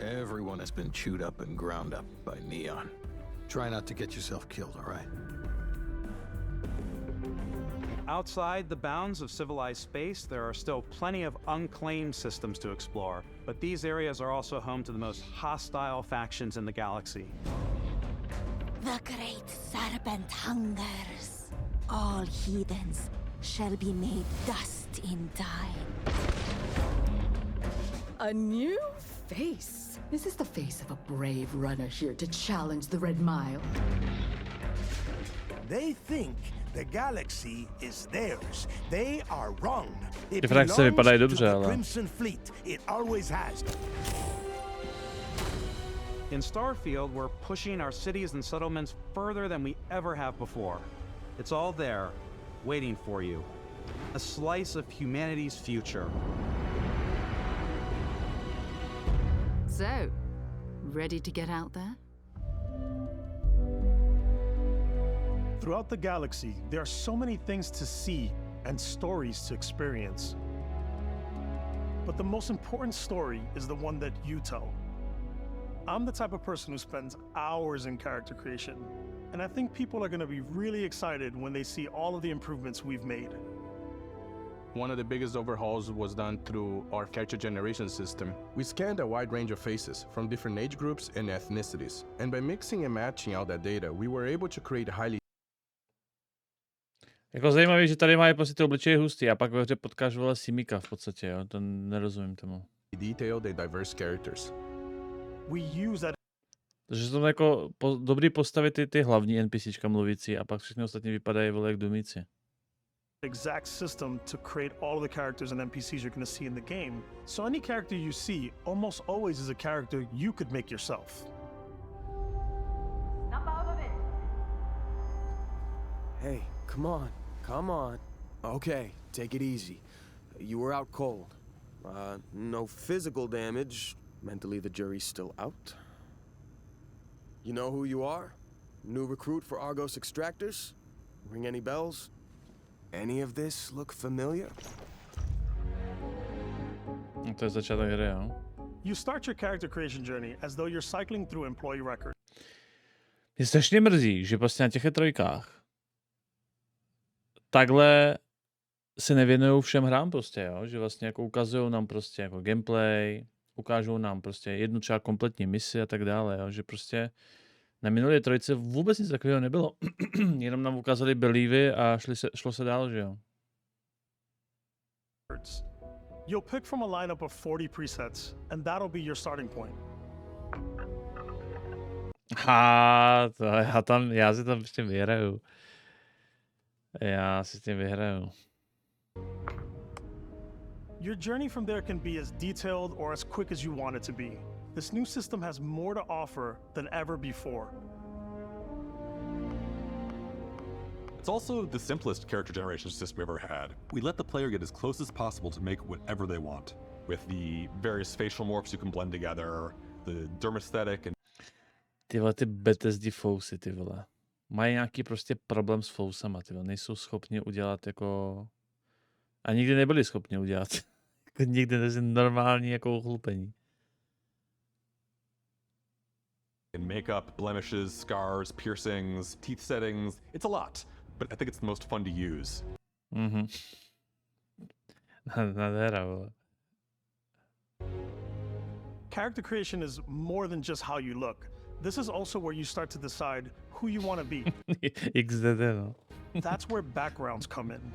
Everyone has been chewed up and ground up by Neon. Try not to get yourself killed, all right? Outside the bounds of civilized space, there are still plenty of unclaimed systems to explore, but these areas are also home to the most hostile factions in the galaxy. The great serpent hungers. All heathens shall be made dust in time. A new face. Is this the face of a brave runner here to challenge the Red Mile? They think the galaxy is theirs. They are wrong. It Ty frakce vypadají dobře, the ale... Crimson Fleet. It always has. In Starfield, we're pushing our cities and settlements further than we ever have before. It's all there, waiting for you. A slice of humanity's future. So, ready to get out there? Throughout the galaxy, there are so many things to see and stories to experience. But the most important story is the one that you tell. I'm the type of person who spends hours in character creation, and I think people are going to be really excited when they see all of the improvements we've made. One of the biggest overhauls was done through our character generation system. We scanned a wide range of faces from different age groups and ethnicities, and by mixing and matching all that data, we were able to create highly... Jako zajímavé, že tady mají prostě ty obličeje hustý a pak ve hře potkáš vole Simika v podstatě, jo, to nerozumím tomu. Detailed and diverse characters. We use that. Takže jsou to jako dobrý postavy ty hlavní NPCčka mluvící a pak všechny ostatní vypadají vole jak dumíci. Exact system to create all of the characters and NPCs you're going to see in the game. So any character you see almost always is a character you could make yourself. Hey, come on, come on. Okay, take it easy. You were out cold. No physical damage. Mentally, the jury's still out. You know who you are? New recruit for Argos Extractors? Ring any bells? Any of this look familiar? To je začátek hry, jo? You start your character creation journey as though you're cycling through employee records. Mě strašně mrzí, že prostě na těch trojkách takhle se nevěnují všem hrám prostě, jo? Že vlastně jako ukazují nám prostě jako gameplay, ukážou nám prostě jednu třeba kompletní misi a tak dále, jo? Že prostě na minulé trojce vůbec nic takového nebylo. Jenom nám ukázali Believy a šlo se dál, že jo? You'll pick from a lineup of 40 presets, and that'll be your starting point. Já si tam prostě vyhraju. Já si s tím vyhraju. Your journey from there can be as detailed or as quick as you want it to be. This new system has more to offer than ever before. It's also the simplest character generation system we ever had. We let the player get as close as possible to make whatever they want. With the various facial morphs you can blend together, the dermesthetic and... Ty vole, ty Bethesdy fousy, ty vole. Mají nějaký prostě problém s fousama, ty vole. Nejsou schopni udělat jako... A nikdy nebyli schopni udělat. Nikdy nebyli normální jako chlupení. In makeup, blemishes, scars, piercings, teeth settings, it's a lot, but I think it's the most fun to use. Mhm. Nádhera, vole. Character creation is more than just how you look. This is also where you start to decide who you want to be. XDD, no. That's where backgrounds come in.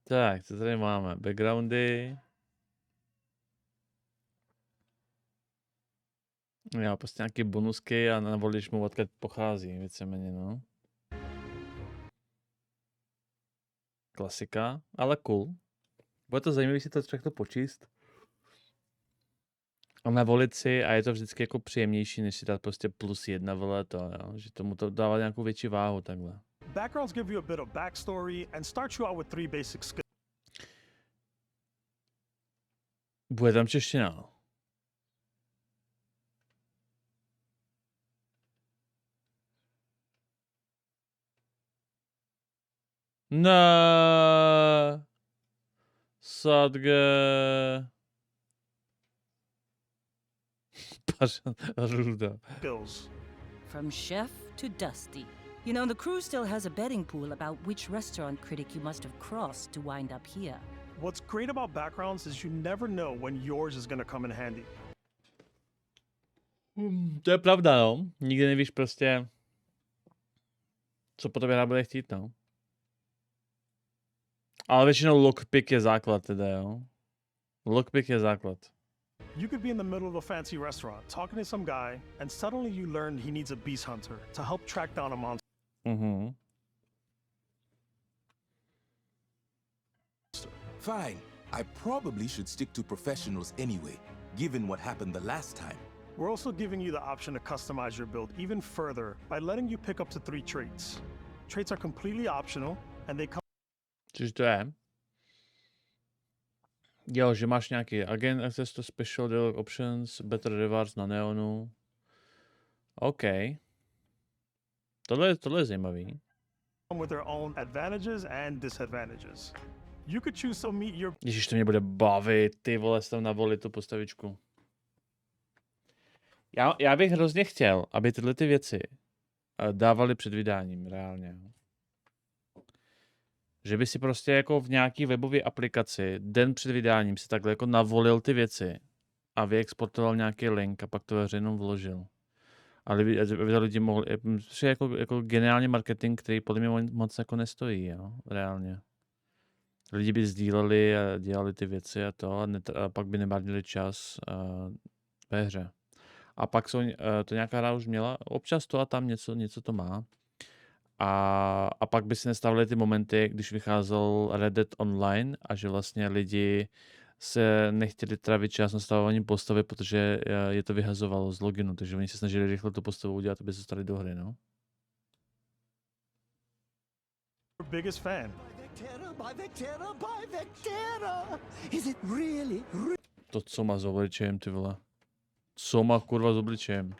Tak, co tady máme? Backgroundy. Já prostě nějaký bonusky a navolíš mu, odkud pochází, víceméně, no. Klasika, ale cool. Bude to zajímavé si to všechno počíst. A navolit si, a je to vždycky jako příjemnější, než si dát prostě +1, vole, to, jo. Že tomu to dává nějakou větší váhu, takhle. Backgrounds give you a bit of backstory and start you out with 3 basic skills. Bude tam čeština. Ne. Sadge. Ruda. From chef to Dusty. You know, the crew still has a betting pool about which restaurant critic you must have crossed to wind up here. What's great about backgrounds is you never know when yours is going to come in handy. To je pravda, no. Nikdy nevíš prostě, co po tobě bude chtít, no. Ale většinou lockpick je základ teda, jo. Lockpick je základ. You could be in the middle of a fancy restaurant talking to some guy and suddenly you learn he needs a beast hunter to help track down a monster. Mhm. Fine. I probably should stick to professionals anyway, given what happened the last time. We're also giving you the option to customize your build even further by letting you pick up to 3 traits. Traits are completely optional and they come. Což to je? Jo, že máš nějaký agent access to special dialogue options, better rewards na neonu. OK. Tohle je zajímavý. With their own advantages and disadvantages. You could choose to meet your. Ježiš, to mě bude bavit, ty vole, tam navolit tu postavičku. Já bych hrozně chtěl, aby tyhle ty věci dávali před vydáním, reálně. Že by si prostě jako v nějaký webové aplikaci den před vydáním si takhle jako navolil ty věci a vyexportoval nějaký link a pak to veřejnou vložil. Ale aby lidi mohli, je jako geniální marketing, který podle mě moc jako nestojí, jo, reálně. Lidi by sdíleli a dělali ty věci a to a pak by nemarnili čas ve hře. A pak to nějaká hra už měla, občas to a tam něco to má. A pak by si nestavili ty momenty, když vycházel Red Dead Online a že vlastně lidi se nechtěli trávit čas na stavování postavy, protože je to vyhazovalo z loginu, takže oni se snažili rychle tu postavu udělat, aby se dostali do hry, no. Biggest fan. To co má s obličejem, ty vole. Co má kurva s obličejem?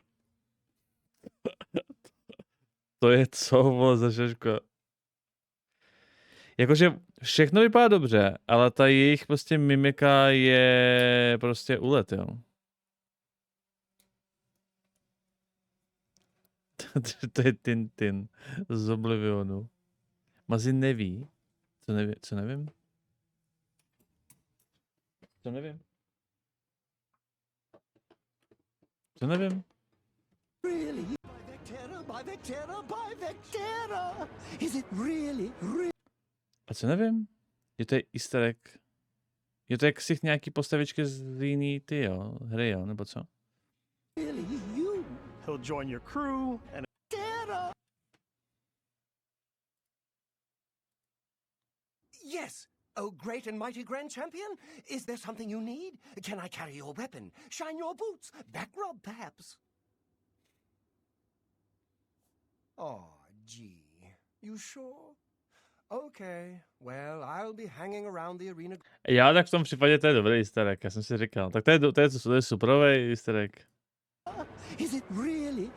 To je co, vole, za šeško. Jakože všechno vypadá dobře, ale ta jejich prostě mimika je prostě ulet, jo. To je Tintin z Oblivionu. Mazin neví. Co nevím? Co nevím? Co nevím? Co nevím? A co nevím? Je to easter egg. Je to jak si nějaký postavičky z jiný ty, jo, hry, jo, nebo co? He'll join your crew and Yes! Oh, great and mighty Grand Champion! Is there something you need? Can I carry your weapon? Shine your boots? Back rub, perhaps? Oh, gee. You sure? Okay, well, I'll be hanging around the arena. Já tak v tom případě to je dobrý easter egg, já jsem si říkal. Tak to je superový easter egg. Is it really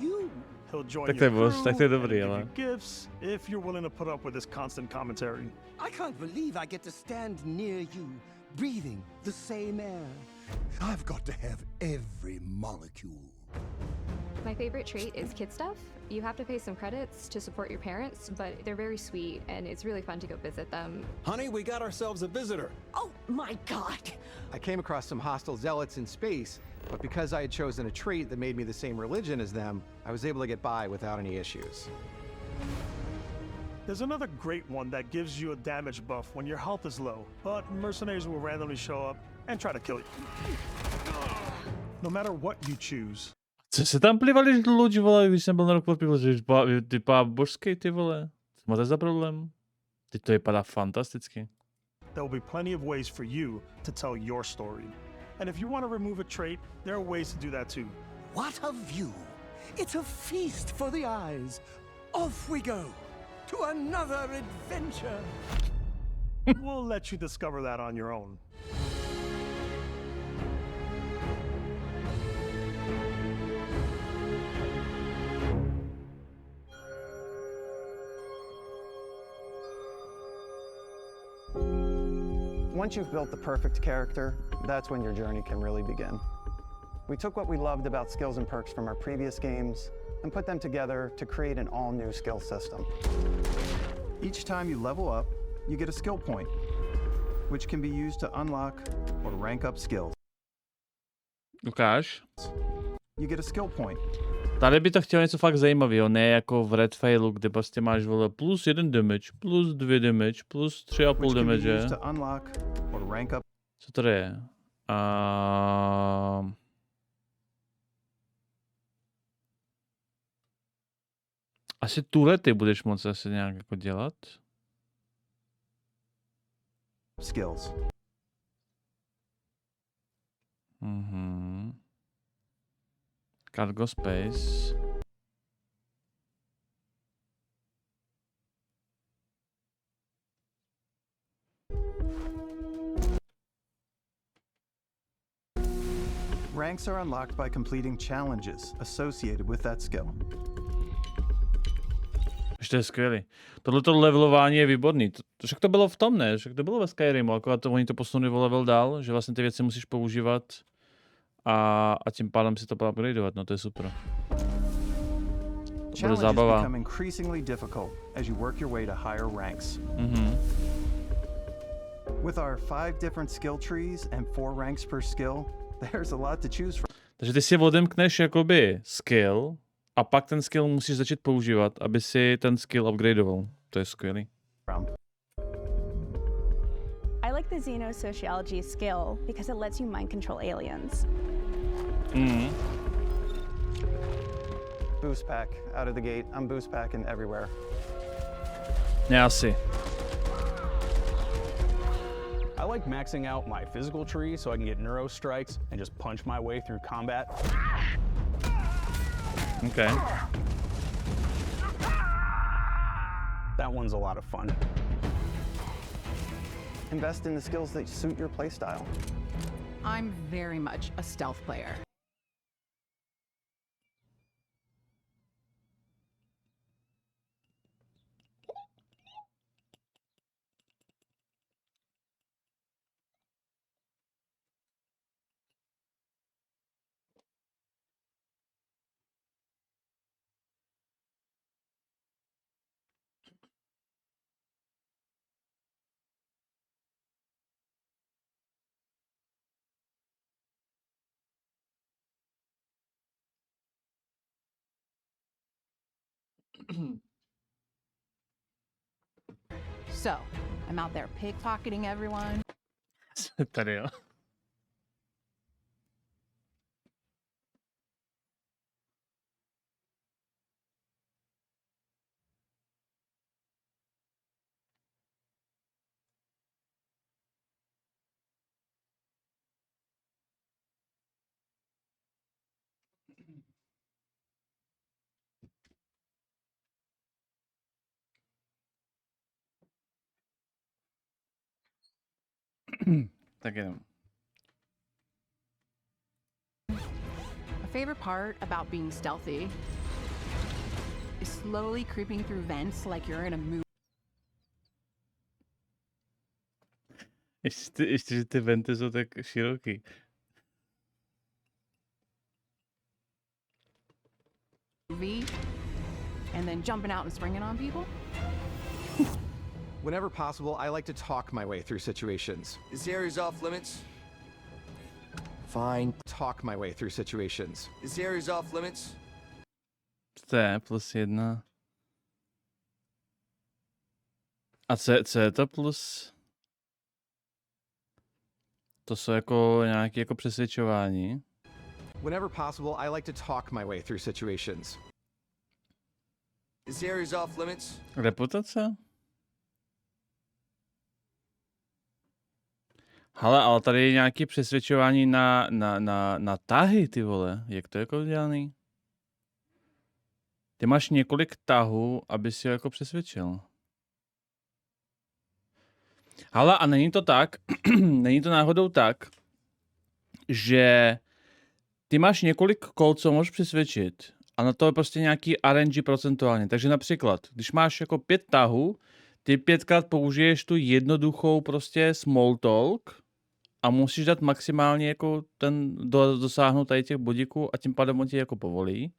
you? He'll join Tak to je your crew tak to je and dobrý, give ale. you gifts if you're willing to put up with this constant commentary. I can't believe I get to stand near you, breathing the same air. I've got to have every molecule. My favorite trait is kid stuff. You have to pay some credits to support your parents, but they're very sweet and it's really fun to go visit them. Honey, we got ourselves a visitor. Oh my god! I came across some hostile zealots in space, but because I had chosen a trait that made me the same religion as them, I was able to get by without any issues. There's another great one that gives you a damage buff when your health is low, but mercenaries will randomly show up and try to kill you. No matter what you choose. Co se tam plivali loď, vole, když jsem byl na rok pod pivo, že vypadá božský, ty vole. Co máte za problém? Teď to vypadá fantasticky. There will be plenty of ways for you to tell your story. And if you want to remove a trait, there are ways to do that too. What a view! It's a feast for the eyes. Off we go to another adventure. We'll let you discover that on your own. Once you've built the perfect character, that's when your journey can really begin. We took what we loved about skills and perks from our previous games and put them together to create an all-new skill system. Each time you level up, you get a skill point, which can be used to unlock or rank up skills. Ukáž. You get a skill point. Tady by to chtělo něco fakt zajímavého, ne jako v Red Failu, kde prostě máš, vole, plus 1 damage, plus 2 damage, plus 3,5 damage. Co to je? Asi tuhle ty budeš moct asi nějak jako dělat. Skills. Cargo space. Ranks are unlocked by completing challenges associated with that skill. To je skvělý. Tohleto levelování je výborný. Však to bylo v tom, ne? Však to bylo ve Skyrimu, akorát to oni to posunuli o level dál, že vlastně ty věci musíš používat a tím pádem si to upgradeovat, no to je super. To bude zábava. With our 5 different skill trees and 4 ranks per skill, there's a lot to choose from. Takže ty si odemkneš jakoby skill a pak ten skill musíš začít používat, aby si ten skill upgradeoval. To je skvělý. I like the xenosociology skill because it lets you mind control aliens. Boost pack out of the gate. I'm boost packing everywhere. Já si. I like maxing out my physical tree so I can get neuro strikes and just punch my way through combat. Okay. That one's a lot of fun. Invest in the skills that suit your playstyle. I'm very much a stealth player. So, I'm out there pickpocketing everyone. Tady jo. Tak jenom. My favorite part about being stealthy is slowly creeping through vents like you're in a movie. Ještě, že ty venty jsou tak široký. V and then jumping out and springing on people? Whenever possible, I like to talk my way through situations. This area's off limits. Fine. Talk my way through situations. This area's off limits. To je +1. A co je to plus? To jsou jako nějaké jako přesvědčování. Whenever possible, I like to talk my way through situations. This area's off limits. Reputace? Hele, ale tady je nějaké přesvědčování na tahy, ty vole. Jak to je jako udělaný? Ty máš několik tahů, aby si ho jako přesvědčil. Hele, a není to tak, není to náhodou tak, že ty máš několik kol, co můžeš přesvědčit a na to je prostě nějaký RNG procentuálně. Takže například, když máš jako 5 tahů, ty 5krát použiješ tu jednoduchou prostě small talk a musíš dát maximálně jako dosáhnout tady těch bodíků a tím pádem on ti jako povolí.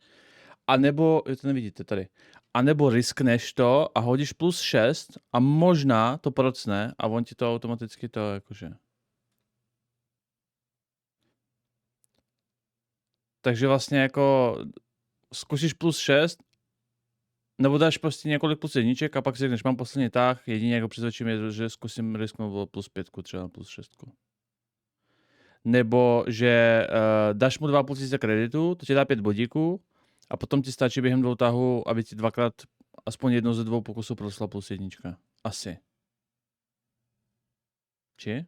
A nebo, to nevidíte tady, a nebo riskneš to a hodíš +6 a možná to procne a on ti to automaticky to jakože. Takže vlastně jako zkusíš +6 nebo dáš prostě několik +1 a pak si řekneš, mám poslední tah, jedině jako přesvědčím je, že zkusím risknout +5 třeba +6. Nebo že dáš mu 2,5 kreditu, to ti dá 5 bodíků a potom ti stačí během 2 tahů, aby ti 2krát aspoň jednou ze 2 pokusů prosla +1. Asi. Či?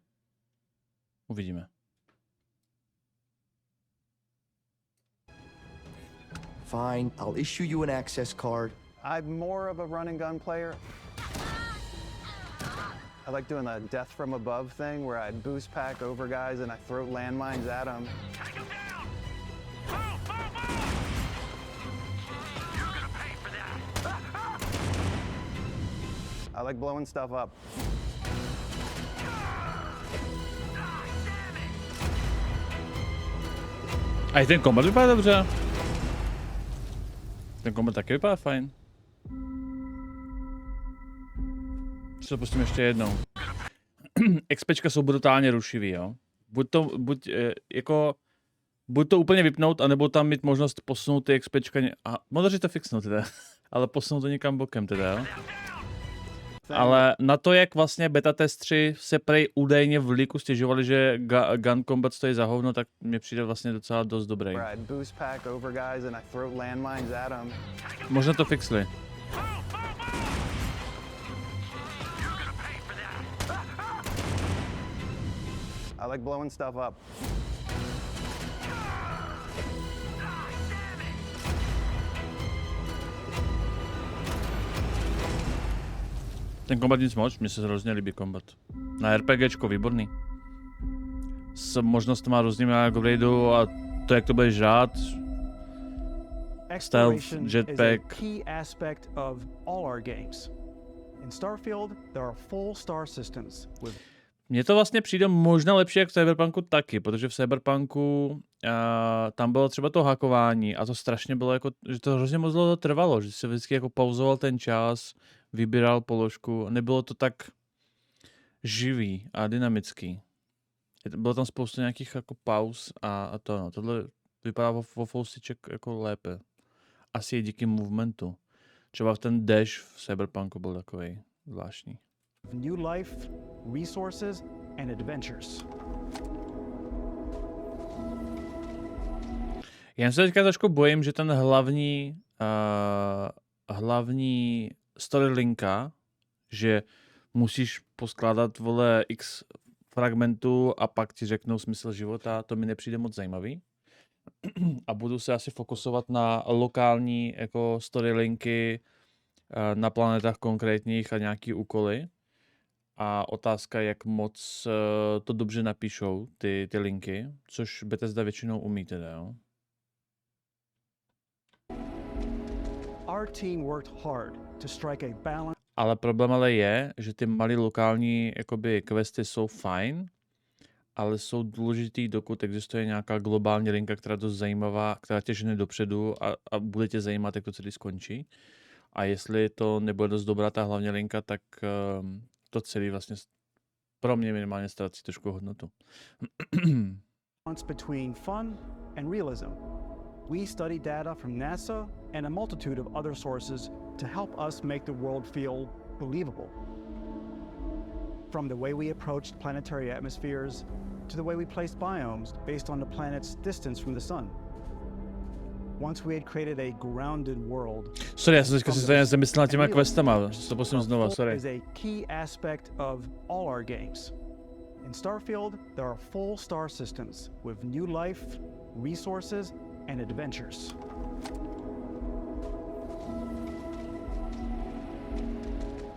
Uvidíme. Fine, I'll issue you an access card. I'm more of a run and gun player. I like doing the death from above thing where I boost pack over guys and I throw landmines at them. I like blowing stuff up. A i ten kombat vypadá dobře. Ten kombat taky vypadá fajn. Co to pustím ještě jednou. XPčka jsou brutálně rušivý, jo. Buď to úplně vypnout, anebo tam mít možnost posunout ty XPčka, a možná to fixnout teda, ale posunout to někam bokem teda, jo. Ale na to, jak vlastně beta testři se prej údajně v leaku stěžovali, že gun combat stojí za hovno, tak mě přijde vlastně docela dost dobrý. Možná to fixli. I like blowing stuff up. Ten kombat nic moc, mně se hrozně líbí kombat. Na RPGčko výborný. S možnostmi různými upgradeu a to, jak to budeš žrát. Stealth, jetpack. Key aspect of all our games. In Starfield, there are full star systems with Mně to vlastně přijde možná lepší jak v Cyberpunku taky, protože v Cyberpunku tam bylo třeba to hackování a to strašně bylo jako, že to hrozně moc dlouho trvalo, že se vždycky jako pauzoval ten čas, vybíral položku, nebylo to tak živý a dynamický. Bylo tam spoustu nějakých jako pauz a to no, tohle vypadá vo Foustiček jako lépe. Asi je díky movementu. Třeba ten dash v Cyberpunku byl takovej zvláštní. New life, resources, and adventures. Já se teďka trošku bojím, že ten hlavní story linka, že musíš poskládat vole x fragmentů a pak ti řeknou smysl života, to mi nepřijde moc zajímavý. A budu se asi fokusovat na lokální jako story linky na planetách konkrétních a nějaký úkoly. A otázka, jak moc to dobře napíšou ty linky, což Bethesda většinou umí teda, jo. Our team worked hard to strike a balance. Ale problém ale je, že ty malé lokální jakoby questy jsou fajn, ale jsou důležitý, dokud existuje nějaká globální linka, která je dost zajímavá, která tě žene dopředu a bude tě zajímat, jak to celý skončí. A jestli to nebude dost dobrá ta hlavní linka, tak to celý vlastně pro mě minimálně ztrácí trošku hodnotu. Between fun and realism. We study data from NASA and a multitude of other sources to help us make the world feel believable. From the way we approached planetary atmospheres to the way we placed biomes based on the planet's distance from the sun. Once we had created a grounded world. Sorry, já jsem teďka si zamyslel nad těma questama, to posím znova, sorry. Is a key aspect of all our games. In Starfield, there are full star systems with new life, resources, and adventures.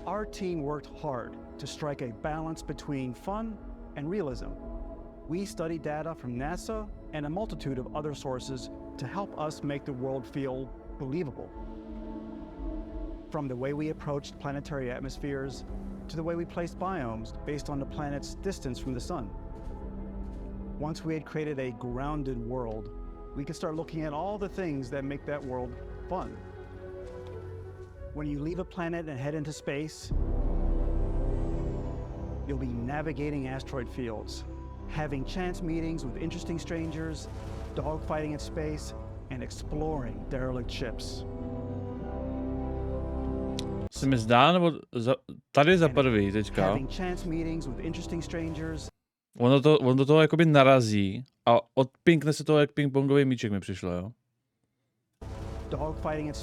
Our team worked hard to strike a balance between fun and realism. We studied data from NASA and a multitude of other sources to help us make the world feel believable. From the way we approached planetary atmospheres to the way we placed biomes based on the planet's distance from the sun. Once we had created a grounded world, we could start looking at all the things that make that world fun. When you leave a planet and head into space, you'll be navigating asteroid fields, having chance meetings with interesting strangers, dogfighting in space, and exploring derelict ships. Se mi zdá, nebo tady za prvý teďka. Having chance meetings with interesting strangers. On do toho jakoby narazí a odpinkne se toho jak pingpongový míček mi přišlo, jo? Dogfighting in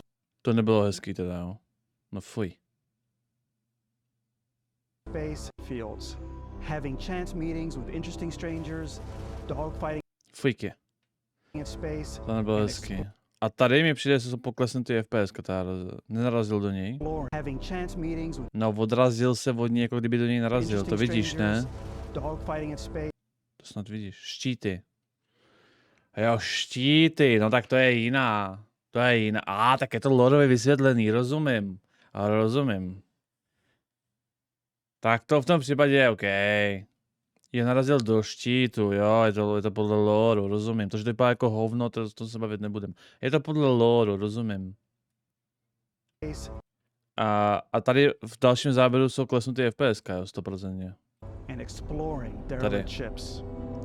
To nebylo hezký teda, jo? No fuj. Space fields. Having chance meetings with interesting strangers, dogfighting Fujky. in space. To nebylo hezký. A tady mi přijde, že se poklesne ty FPS, nenarazil do něj. Having chance meetings with No, odrazil se od něj, jako kdyby do něj narazil. To vidíš, ne? dogfighting in space. To snad vidíš. Štíty. Jo, štíty, no tak to je jiná. To je jiná. Tak je to lorově vysvětlený, rozumím. Rozumím. Tak to v tom případě je OK. Je narazil do štítu, jo, je to podle loru, rozumím. To, že to vypadá jako hovno, to se bavit nebudem. Je to podle loru, rozumím. A tady v dalším záběru jsou klesnutý FPS, jo, 100%. Tady.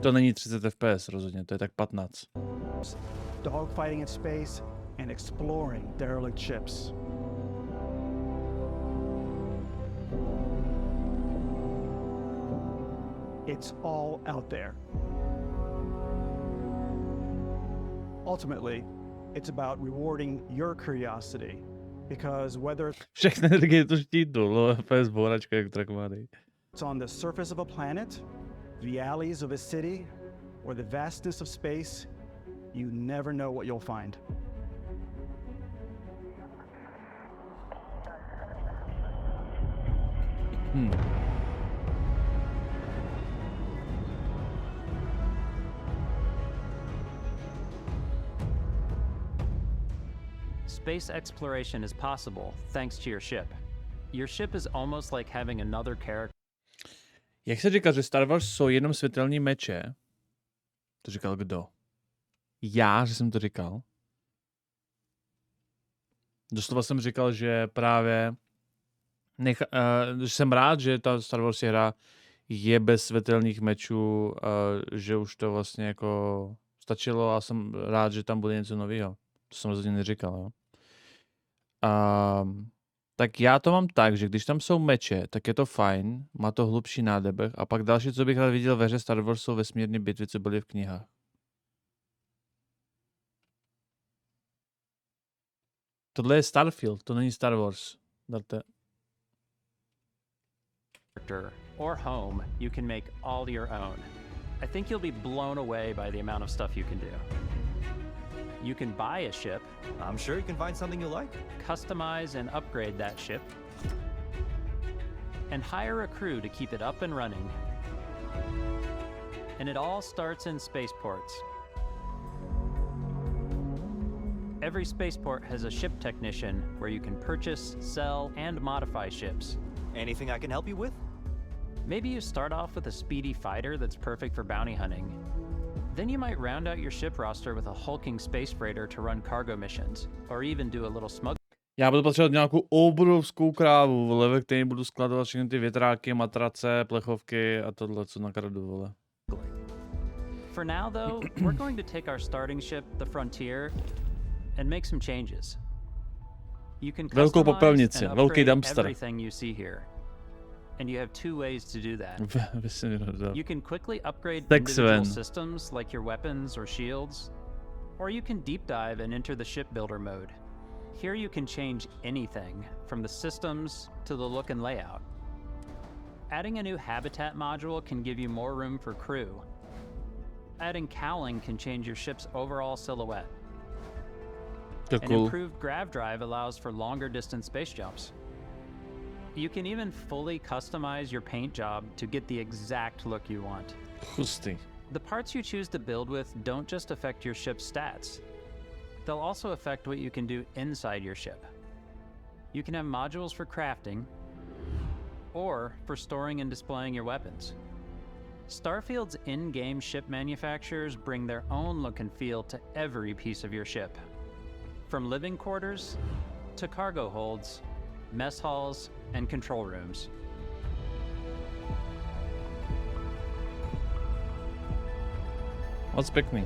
To není 30 FPS rozhodně, to je tak 15. Dogfighting in space and exploring derelict ships. It's all out there. Ultimately, it's about rewarding your curiosity, because whether Všechny energie to štítu, FPS bouračka jak trakmány. it's on the surface of a planet, the alleys of a city, or the vastness of space, you never know what you'll find. Space exploration is possible thanks to your ship. Your ship is almost like having another character. Jak se říkal, že Star Wars jsou jenom světelní meče? To říkal kdo? Já, že jsem to říkal. Doslova jsem říkal, že právě že jsem rád, že ta Star Wars hra je bez světelných mečů, že už to vlastně jako stačilo a jsem rád, že tam bude něco nového. To jsem rozhodně neříkal, jo. Tak já to mám tak, že když tam jsou meče, tak je to fajn, má to hlubší nádebech a pak další, co bych rád viděl ve hře Star Wars, jsou vesmírné bitvy, co byly v knihách. Tohle je Starfield, to není Star Wars. Darte. Or home you can make all your own. I think you'll be blown away by the amount of stuff you can do. You can buy a ship. I'm sure you can find something you like. Customize and upgrade that ship. And hire a crew to keep it up and running. And it all starts in spaceports. Every spaceport has a ship technician where you can purchase, sell, and modify ships. Anything I can help you with? Maybe you start off with a speedy fighter that's perfect for bounty hunting. Then you might round out your ship roster with a hulking space freighter to run cargo missions, or even do a little smuggling. Já budu potřebovat nějakou obrovskou krávu, vole, ve které budu skladovat všechny ty větráky, matrace, plechovky a tohle, co nakradu, vole. For now, though, we're going to take our starting ship, the Frontier, and make some changes. You can Velkou customize popelnici, and velký upgrade dumpster. everything you see here. And you have two ways to do that. You can quickly upgrade individual systems like your weapons or shields, or you can deep dive and enter the shipbuilder mode. Here you can change anything, from the systems to the look and layout. Adding a new habitat module can give you more room for crew. Adding cowling can change your ship's overall silhouette. An improved grav drive allows for longer distance space jumps. You can even fully customize your paint job to get the exact look you want. Hustý. The parts you choose to build with don't just affect your ship's stats. They'll also affect what you can do inside your ship. You can have modules for crafting, or for storing and displaying your weapons. Starfield's in-game ship manufacturers bring their own look and feel to every piece of your ship. From living quarters to cargo holds, mess halls, and control rooms. What's picking?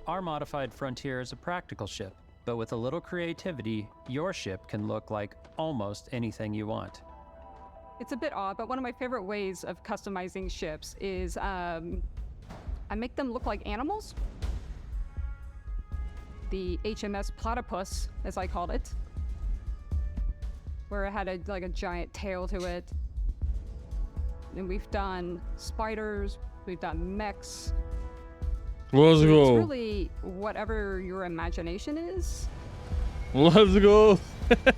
Our modified Frontier is a practical ship, but with a little creativity, your ship can look like almost anything you want. It's a bit odd, but one of my favorite ways of customizing ships is I make them look like animals. The HMS Platypus, as I called it, where it had like a giant tail to it. And we've done spiders, we've done mechs. Let's go. It's really whatever your imagination is. Let's go.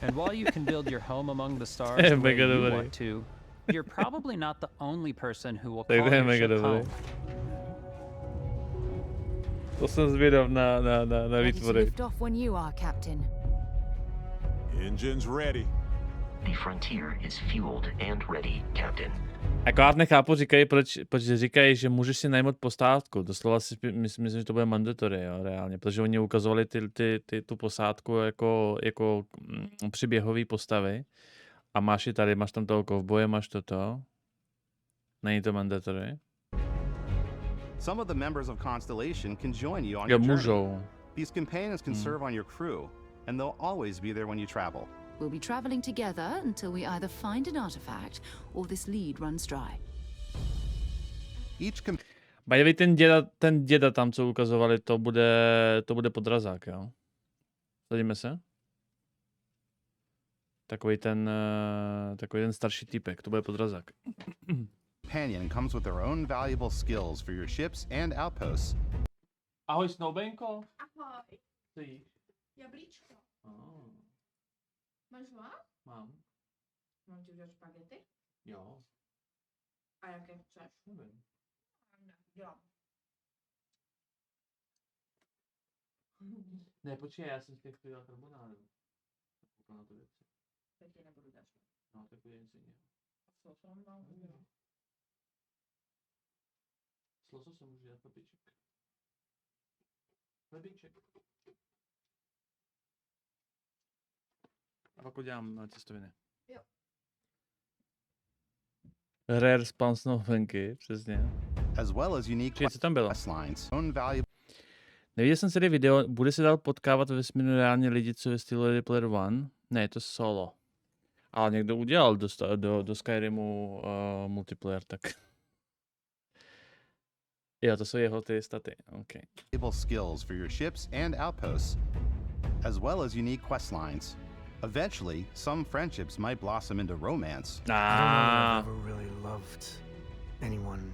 And while you can build your home among the stars the way you want to, you're probably not the only person who will call your ship home. To jsem zvědav na výtvory. Lift off when you are, Captain. Engines ready. The Frontier is fueled and ready, Captain. Akorát nechápu, proč říkají, že můžeš si najmout posádku. Doslova si myslím, že to bude mandatory, jo, reálně. Protože oni ukazovali tu posádku jako příběhové postavy. A máš tam toho kovboje, máš toto. Není to mandatory. Some of the members of Constellation can join you on your journey. These companions can serve on your crew, and they'll always be there when you travel. We'll be traveling together until we either find an artifact or this lead runs dry. By the way, ten děda tam, co ukazovali, to bude podrazák, jo? Sadíme se? Takový ten starší týpek, to bude podrazák. Companion comes with their own valuable skills for your ships and outposts. Ahoj, Snoubenko. Ahoj. Ty. Jablíčko. Oh. Máš hlad? Mám. Mám ti udělat špagety? Jo. A jaké chceš? Nevím. Dělám. Ne, počkej, já jsem chtěl dělat karbonádu. Na to věci. Teď ti nebudu dát. No, tak udělám něco jiného. Co jsem mám udělat? S lososem můžu dělat papíček. Chlebíček. A pak udělám těstoviny. Jo. Rare spawn novinky, přesně. As well as unique co tam bylo? Lines. Own valuable. Neviděl jsem celý video, bude se dál potkávat ve vesmíru reálně lidi, co ve stylu Ready Player One? Ne, je to solo. Ale někdo udělal do Skyrimu multiplayer, tak... Jo, to jsou jeho ty staty, okay. Skills for your ships and outposts, as well as unique quest lines. Eventually, some friendships might blossom into romance. I don't know if I've ever really loved anyone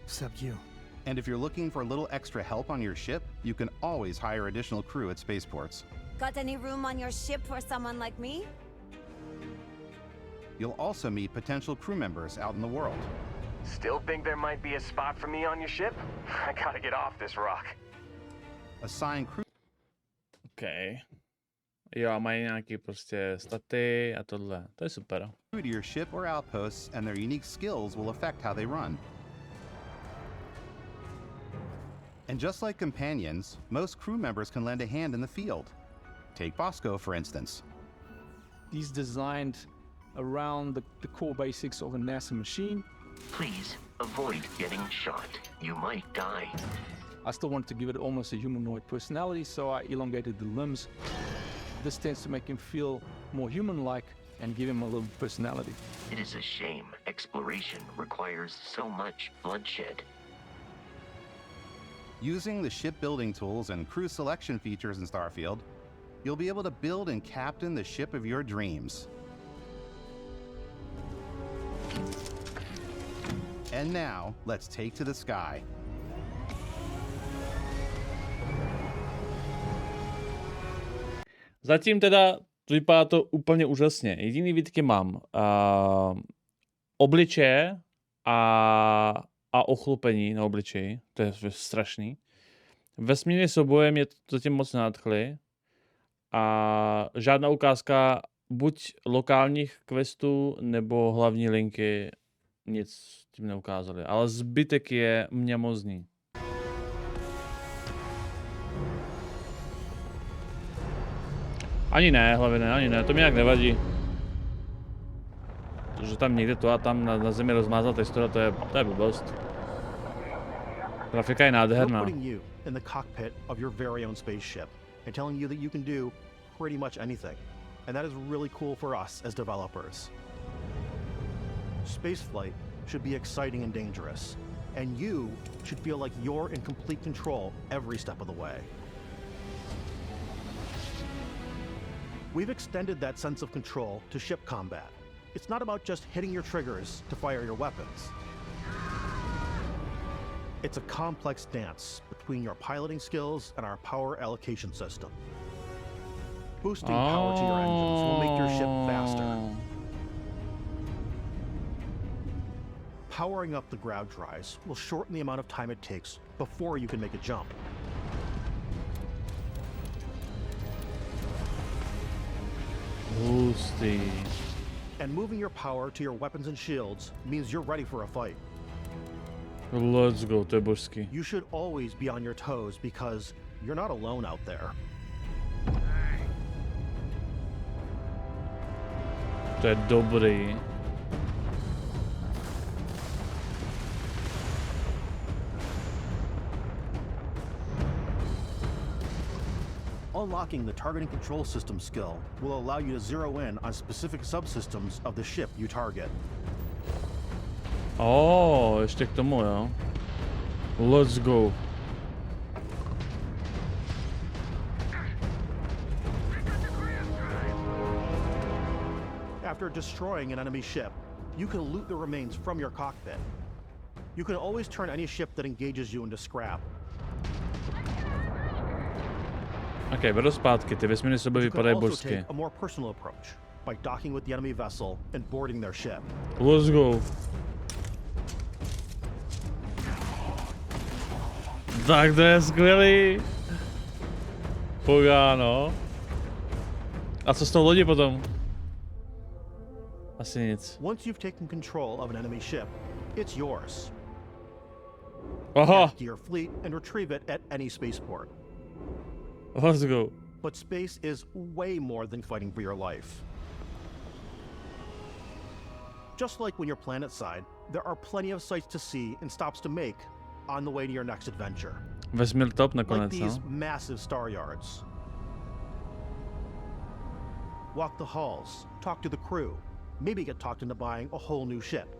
except you. And if you're looking for a little extra help on your ship, you can always hire additional crew at spaceports. Got any room on your ship for someone like me? You'll also meet potential crew members out in the world. Still think there might be a spot for me on your ship? I gotta get off this rock. Assign crew. Okay. Jo, a mají nějaký prostě staty a tohle. To je super. To your ship or outposts, and their unique skills will affect how they run. And just like companions, most crew members can lend a hand in the field. Take Bosco, for instance. He's designed around the core basics of a NASA machine. Please avoid getting shot. You might die. I still wanted to give it almost a humanoid personality, so I elongated the limbs. This tends to make him feel more human-like and give him a little personality. It is a shame exploration requires so much bloodshed. Using the shipbuilding tools and crew selection features in Starfield, you'll be able to build and captain the ship of your dreams. And now, let's take to the sky. Zatím teda vypadá to úplně úžasně. Jediný výtky mám obličeje a ochlupení na obličeji. To je strašný. Vesmírný souboje mě to zatím moc nenadchly. A žádná ukázka buď lokálních questů, nebo hlavní linky nic tím neukázali. Ale zbytek je mňamozný. Ani ne, hlavně ne, ani ne, to mi nějak nevadí. Že tam někde to a tam na zemi rozmázat textura, to je blbost. Grafika je nádherná. Putting you in the cockpit of your very own spaceship and telling you that you can do pretty much anything. And that is really cool for us as developers. Spaceflight should be exciting and dangerous, and you should feel like you're in complete control every step of the way. We've extended that sense of control to ship combat. It's not about just hitting your triggers to fire your weapons. It's a complex dance between your piloting skills and our power allocation system. Boosting power to your engines will make your ship faster. Powering up the ground drives will shorten the amount of time it takes before you can make a jump. Hustý. And moving your power to your weapons and shields means you're ready for a fight. Let's go, to je božský. You should always be on your toes because you're not alone out there. To je dobrý. Unlocking the targeting control system skill will allow you to zero in on specific subsystems of the ship you target. Ještě k tomu, jo. Let's go. After destroying an enemy ship, you can loot the remains from your cockpit. You can always turn any ship that engages you into scrap. Ok, beru zpátky, ty vesmírné souboje vypadají božsky. A more personal approach by docking with the enemy vessel and boarding their ship. Let's go. Tak to je skvělý. Pogáno. A co s tou lodí potom? Asi nic. Once you've taken control of an enemy ship, it's yours. Aha. Add to your fleet and retrieve it at any spaceport. Let's go. But space is way more than fighting for your life. Just like when you're planetside, there are plenty of sights to see and stops to make on the way to your next adventure. Vesmír top nakonec, like these massive star yards. Walk the halls, talk to the crew, maybe get talked into buying a whole new ship.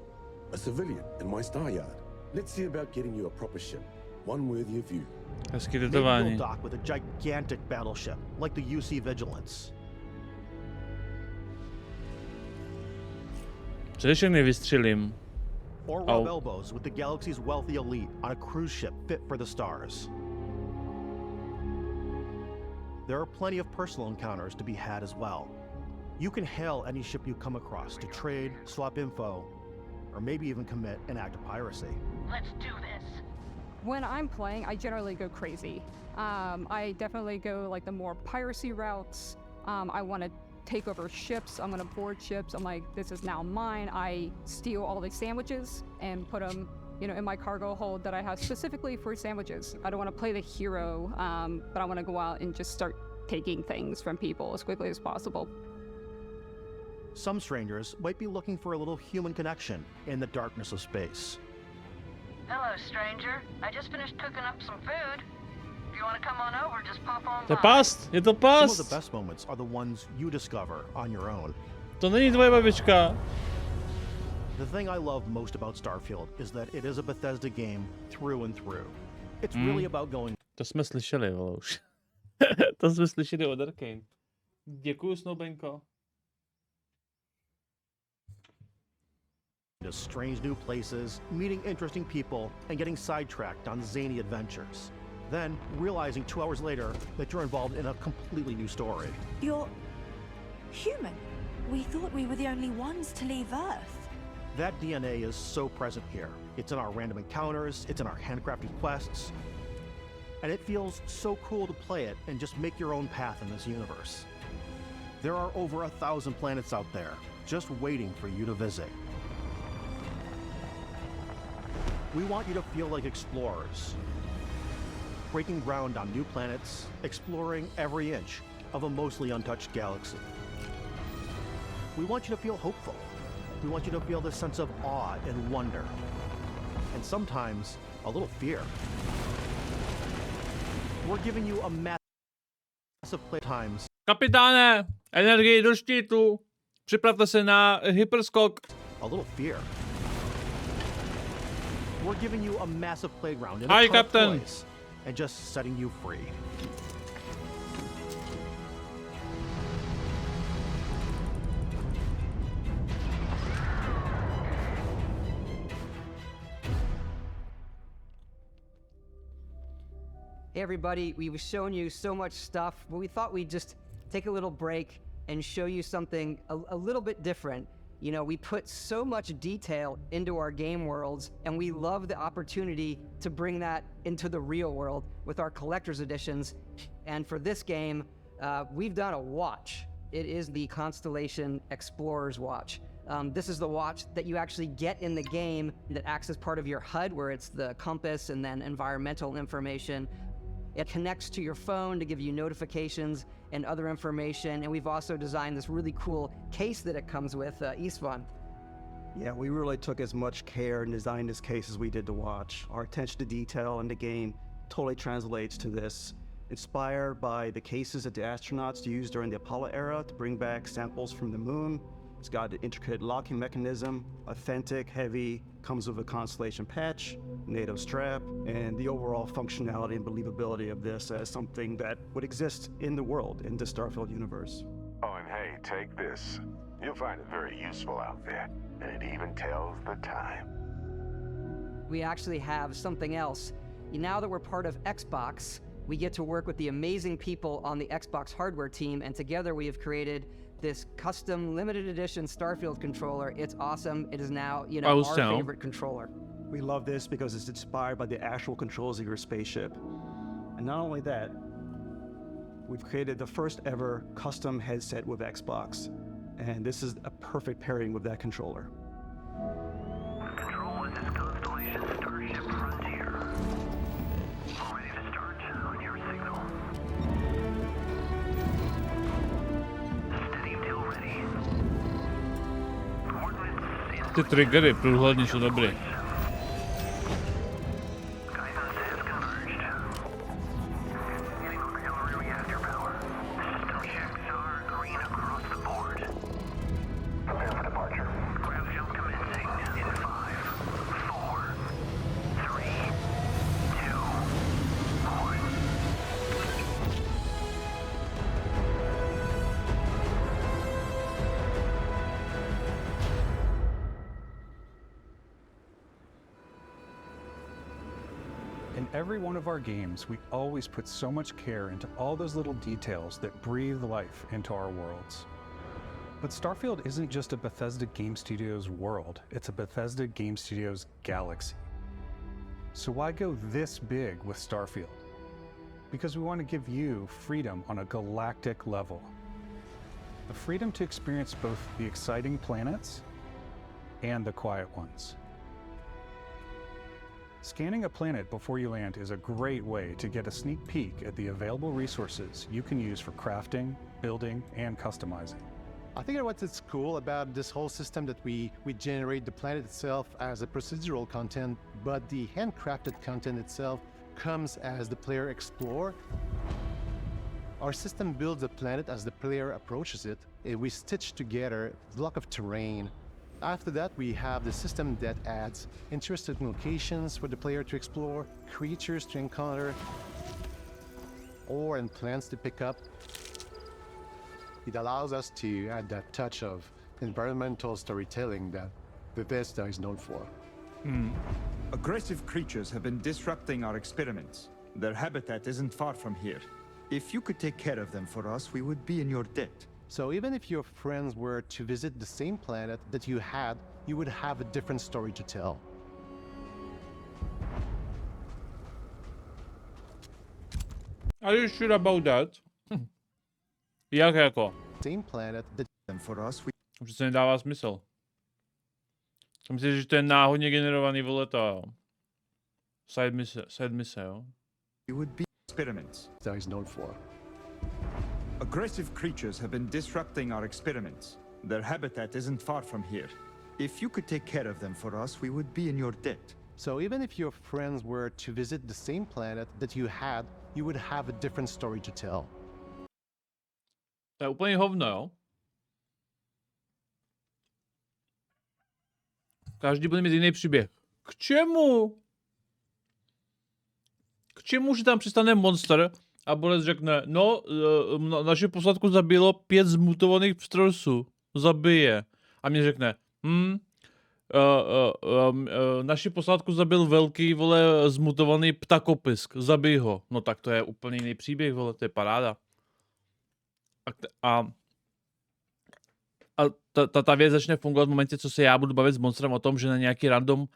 A civilian in my star yard. Let's see about getting you a proper ship, one worthy of you. Hezky Maybe tetování. you'll dock with a gigantic battleship like the UC Vigilance. Co ještě nevystřelím? Or rub elbows with the galaxy's wealthy elite on a cruise ship fit for the stars. There are plenty of personal encounters to be had as well. You can hail any ship you come across to trade, swap info, or maybe even commit an act of piracy. Let's do this. When I'm playing, I generally go crazy. I definitely go like the more piracy routes. I want to take over ships. I'm going to board ships. I'm like, this is now mine. I steal all the sandwiches and put them, you know, in my cargo hold that I have specifically for sandwiches. I don't want to play the hero, but I want to go out and just start taking things from people as quickly as possible. Some strangers might be looking for a little human connection in the darkness of space. Hello, stranger. I just finished cooking up some food. If you want to come on over, just pop on To by. past, je to Some past. of the best moments are the ones you discover on your own. To není tvoje babička. The thing I love most about Starfield is that it is a Bethesda game through and through. It's really about going. To jsme slyšeli, vole, už. To jsme slyšeli od Arkane. Děkuju, Snoubenko. To strange new places, meeting interesting people, and getting sidetracked on zany adventures. Then realizing 2 hours later that you're involved in a completely new story. You're human. We thought we were the only ones to leave Earth. That DNA is so present here. It's in our random encounters, it's in our handcrafted quests, and it feels so cool to play it and just make your own path in this universe. There are over 1,000 planets out there, just waiting for you to visit. We want you to feel like explorers, breaking ground on new planets, exploring every inch of a mostly untouched galaxy. We want you to feel hopeful. We want you to feel this sense of awe and wonder, and sometimes a little fear. We're giving you a massive playtimes. Kapitáne, energii do štítu. Připravte se na hyperskok. A little fear. We're giving you a massive playground and Hi, a ton of Captain. toys, and just setting you free. Hey everybody, we've shown you so much stuff, but we thought we'd just take a little break and show you something a little bit different. You know, we put so much detail into our game worlds, and we love the opportunity to bring that into the real world with our collector's editions. And for this game, we've done a watch. It is the Constellation Explorer's Watch. This is the watch that you actually get in the game that acts as part of your HUD, where it's the compass and then environmental information. It connects to your phone to give you notifications and other information. And we've also designed this really cool case that it comes with, Istvan. Yeah, we really took as much care in designing this case as we did the watch. Our attention to detail in the game totally translates to this. Inspired by the cases that the astronauts used during the Apollo era to bring back samples from the moon. It's got an intricate locking mechanism, authentic, heavy, comes with a Constellation patch, NATO strap, and the overall functionality and believability of this as something that would exist in the world, in the Starfield universe. Oh, and hey, take this. You'll find it very useful out there, and it even tells the time. We actually have something else. Now that we're part of Xbox, we get to work with the amazing people on the Xbox hardware team, and together we have created this custom limited edition Starfield controller. It's awesome. It is now, you know, our favorite controller. We love this because it's inspired by the actual controls of your spaceship. And not only that, we've created the first ever custom headset with Xbox. And this is a perfect pairing with that controller. Control is this Constellation Starship Frontier. All ready to start on your signal. Steady till ready. Coordinates. Ty triggery průhledně jsou dobrý. In every one of our games, we always put so much care into all those little details that breathe life into our worlds. But Starfield isn't just a Bethesda Game Studios world, it's a Bethesda Game Studios galaxy. So why go this big with Starfield? Because we want to give you freedom on a galactic level. The freedom to experience both the exciting planets and the quiet ones. Scanning a planet before you land is a great way to get a sneak peek at the available resources you can use for crafting, building, and customizing. I think what's cool about this whole system that we generate the planet itself as a procedural content, but the handcrafted content itself comes as the player explore. Our system builds the planet as the player approaches it. We stitch together a block of terrain. After that, we have the system that adds interesting locations for the player to explore, creatures to encounter, ore and plants to pick up. It allows us to add that touch of environmental storytelling that Bethesda is known for. Aggressive creatures have been disrupting our experiments. Their habitat isn't far from here. If you could take care of them for us, we would be in your debt. So even if your friends were to visit the same planet that you had, you would have a different story to tell. Are you sure about that? Jak jako? Same planet that for us, Přece nedává smysl. Myslím, že to je náhodně generovaný, vole, to, jo. Side mise, jo. We would be experiments. That is known for. Aggressive creatures have been disrupting our experiments. Their habitat isn't far from here. If you could take care of them for us, we would be in your debt. So even if your friends were to visit the same planet that you had, you would have a different story to tell. To je úplně hovno, jo. Každý bude mít jiný příběh. K čemu? K čemu, že tam přistane monster a Borec řekne, no, naši posádku zabilo 5 zmutovaných pstrosů. Zabije. A mě řekne, naši posádku zabil velký, vole, zmutovaný ptakopisk. Zabij ho. No tak to je úplně jiný příběh, vole, to je paráda. A ta věc začne fungovat v momentě, co se já budu bavit s monstrem o tom, že na nějaký random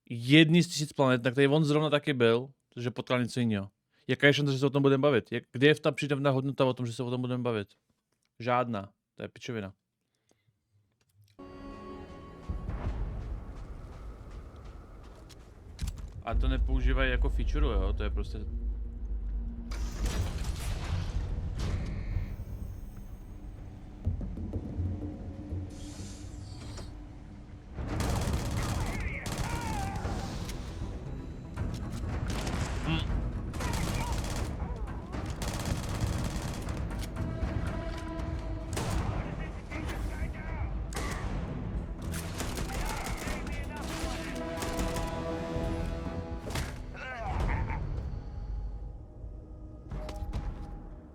jedný z 1000 planet, na který on zrovna taky byl, že potkal něco jiného. Jaká je šance, že se o tom budeme bavit? Kde je ta přídavná hodnota o tom, že se o tom budeme bavit? Žádná. To je pičovina. A to nepoužívají jako feature, jo? To je prostě...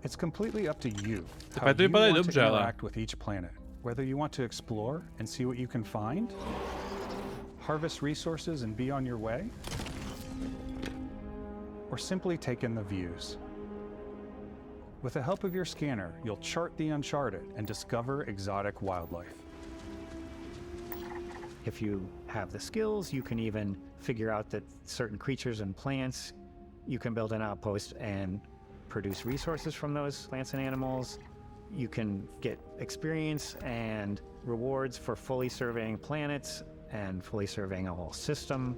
It's completely up to you Ty how to you vypadají want dobře, to ale... interact with each planet. Whether you want to explore and see what you can find, harvest resources and be on your way, or simply take in the views. With the help of your scanner, you'll chart the uncharted and discover exotic wildlife. If you have the skills, you can even figure out that certain creatures and plants, you can build an outpost and produce resources from those plants and animals. You can get experience and rewards for fully surveying planets and fully surveying a whole system.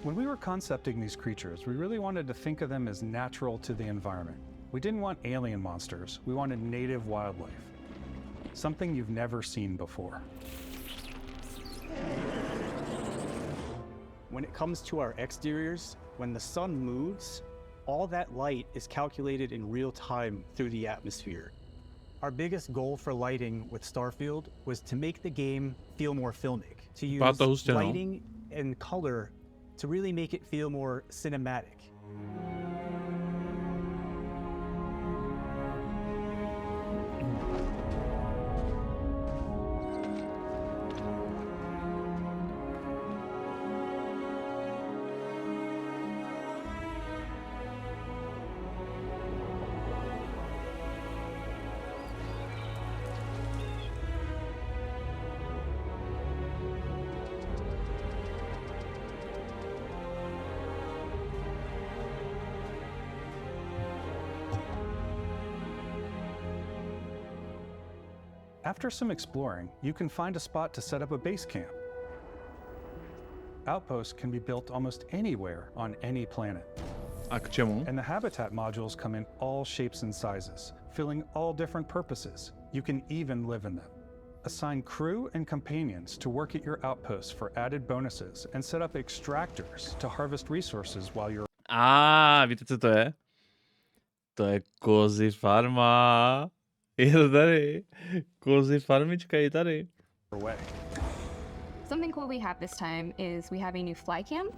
When we were concepting these creatures, we really wanted to think of them as natural to the environment. We didn't want alien monsters, we wanted native wildlife. Something you've never seen before. When it comes to our exteriors, when the sun moves, all that light is calculated in real time through the atmosphere. Our biggest goal for lighting with Starfield was to make the game feel more filmic, to use lighting and color to really make it feel more cinematic. After some exploring, you can find a spot to set up a base camp. Outposts can be built almost anywhere on any planet. A k čemu? And the habitat modules come in all shapes and sizes, filling all different purposes. You can even live in them. Assign crew and companions to work at your outposts for added bonuses and set up extractors to harvest resources while you're... Víte, co to je? To je kozy farma. Je to tady. Kozy farmička je tady. away. Something cool we have this time is we have a new fly cam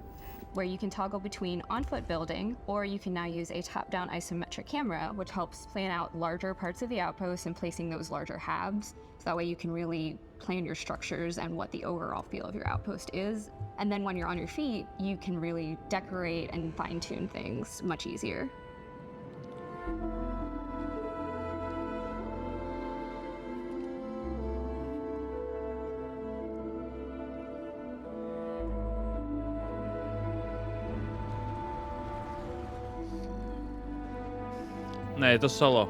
where you can toggle between on-foot building, or you can now use a top-down isometric camera, which helps plan out larger parts of the outpost and placing those larger halves. So that way you can really plan your structures and what the overall feel of your outpost is. And then when you're on your feet, you can really decorate and fine-tune things much easier. Ne, je to solo.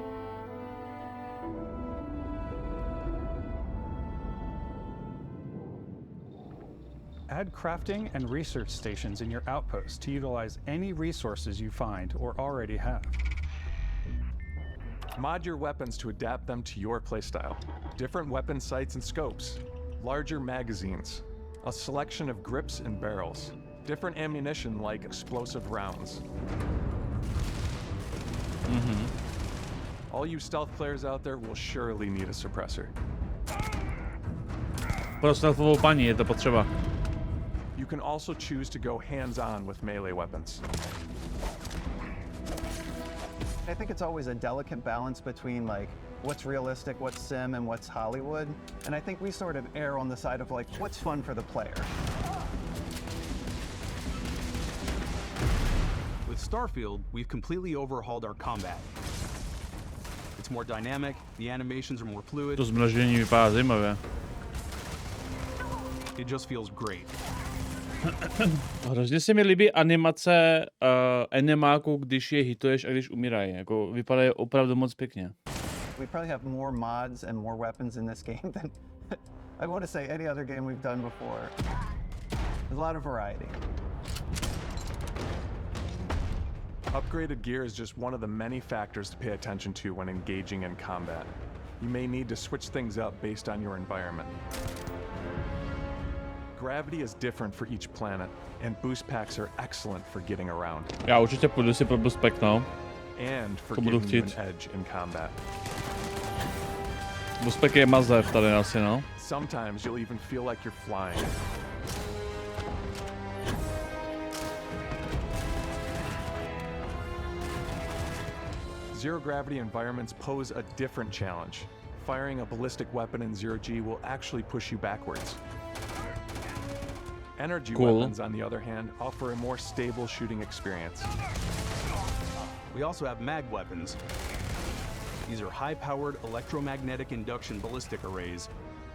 Add crafting and research stations in your outpost to utilize any resources you find or already have. Mod your weapons to adapt them to your playstyle. Different weapon sights and scopes, larger magazines, a selection of grips and barrels, different ammunition like explosive rounds. All you stealth players out there will surely need a suppressor. Pro stealthovou paní je to potřeba. You can also choose to go hands-on with melee weapons. I think it's always a delicate balance between like what's realistic, what's sim, and what's Hollywood. And I think we sort of err on the side of like what's fun for the player. With Starfield, we've completely overhauled our combat. It's more dynamic, the animations are more fluid. To zmražení vypadá zajímavě. It just feels great. Hrozně se mi líbí animace enemáků, když je hituješ a když umírají. Jako vypadají opravdu moc pěkně. We probably have more mods and more weapons in this game than I want to say any other game we've done before. There's a lot of variety. Upgraded gear is just one of the many factors to pay attention to when engaging in combat. You may need to switch things up based on your environment. Gravity is different for each planet, and boost packs are excellent for getting around. Já určitě půjdu si pro boost pack, no. And for To budu giving you chtít. an edge in combat. Boost pack je mazev tady asi, no. Sometimes you'll even feel like you're flying. Zero-gravity environments pose a different challenge. Firing a ballistic weapon in zero-G will actually push you backwards. Energy Cool. weapons, on the other hand, offer a more stable shooting experience. We also have mag weapons. These are high-powered electromagnetic induction ballistic arrays.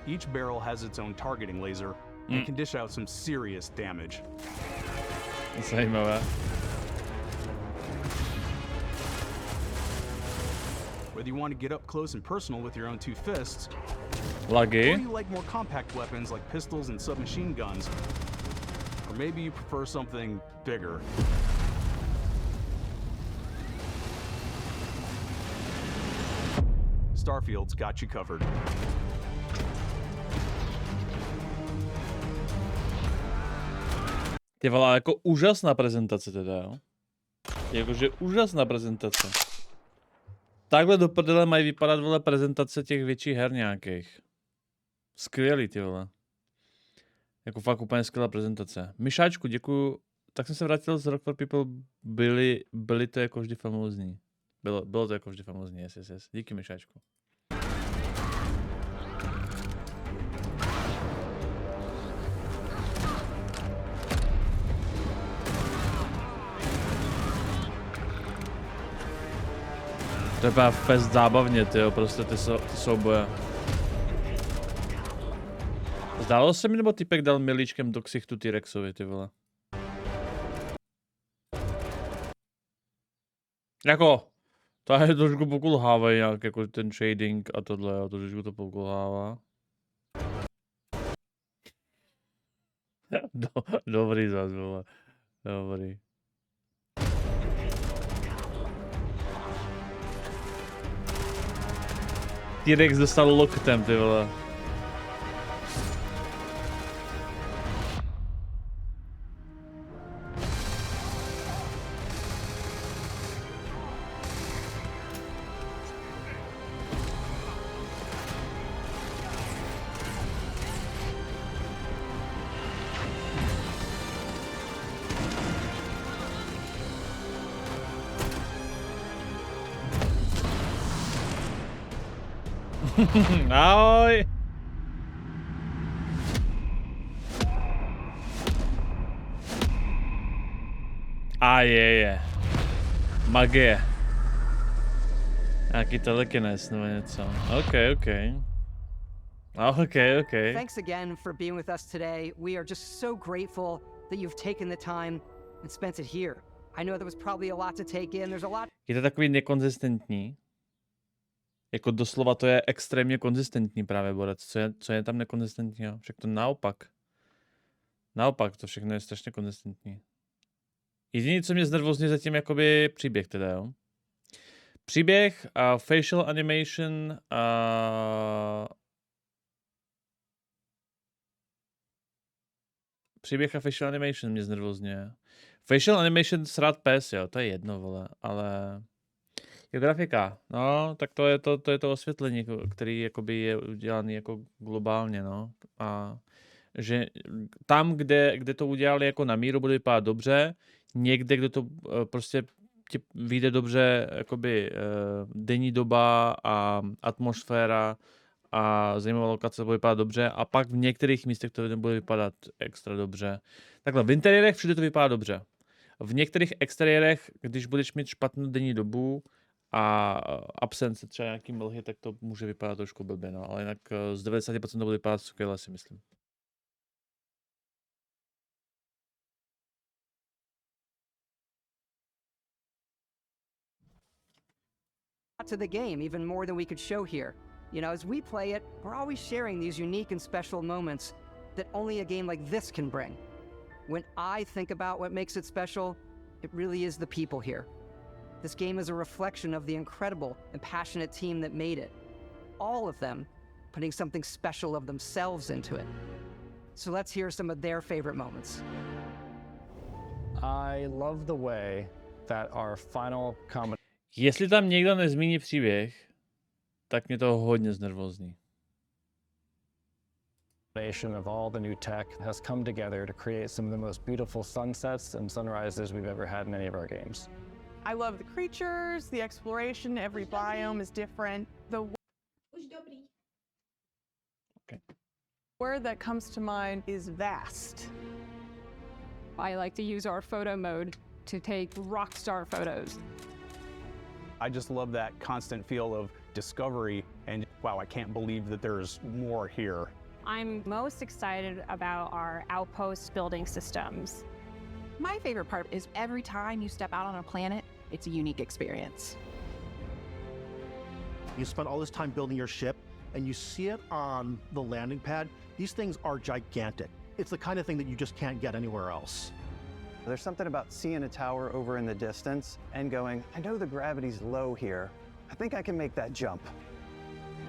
Each barrel has its own targeting laser and can dish out some serious damage. Zajímavé. Whether you want to get up close and personal with your own two fists, Lagy. or you like more compact weapons like pistols and submachine guns, or maybe you prefer something bigger. Starfield's got you covered. Ty vole, jako úžasná prezentace teda, jo. Jakože úžasná prezentace. Takhle do prdele mají vypadat, vole, prezentace těch větších her nějakých. Skvělý, ty vole. Jako fakt úplně skvělá prezentace. Myšáčku, děkuju. Tak jsem se vrátil z Rock for People. Byli to jako vždy famózní. Bylo to jako vždy famózní, yes. Díky, Myšáčku. To je právě fest zábavně, tyjo, prostě ty souboje. Zdálo se mi, nebo typek dal milíčkem do ksichtu T-Rexovi, ty vole. Jako, To je trošku pokulhávají nějak, jako ten shading a tohle, jo, trošku to pokulhává. Dobrý zas, vole. Dobrý. T-Rex dostal loktem, ty vole. Ahoj! A je. Magie. Nějaký telekinez nebo něco. Okay. Thanks again for being with us today. We are just so grateful that you've taken the time and spent it here. I know there was probably a lot to take in. There's a lot. Je to takový nekonzistentní. Jako doslova to je extrémně konzistentní právě borec. Co je tam nekonzistentního? Však to naopak. Naopak, to všechno je strašně konzistentní. Jediné, co mě znervozňuje zatím, jakoby příběh teda, jo. Příběh, facial animation, příběh a facial animation mě znervozňuje. Facial animation srát pes, jo, to je jedno, vole, ale... Jo, grafika, no, tak to je to osvětlení, který jakoby je udělaný jako globálně, no. A že tam, kde to udělali jako na míru, bude vypadat dobře, někde, kde to prostě ti vyjde dobře, jakoby denní doba a atmosféra a zajímavá lokace bude vypadat dobře a pak v některých místech to nebude vypadat extra dobře. Takhle, v interiérech všude to vypadá dobře. V některých exteriérech, když budeš mít špatnou denní dobu a absence třeba nějaký mlhy, tak to může vypadat trošku blbě, no. Ale jinak z 90% to bude vypadat skvěle, si myslím. To the game even more than we could show here. You know, as we play it, we're always sharing these unique and special moments that only a game like this can bring. When I think about what makes it special, it really is the people here. This game is a reflection of the incredible and passionate team that made it. All of them putting something special of themselves into it. So let's hear some of their favorite moments. I love the way that our final combination. Jestli tam někdo nezmíní příběh, tak mě to hodně znervózní. Of all the new tech has come together to create some of the most beautiful sunsets and sunrises we've ever had in any of our games. I love the creatures, the exploration, every biome is different. The word that comes to mind is vast. I like to use our photo mode to take rockstar photos. I just love that constant feel of discovery and wow, I can't believe that there's more here. I'm most excited about our outpost building systems. My favorite part is every time you step out on a planet, it's a unique experience. You spend all this time building your ship, and you see it on the landing pad. These things are gigantic. It's the kind of thing that you just can't get anywhere else. There's something about seeing a tower over in the distance and going, I know the gravity's low here. I think I can make that jump.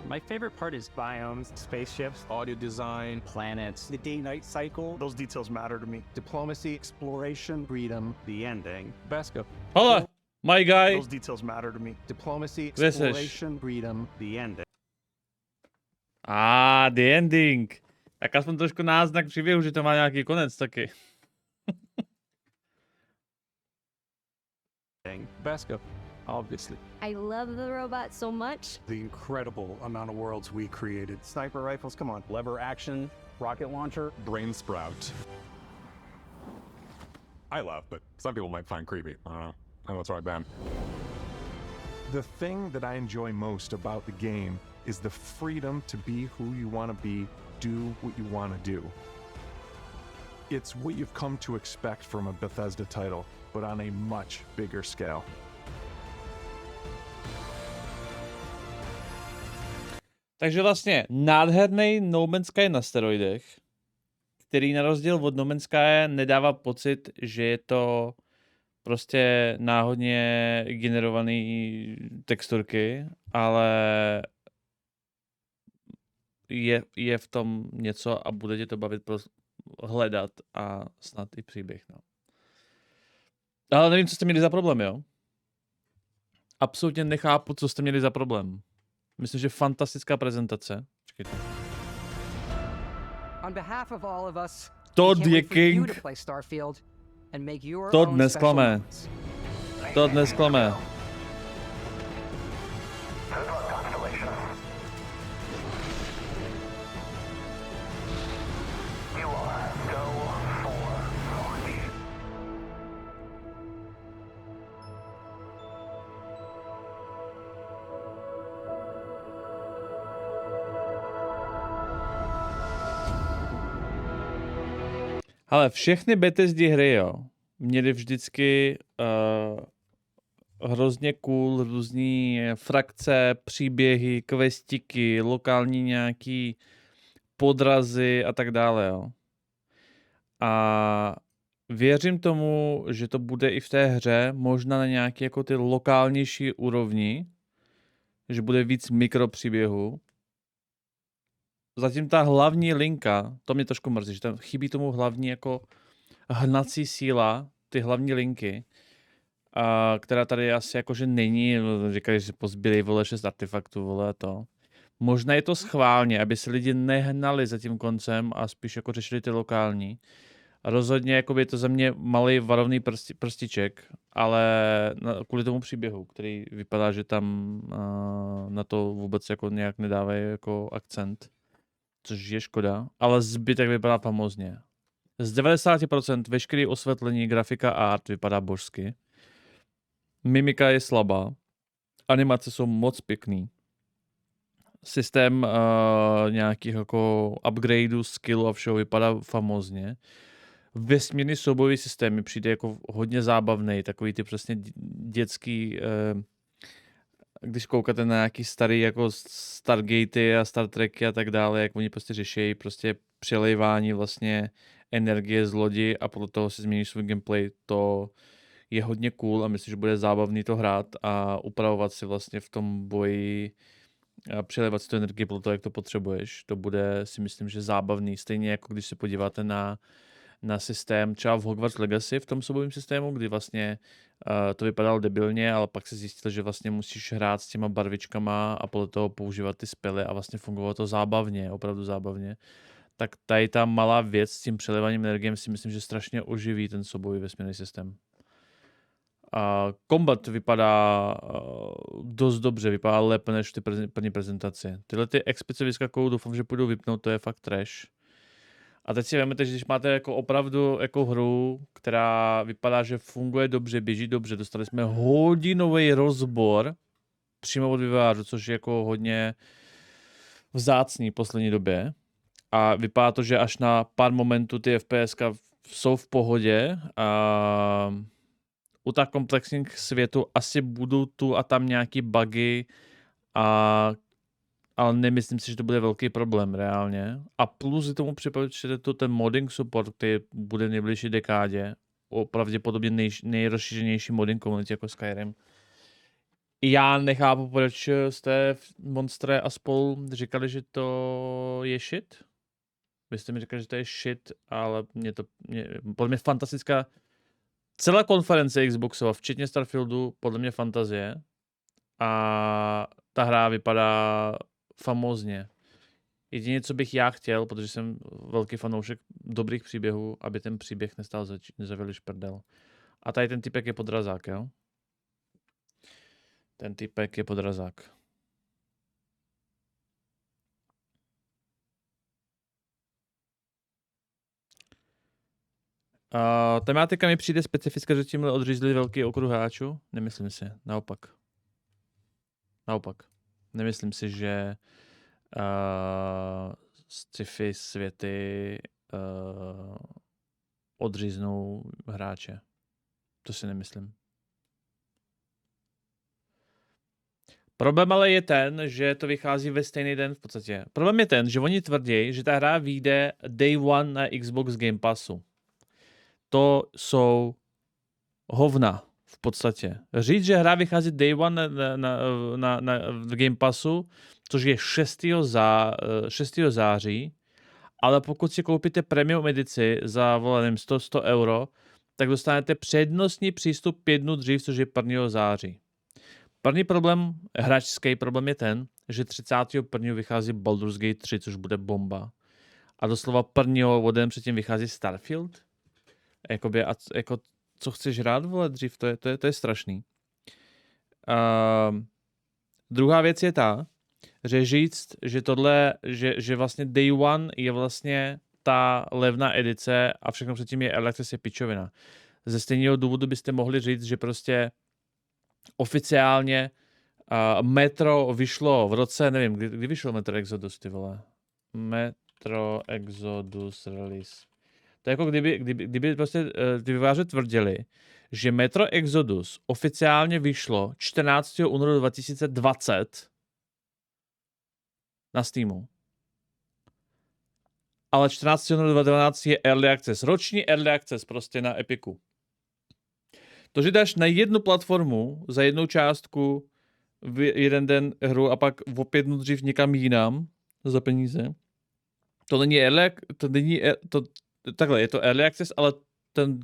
My favorite part is biomes, spaceships, audio design, planets, the day-night cycle. Those details matter to me. Diplomacy, exploration, freedom, the ending. Beskip. Hola, my guy. Those details matter to me. Diplomacy, Kde seš? exploration, freedom, the ending. The ending. Tak aspoň trošku náznak příběhu, že to má nějaký konec taky. Beskip, obviously. I love the robot so much. The incredible amount of worlds we created. Sniper rifles, come on. Lever action, rocket launcher. Brain sprout. I love, but some people might find creepy. I don't know. I know it's right, Ben. The thing that I enjoy most about the game is the freedom to be who you want to be, do what you want to do. It's what you've come to expect from a Bethesda title, but on a much bigger scale. Takže vlastně nádherný No Man's Sky na steroidech, který na rozdíl od No Man's Sky nedává pocit, že je to prostě náhodně generovaný texturky, ale je v tom něco a bude tě to bavit hledat a snad i příběh. No. Ale nevím, co jste měli za problém, jo? Absolutně nechápu, co jste měli za problém. Myslím, že fantastická prezentace. Čekajte. On behalf of all of us, Todd we can't je wait for you king. to play Starfield and make your Todd own special nesklame. moments. Todd nesklame. Ale všechny Bethesdy hry, jo, měly vždycky hrozně cool různý frakce, příběhy, questiky, lokální nějaký podrazy a tak dále, jo. A věřím tomu, že to bude i v té hře, možná na nějaké jako ty lokálnější úrovni, že bude víc mikropříběhů. Zatím ta hlavní linka, to mě trošku mrzí, že tam chybí tomu hlavní jako hnací síla, ty hlavní linky, která tady asi jakože není, říkají, že pozbírají, vole, 6 artefaktů, vole, to. Možná je to schválně, aby se lidi nehnali za tím koncem a spíš jako řešili ty lokální. A rozhodně jako je to za mě malý varovný prstiček, ale kvůli tomu příběhu, který vypadá, že tam na to vůbec jako nějak nedávají jako akcent. Což je škoda, ale zbytek vypadá famózně. Z 90% veškerý osvětlení, grafika a art vypadá božsky. Mimika je slabá. Animace jsou moc pěkný. Systém nějakých jako upgradeů, skillu a všeho vypadá famózně. Vesmírný soubojový systém mi přijde jako hodně zábavný, takový ty přesně dětský, když koukáte na nějaký starý jako Stargatey a Star Treky a tak dále, jak oni prostě řeší prostě přelejvání vlastně energie z lodi a podle toho si změní svůj gameplay, to je hodně cool a myslím, že bude zábavný to hrát a upravovat si vlastně v tom boji a přelévat si tu energii podle toho, jak to potřebuješ. To bude, si myslím, že zábavný. Stejně jako když se podíváte na systém třeba v Hogwarts Legacy v tom soubojovém systému, kdy vlastně to vypadalo debilně, ale pak se zjistil, že vlastně musíš hrát s těma barvičkama a podle toho používat ty spely a vlastně fungovalo to zábavně, opravdu zábavně. Tak tady ta malá věc s tím přeléváním energie si myslím, že strašně oživí ten soubojový vesmírný systém. Combat vypadá dost dobře, vypadá lépe než ty první prezentaci. Tyhle ty expice vyskakují, doufám, že půjdou vypnout, to je fakt trash. A teď si vezmete, že když máte jako opravdu jako hru, která vypadá, že funguje dobře, běží dobře, dostali jsme hodinový rozbor přímo od vývojářů, což je jako hodně vzácný v poslední době. A vypadá to, že až na pár momentů ty FPSka jsou v pohodě a u tak komplexních světů asi budou tu a tam nějaký bugy, ale nemyslím si, že to bude velký problém reálně. A plus tomu připočtěte to ten modding support, který bude v nejbližší dekádě, pravděpodobně nejrozšířenější modding komunity jako Skyrim. Já nechápu, proč jste Monstre a spol říkali, že to je shit. Vy jste mi říkali, že to je shit, ale podle mě fantastická. Celá konference Xboxova, včetně Starfieldu, podle mě fantazie. A ta hra vypadá famózně. Jediné, co bych já chtěl, protože jsem velký fanoušek dobrých příběhů, aby ten příběh nestál za velký prdel. A tady ten typek je podrazák, jo? Ten typek je podrazák. Tematika mi přijde specifická, že tímhle odřízli velký okruh hráčů. Nemyslím si, naopak. Nemyslím si, že sci-fi světy odříznou hráče. To si nemyslím. Problém ale je ten, že to vychází ve stejný den v podstatě. Problém je ten, že oni tvrdí, že ta hra vyjde day one na Xbox Game Passu. To jsou hovna v podstatě. Říct, že hra vychází day one v Game Passu, což je 6. září, ale pokud si koupíte premium edici za 100 euro, tak dostanete přednostní přístup 5 dnů dřív, což je 1. září. První problém, hráčský problém je ten, že 31. vychází Baldur's Gate 3, což bude bomba. A doslova 1. o den předtím vychází Starfield. Jakoby, jako, co chceš hrát, vole, dřív, to je strašný. Druhá věc je ta, že říct, že tohle, že vlastně Day One je vlastně ta levná edice a všechno předtím je Early Access je pičovina. Ze stejného důvodu byste mohli říct, že prostě oficiálně Metro vyšlo v roce, nevím, kdy vyšlo Metro Exodus, ty vole. Metro Exodus release. To je jako kdyby prostě ty vývojáři tvrdili, že Metro Exodus oficiálně vyšlo 14. února 2020 na Steamu. Ale 14. února 2012 je Early Access. Roční Early Access prostě na Epiku. To, že dáš na jednu platformu za jednou částku v jeden den hru a pak o 5 dnů dřív někam jinam za peníze, to není takhle, je to Early Access, ale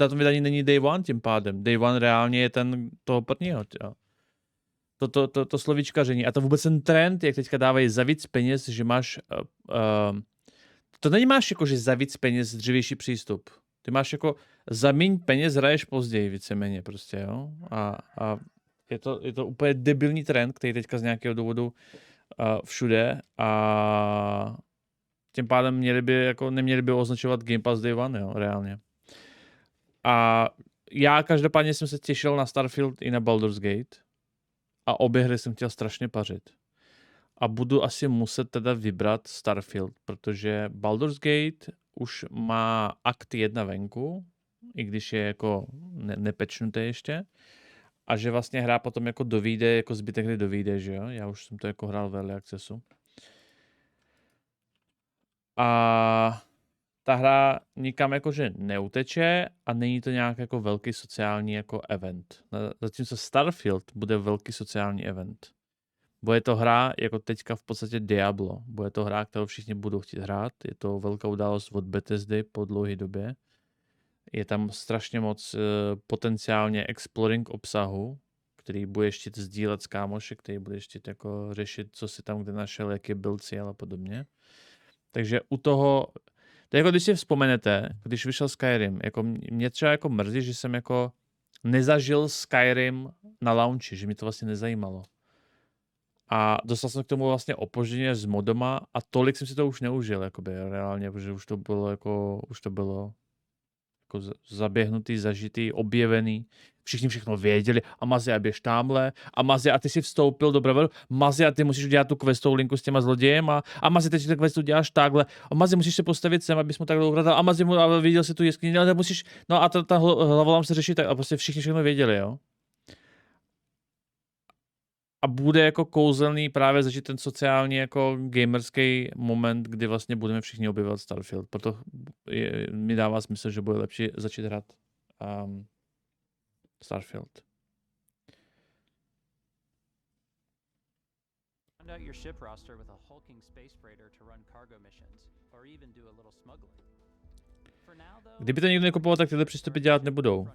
na tom vydání není Day One tím pádem. Day One reálně je ten toho prvního. To slovíčkaření. A to vůbec ten trend, jak teďka dávají za víc peněz, že máš... to nemáš jako, že za víc peněz dřívější přístup. Ty máš jako za míň peněz hraješ později víceméně prostě, jo. A je to úplně debilní trend, který teďka z nějakého důvodu všude a tím pádem neměli by označovat Game Pass Day One, jo, reálně. A já každopádně jsem se těšil na Starfield i na Baldur's Gate a obě hry jsem chtěl strašně pařit. A budu asi muset teda vybrat Starfield, protože Baldur's Gate už má akt 1 venku, i když je jako nepečnutý ještě. A že vlastně hra potom jako dovíde, jako zbytek hry dovíde, že jo? Já už jsem to jako hrál v Early Accessu. A ta hra nikam jakože neuteče a není to nějak jako velký sociální jako event. Zatímco Starfield bude velký sociální event. Bude to hra jako teďka v podstatě Diablo. Bude to hra, kterou všichni budou chtít hrát. Je to velká událost od Bethesdy po dlouhé době. Je tam strašně moc potenciálně exploring obsahu, který budeš chtít sdílet s kámoši, který budeš chtít jako řešit, co si tam kde našel, jaký build cíl a podobně. Takže u toho, to je jako když si vzpomenete, když vyšel Skyrim, jako mě třeba jako mrzí, že jsem jako nezažil Skyrim na launchi, že mi to vlastně nezajímalo. A dostal jsem k tomu vlastně opožděně s modama a tolik jsem si to už neužil, jakoby reálně, protože už to bylo jako zaběhnutý, zažitý, objevený. Všichni všechno věděli. A Mazia, běž tamhle. A Mazia, a ty si vstoupil do Breveru. Mazia, ty musíš udělat tu questovou linku s těma zlodějem. A Mazia, teď tu questu děláš takhle. A Mazia, musíš se postavit sem, abys mu takhle ukradl. A Mazia, viděl si tu jeskyni. No, musíš, no a ta hlavolám se řešit. A prostě všichni všechno věděli, jo. A bude jako kouzelný právě začít ten sociální jako gamerský moment, kdy vlastně budeme všichni objevovat Starfield. Proto mi dává smysl, že bude lepší začít hrát Starfield. Kdyby to někdo nekupoval, tak tyhle přístupy dělat nebudou.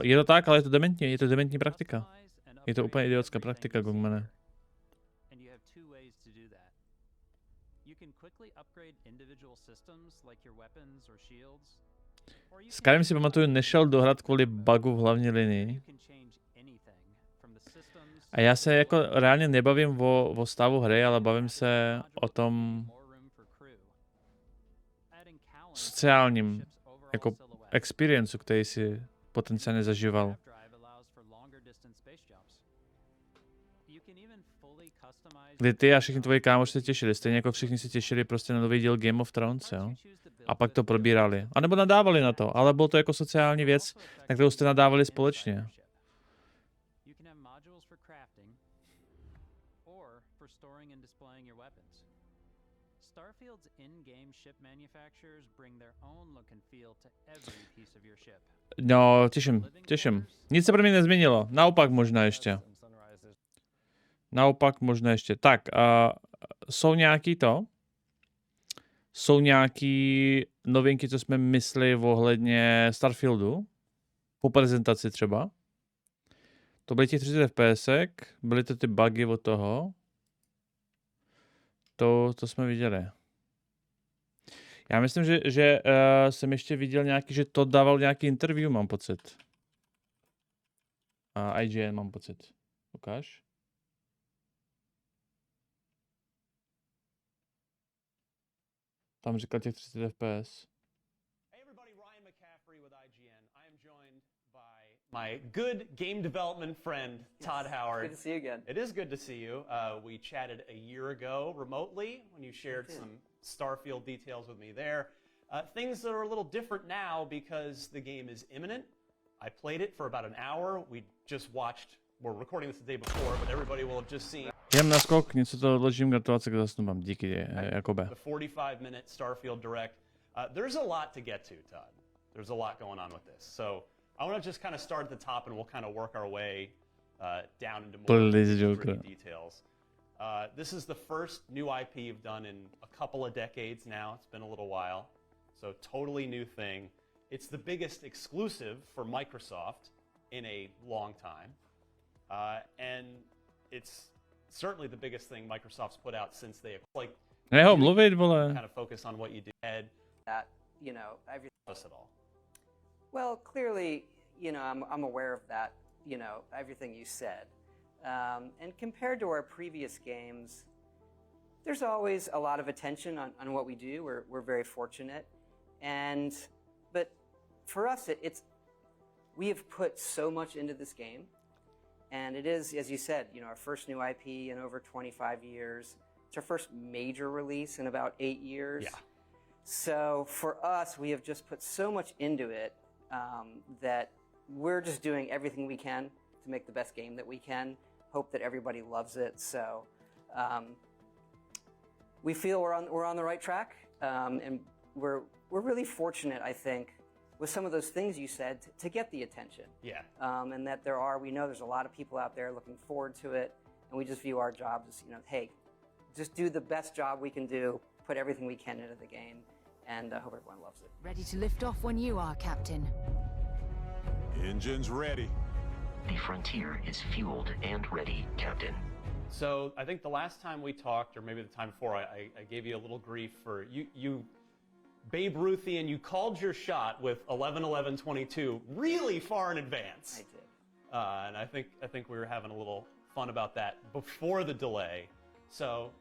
Je to tak, ale je to dementní praktika. Je to úplně idiotská praktika, Gongmane. Skyrim si pamatuju, nešel dohrát kvůli bugu v hlavní linii. A já se jako reálně nebavím o stavu hry, ale bavím se o tom sociálním jako experience, který si potenciálně zažíval. Kdy ty a všichni tvoji kámoši se těšili, stejně jako všichni se těšili prostě na nový díl Game of Thrones, jo? A pak to probírali. A nebo nadávali na to, ale bylo to jako sociální věc, na kterou jste nadávali společně. for storing and displaying your weapons. Starfield's in-game ship manufacturers bring their own look and feel to every piece of your ship. No, těším. Nic se pro mě nezměnilo. Naopak možná ještě. Tak, jsou nějaký novinky, co jsme mysleli ohledně Starfieldu? Po prezentaci třeba? To byly těch 30 FPSek, byly to ty bugy od toho. To jsme viděli. Já myslím, že jsem ještě viděl nějaký, že to dával nějaký interview, mám pocit. IGN mám pocit. Ukáž. Tam říkal těch 30 FPS. My good game development friend, Todd Howard. Good to see you again. It is good to see you. We chatted a year ago remotely when you shared some Starfield details with me there. Things that are a little different now because the game is imminent. I played it for about an hour. We just watched, we're recording this the day before, but everybody will have just seen. Jem na skok, něco to odložím, gratulace k zasnubám. Díky, Jakobe. The 45-minute Starfield Direct. There's a lot to get to, Todd. There's a lot going on with this. So I want to just kind of start at the top and we'll kind of work our way down into more gritty details. This is the first new IP you've done in a couple of decades now. It's been a little while. So totally new thing. It's the biggest exclusive for Microsoft in a long time. And it's certainly the biggest thing Microsoft's put out since they kind of focus on what you did. That, you know, everything At all. Well, clearly, you know, I'm aware of that, you know, everything you said. And compared to our previous games, there's always a lot of attention on what we do. We're very fortunate. But for us, we have put so much into this game. And it is, as you said, you know, our first new IP in over 25 years. It's our first major release in about 8 years. Yeah. So for us, we have just put so much into it that we're just doing everything we can to make the best game that we can. Hope that everybody loves it. So we feel we're on the right track, and we're really fortunate, I think, with some of those things you said to get the attention. Yeah. And that we know there's a lot of people out there looking forward to it, and we just view our jobs as, you know, hey, just do the best job we can do, put everything we can into the game, and I hope everyone loves it. Ready to lift off when you are, Captain. Engines ready. The frontier is fueled and ready, Captain. So I think the last time we talked, or maybe the time before, I gave you a little grief for you Babe Ruthian, you called your shot with 11-11-22 really far in advance. I did. And I think we were having a little fun about that before the delay. So,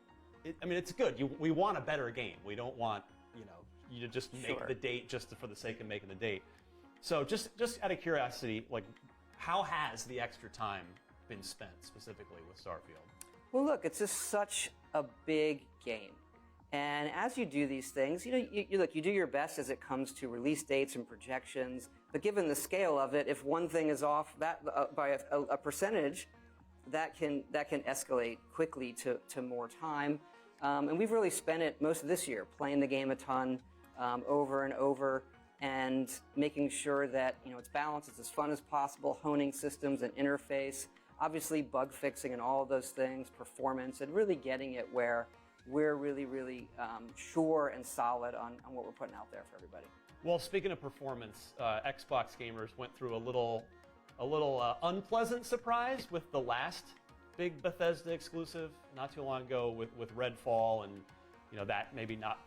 I mean, it's good. We want a better game. We don't want, you know, you to just make the date just for the sake of making the date. So just out of curiosity, like, how has the extra time been spent specifically with Starfield? Well, look, it's just such a big game. And as you do these things, you know, you do your best as it comes to release dates and projections. But given the scale of it, if one thing is off that by a percentage, that can escalate quickly to more time. And we've really spent it most of this year playing the game a ton, over and over, and making sure that, you know, it's balanced, it's as fun as possible, honing systems and interface, obviously bug fixing and all of those things, performance, and really getting it where we're really, really sure and solid on what we're putting out there for everybody. Well, speaking of performance, Xbox gamers went through a little unpleasant surprise with the last big Bethesda exclusive not too long ago with Redfall, and, you know, that maybe not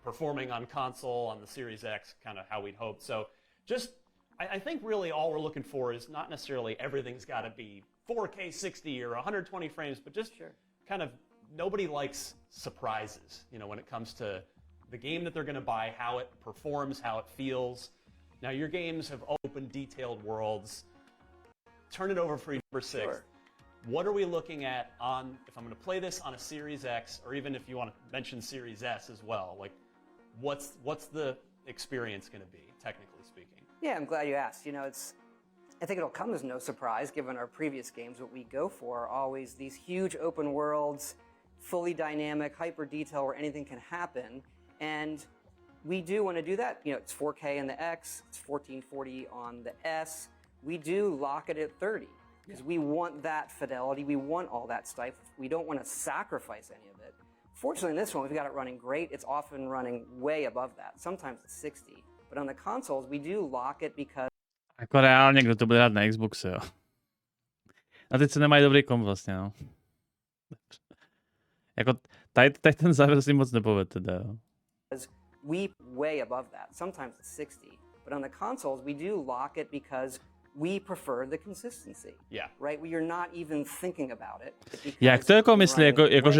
performing on console, on the Series X, kind of how we'd hoped. So just, I think really all we're looking for is not necessarily everything's got to be 4K 60 or 120 frames, but just kind of, nobody likes surprises, you know, when it comes to the game that they're going to buy, how it performs, how it feels. Now, your games have open, detailed worlds. Turn it over for number 6. Sure. What are we looking at on, if I'm going to play this on a Series X, or even if you want to mention Series S as well, like, what's the experience going to be, technically speaking? Yeah, I'm glad you asked. You know, I think it'll come as no surprise, given our previous games. What we go for are always these huge open worlds fully dynamic, hyper detail where anything can happen. And we do want to do that. You know, it's 4K on the X, it's 1440 on the S. We do lock it at 30 because we want that fidelity. We want all that stuff. We don't want to sacrifice any of it. Fortunately, in this one, we've got it running great. It's often running way above that. Sometimes it's 60. But on the consoles, we do lock it because... Jako reálně, kdo to bude hrát na Xboxe, jo. A teď se nemají dobrý komp vlastně, no. Jako tady ten závěr si moc nepovede teda, jo. We way above that. Sometimes it's 60. But on the consoles, we do lock it because we prefer the consistency. Yeah. Right? We are not even thinking about it. Jak to jako myslí, jako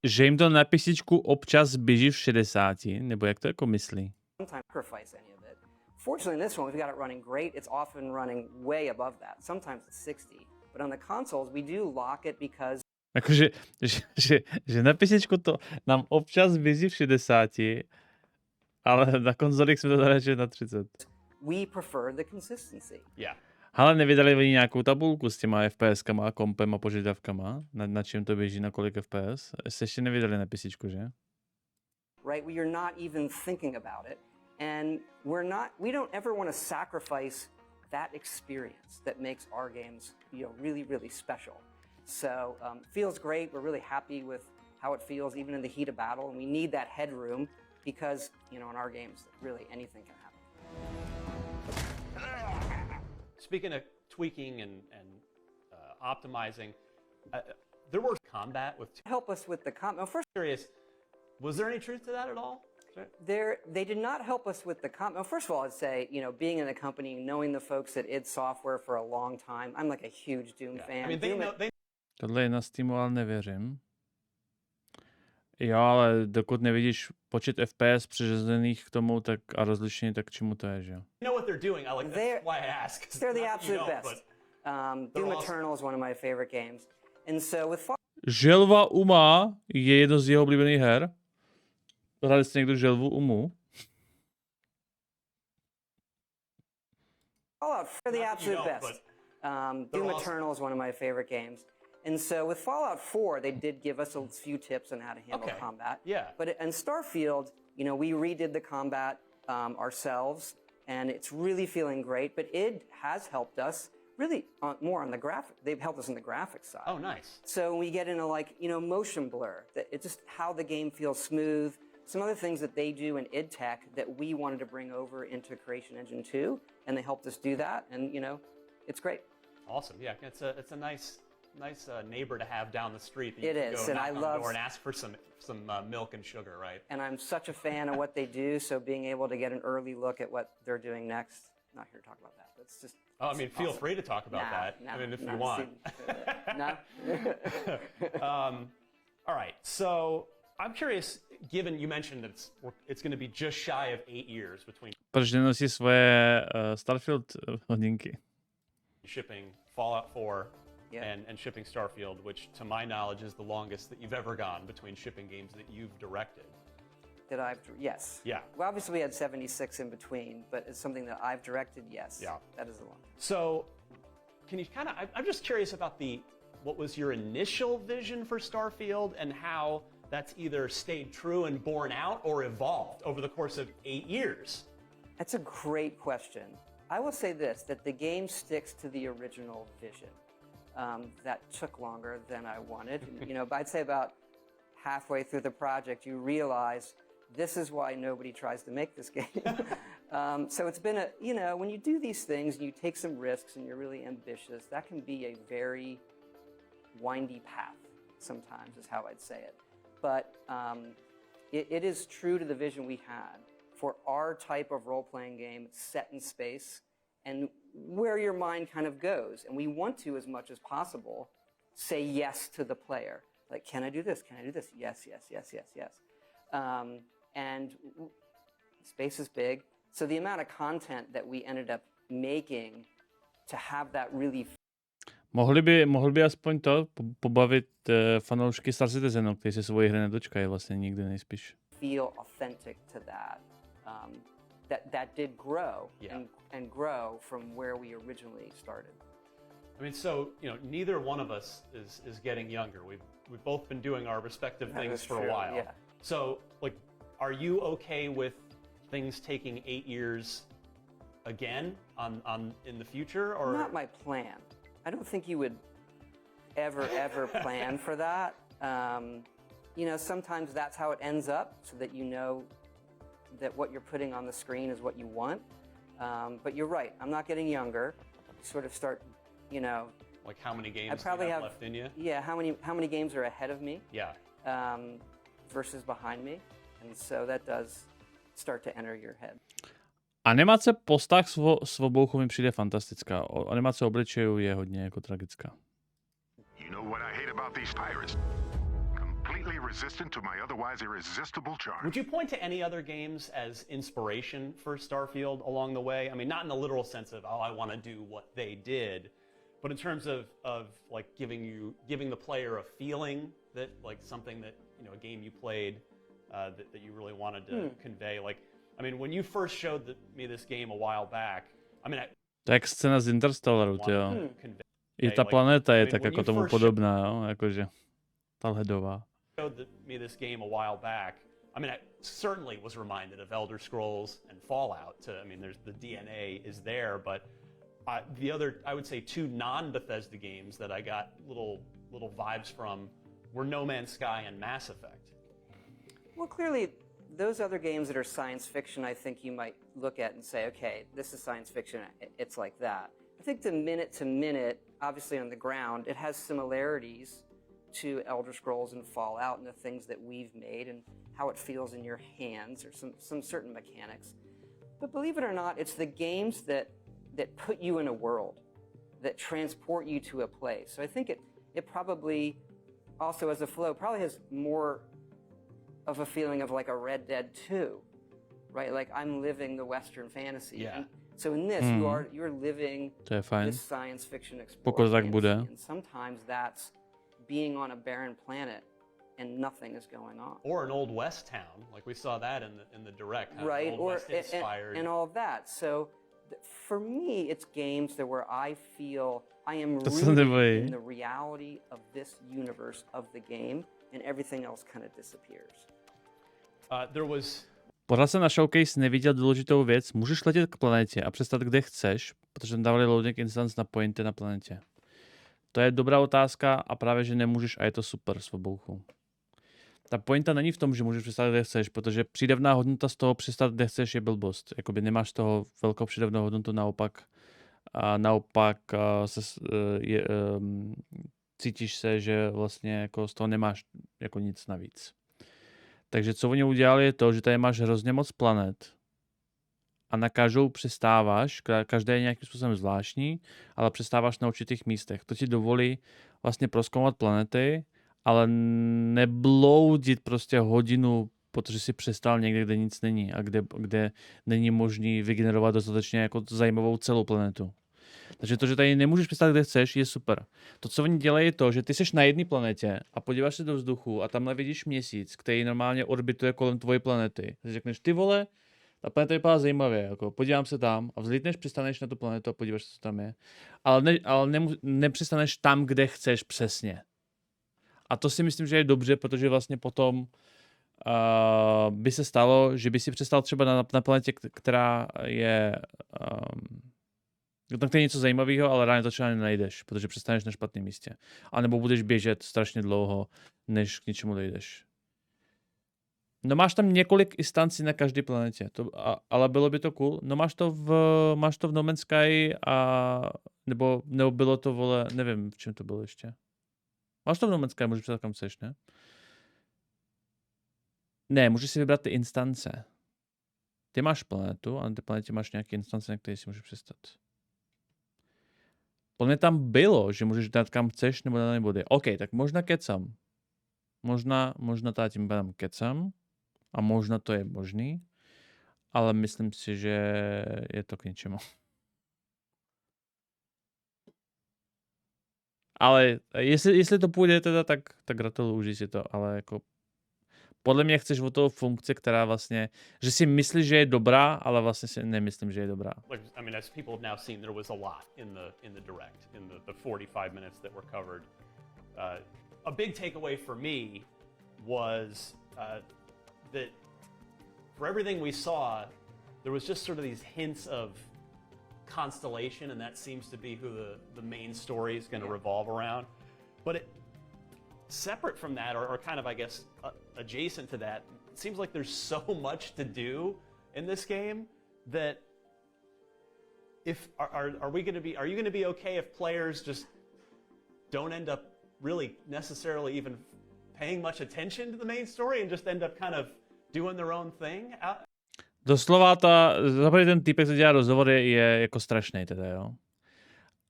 že jim to na písičku občas běží v 60, nebo jak to jako myslí? Sometimes sacrifice any of it. Fortunately, in this one, we've got it running great. It's often running way above that. Sometimes it's 60. But on the consoles, we do lock it because... Jakože, že na písičku to nám občas běží v 60, ale na konzolích jsme to zaradili na 30. We prefer the consistency. Yeah. Ale nevydali oni nějakou tabulku s těma FPS-kama a kompem a požadavkama, na čem to běží, na kolik FPS? Se ještě nevydali na písičku, že? Right, we are not even thinking about it, and we don't ever want to sacrifice that experience that makes our games, you know, really, really special. So feels great. We're really happy with how it feels, even in the heat of battle, and we need that headroom because, you know, in our games, really anything can happen. Speaking of tweaking and optimizing, there was combat with... Help us with the combat. First, curious, was there any truth to that at all? They did not help us with the combat. First of all, I'd say, you know, being in the company, knowing the folks at id Software for a long time, I'm like a huge Doom fan. I mean, they Tohle je na Steamu, ale nevěřím. Jo, ale dokud nevidíš počet FPS přiřazených k tomu tak a rozlišení, tak čemu to je, že jo? know what they're doing. That's why I ask. They're the absolute best. Doom Eternal is one of my favorite games. And so with Želva Uma je jedno z jeho oblíbených her. Hráli jste někdo Želvu Umu? Fallout, they're the absolute best. Doom Eternal is one of my favorite games. And so with Fallout 4, they did give us a few tips on how to handle combat. Yeah. But in Starfield, you know, we redid the combat ourselves, and it's really feeling great. But id has helped us really more on the graphic. They've helped us on the graphics side. Oh, nice. So we get into like, you know, motion blur. It's just how the game feels smooth. Some other things that they do in id Tech that we wanted to bring over into Creation Engine 2, and they helped us do that. And you know, it's great. Awesome. Yeah, it's a nice neighbor to have down the street. That you It can is, go and knock I on the love door and ask for some milk and sugar, right? And I'm such a fan of what they do, so being able to get an early look at what they're doing next. Not here to talk about that, but it's just... Oh, I mean, feel free to talk about that. I mean, if you want. No. All right, so I'm curious, given you mentioned that it's going to be just shy of 8 years between... Proč nenosí svoje Starfield hodinky? Shipping Fallout 4 and shipping Starfield, which to my knowledge is the longest that you've ever gone between shipping games that you've directed. Yes. Yeah. Well, obviously we had 76 in between, but it's something that I've directed, yes. Yeah. That is the one. So, can you kind of, I'm just curious about what was your initial vision for Starfield and how that's either stayed true and borne out or evolved over the course of 8 years? That's a great question. I will say this, that the game sticks to the original vision. That took longer than I wanted. You know, I'd say about halfway through the project, you realize this is why nobody tries to make this game. So it's been you know, when you do these things and you take some risks and you're really ambitious, that can be a very windy path sometimes, is how I'd say it. But it is true to the vision we had for our type of role-playing game set in space and where your mind kind of goes. And we want to, as much as possible, say yes to the player. Like, can I do this? Can I do this? Yes, yes, yes, yes, yes. And space is big. So the amount of content that we ended up making to have that really... Mohli by aspoň to pobavit fanoušky Star Citizenu, kteří se svoji hry nedočkají vlastně nikdy nejspíš. Feel authentic to that. That did grow and grow from where we originally started. I mean, so, neither one of us is getting younger. We've both been doing our respective That things is for true, a while. yeah. So, are you okay with things taking 8 years again in the future, or Not my plan. I don't think you would ever plan for that. Sometimes that's how it ends up, so that you know that what you're putting on the screen is what you want. But you're right. I'm not getting younger. You sort of start, like how many games I probably do you have have left in you? Yeah, how many games are ahead of me? Yeah. Versus behind me, and so that does start to enter your head. Animace postav s obouchu mi přijde fantastická. Animace obličejů je hodně jako tragická. You know what I hate about these pirates? Completely resistant to my otherwise irresistible charm. Would you point to any other games as inspiration for Starfield along the way? I mean, not in the literal sense of, I want to do what they did, but in terms of like giving the player a feeling that, like, something that, a game you played that you really wanted to convey. Like, I mean, when you first showed me this game a while back, I mean, To je jak scéna z Interstellaru, jo. I ta planeta je tak jako tomu podobná, jo, jakože ta ledová. Showed me this game a while back. I mean, I certainly was reminded of Elder Scrolls and Fallout. I mean, the DNA is there, but the other, I would say, 2 non-Bethesda games that I got little vibes from were No Man's Sky and Mass Effect. Well, clearly, those other games that are science fiction, I think you might look at and say, okay, this is science fiction, it's like that. I think the minute to minute, obviously on the ground, it has similarities to Elder Scrolls and Fallout and the things that we've made and how it feels in your hands, or some certain mechanics. But believe it or not, it's the games that put you in a world, that transport you to a place. So I think it probably also, as a flow, probably has more of a feeling of like a Red Dead 2, right? Like, I'm living the Western fantasy. Yeah. And so in this, you're living this science fiction Pokud tak fantasy. bude. And sometimes that's being on a barren planet and nothing is going on. Or an Old West town, like we saw that in the direct, Right, Old or West inspired. and all of that. So for me, it's games that where I feel I am rooted in the reality of this universe of the game, and everything else kind of disappears. Pořád jsem na showcase neviděl důležitou věc. Můžeš letět k planetě a přestat kde chceš, protože tam dávali loading instance na pointy na planetě. To je dobrá otázka a právě, že nemůžeš a je to super s obouchou. Ta pointa není v tom, že můžeš přestat kde chceš, protože přídavná hodnota z toho přestat kde chceš je blbost. Jakoby nemáš z toho velkou přídavnou hodnotu, naopak cítíš se, že vlastně jako z toho nemáš jako nic navíc. Takže co oni udělali je to, že tady máš hrozně moc planet a na každou přistáváš, každá je nějakým způsobem zvláštní, ale přistáváš na určitých místech. To ti dovolí vlastně prozkoumat planety, ale nebloudit prostě hodinu, protože si přistál někde, kde nic není a kde není možný vygenerovat dostatečně jako zajímavou celou planetu. Takže to, že tady nemůžeš přistát, kde chceš, je super. To, co oni dělají, je to, že ty seš na jedné planetě a podíváš se do vzduchu a tamhle vidíš měsíc, který normálně orbituje kolem tvoje planety. Takže řekneš, ty vole, ta planeta vypadá zajímavě, jako podívám se tam a vzlítneš, přistaneš na tu planetu a podíváš se, co tam je. Ale nepřistaneš tam, kde chceš přesně. A to si myslím, že je dobře, protože vlastně potom by se stalo, že by si přestal třeba na planetě, která je... tam je něco zajímavého, ale ráno to třeba nenajdeš, protože přestaneš na špatném místě. A nebo budeš běžet strašně dlouho, než k něčemu dojdeš. No máš tam několik instancí na každé planetě, ale bylo by to cool. No máš to v No Man's Sky nebo bylo to, vole, nevím, v čem to bylo ještě. Máš to v No Man's Sky, můžeš přestat kam chceš, ne? Ne, můžeš si vybrat ty instance. Ty máš planetu a na té planetě máš nějaké instance, na které si můžeš přestat. Podle mě tam bylo, že můžeš dát kam chceš nebo dané body. OK, tak možná kecam. Možná tady tím pádem kecam a možná to je možný, ale myslím si, že je to k něčemu. Ale jestli to půjde teda, tak gratuluju, užij si to, ale jako podle mě chceš od toho funkci, která vlastně, že si myslíš, že je dobrá, ale vlastně si nemyslím, že je dobrá. Like, I mean, as people have now seen, there was a lot in the direct, in the 45 minutes that were covered. A big takeaway for me was that for everything we saw, there was just sort of these hints of constellation, and that seems to be who the main story is going to revolve around. But separate from that, or kind of, I guess, adjacent to that, it seems like there's so much to do in this game that are you going to be okay if players just don't end up really necessarily even paying much attention to the main story and just end up kind of doing their own thing? Doslova zaprvé ten týpek, co dělá rozhovory, je jako strašný teda, jo.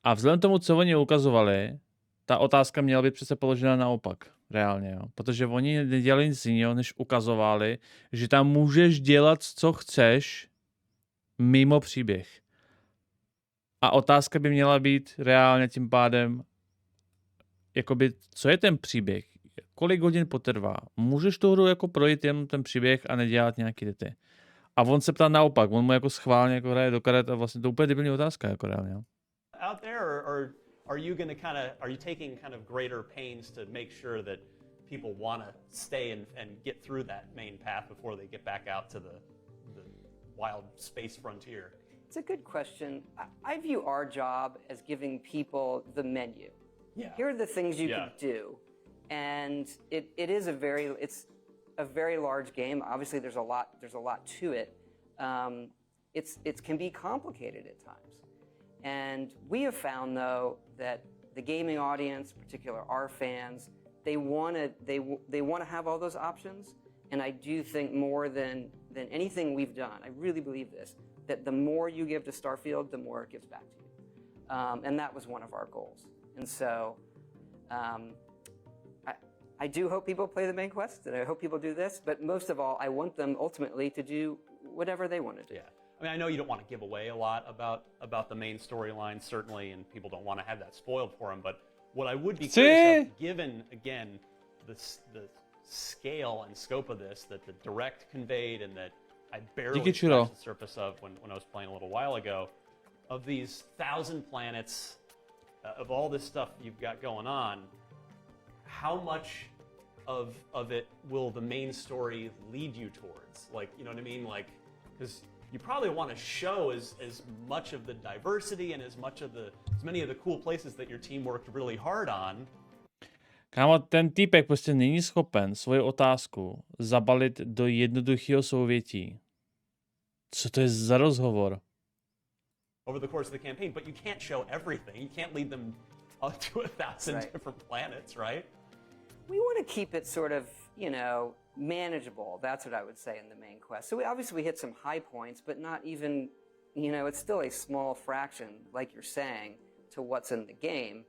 A vzhledem tomu, co oni ukazovali, ta otázka měla být přece položena naopak, reálně, jo. Protože oni nedělali nic jiného, než ukazovali, že tam můžeš dělat, co chceš, mimo příběh. A otázka by měla být reálně tím pádem, jakoby, co je ten příběh? Kolik hodin potrvá? Můžeš tu hru jako projít jen ten příběh a nedělat nějaký ty. A on se ptá naopak, on mu jako schválně jako hraje do karet a vlastně to úplně debilní otázka, jako reálně. Jo. Out there, or are you going to are you taking kind of greater pains to make sure that people want to stay and get through that main path before they get back out to the wild space frontier? It's a good question. I view our job as giving people the menu. Yeah. Here are the things you can do, and it's a very large game. Obviously, there's a lot to it. It can be complicated at times, and we have found though that the gaming audience, in particular our fans, they want to have all those options. And I do think more than anything we've done, I really believe this, that the more you give to Starfield, the more it gives back to you, and that was one of our goals. And so, I do hope people play the main quest, and I hope people do this, but most of all, I want them ultimately to do whatever they want to do. Yeah. I mean, I know you don't want to give away a lot about the main storyline, certainly, and people don't want to have that spoiled for them, but what I would be curious of, given, again, the scale and scope of this that the direct conveyed and that I barely scratched the surface of when I was playing a little while ago, of these 1,000 planets, of all this stuff you've got going on, how much of it will the main story lead you towards? Like, you know what I mean? Like, because you probably want to show as much of the diversity and as many of the cool places that your team worked really hard on. Kámo, ten týpek prostě není schopen svoji otázku zabalit do jednoduchého souvětí. Co to je za rozhovor? Over the course of the campaign, but you can't show everything. You can't lead them up to 1,000 different planets, right? We want to keep it sort of, manageable. That's what I would say in the main quest. So we hit some high points, but not even, it's still a small fraction, like you're saying, to what's in the game.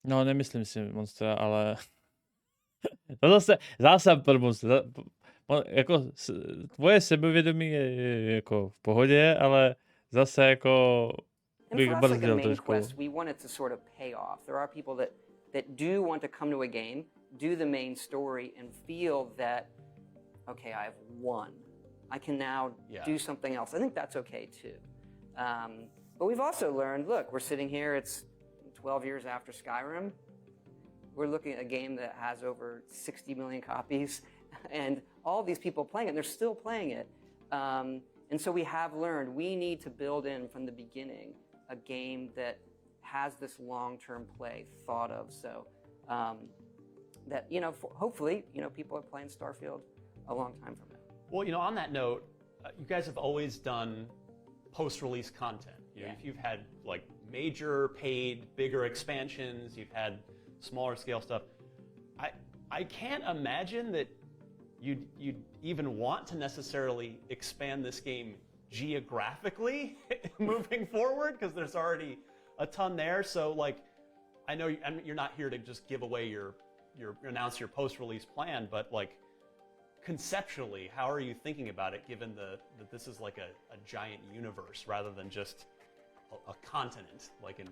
No, nemyslím si Monstra, ale to zase blbost. Jako tvoje sebevědomí je jako v pohodě, ale zase jako bych brzdil trošku. We want it to sort of pay off. There are people that do want to come to a game, do the main story, and feel that, okay, I've won. I can now do something else. I think that's okay too. But we've also learned, look, we're sitting here, it's 12 years after Skyrim. We're looking at a game that has over 60 million copies, and all these people playing it, they're still playing it. And so we have learned we need to build in from the beginning a game that has this long-term play thought of, so that, hopefully, people are playing Starfield a long time from now. Well, on that note, you guys have always done post-release content. You've had like major paid, bigger expansions. You've had smaller scale stuff. I can't imagine that you'd even want to necessarily expand this game geographically moving forward, because there's already a ton there. So like, I know you're not here to just give away announce your post-release plan, but like conceptually, how are you thinking about it, given that this is like a giant universe rather than just a continent like in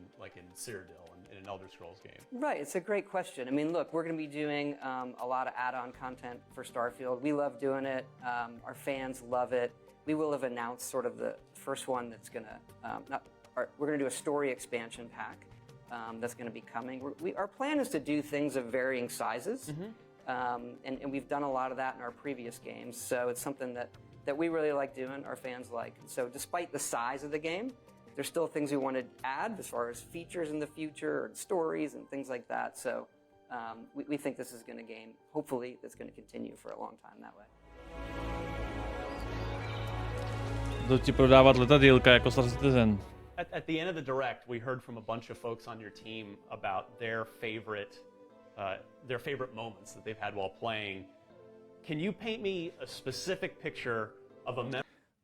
Cyrodiil in an Elder Scrolls game? Right, it's a great question. I mean, look, we're going to be doing a lot of add-on content for Starfield. We love doing it. Our fans love it. We will have announced sort of the first one that's going to, we're going to do a story expansion pack that's going to be coming. Our plan is to do things of varying sizes, and we've done a lot of that in our previous games, so it's something that we really like doing, our fans like. So despite the size of the game, there's still things we want to add as far as features in the future and stories and things like that. So we think this is going to game, hopefully, that's going to continue for a long time that way. To ti prodávat letadýlka jako Star Citizen. At the end of the direct, we heard from a bunch of folks on your team about their favorite moments that they've had while playing. Can you paint me a specific picture of a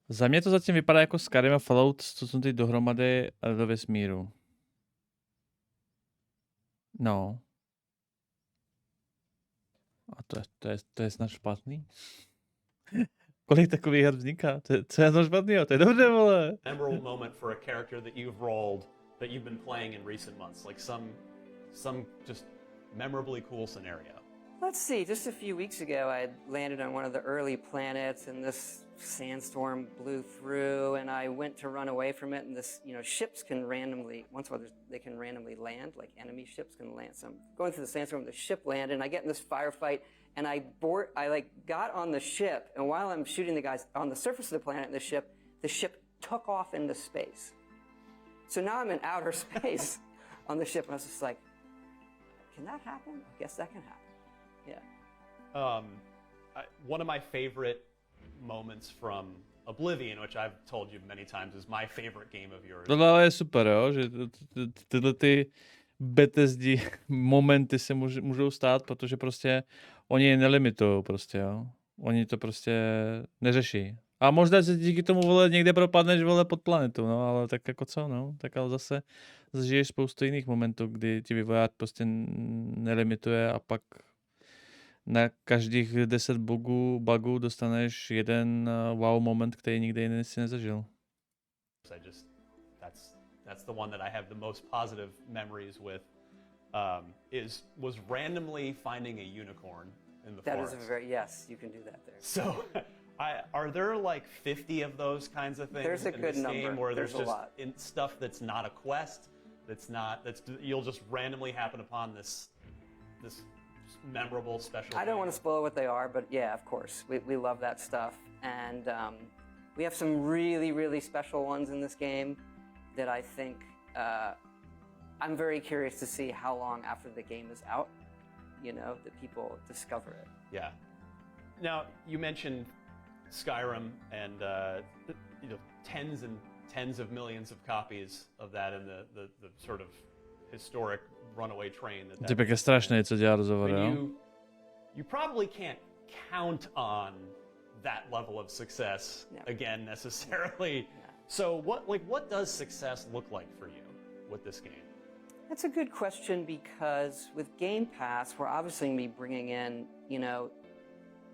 Za mě to zatím vypadá jako Skyrim a Fallout, co jsou teď dohromady do vesmíru. No. A to je snad špatný? Kolik takových her vzniká? Co je to špatného? To je dobře, vole. Memorable moment for a character that you've rolled that you've been playing in recent months, like some just memorably cool scenario. Let's see, just a few weeks ago, I had landed on one of the early planets, and this sandstorm blew through, and I went to run away from it, and this, ships can randomly, once in a while, they can randomly land, like enemy ships can land. So I'm going through the sandstorm, the ship landed, and I get in this firefight, and I got on the ship, and while I'm shooting the guys on the surface of the planet, the ship took off into space. So now I'm in outer space on the ship, and I was just like, can that happen? I guess that can happen. Yeah. One of my favorite moments from Oblivion, which I've told you many times is my favorite game of yours. Tohle je super, jo, že tyhle ty Bethesdi momenty se můžou stát, protože prostě oni je nelimitují prostě, jo. Oni to prostě neřeší. A možná se díky tomu, vole, někde propadneš, vole, pod planetu, no, ale tak jako co, no. Tak ale zase zažiješ spoustu jiných momentů, kdy ti vývojář prostě nelimituje a pak na každých 10 bugů dostaneš jeden wow moment, který nikde jiný si nezažil. That's the one that I have the most positive memories with. Was randomly finding a unicorn in the forest. Yes, you can do that there. So, are there like 50 of those kinds of things there's a in good this number. game where there's just a lot. Stuff that's not a quest, you'll just randomly happen upon this memorable special. I don't want to spoil what they are, but yeah, of course, we love that stuff, and we have some really, really special ones in this game that I think I'm very curious to see how long after the game is out, that people discover it. Yeah. Now you mentioned Skyrim and tens and tens of millions of copies of that in the sort of historic runaway train that Typek je strašný, co dělá rozhovor, jo? You probably can't count on that level of success again necessarily. So what does success look like for you with this game? That's a good question, because with Game Pass, we're obviously going to be bringing in,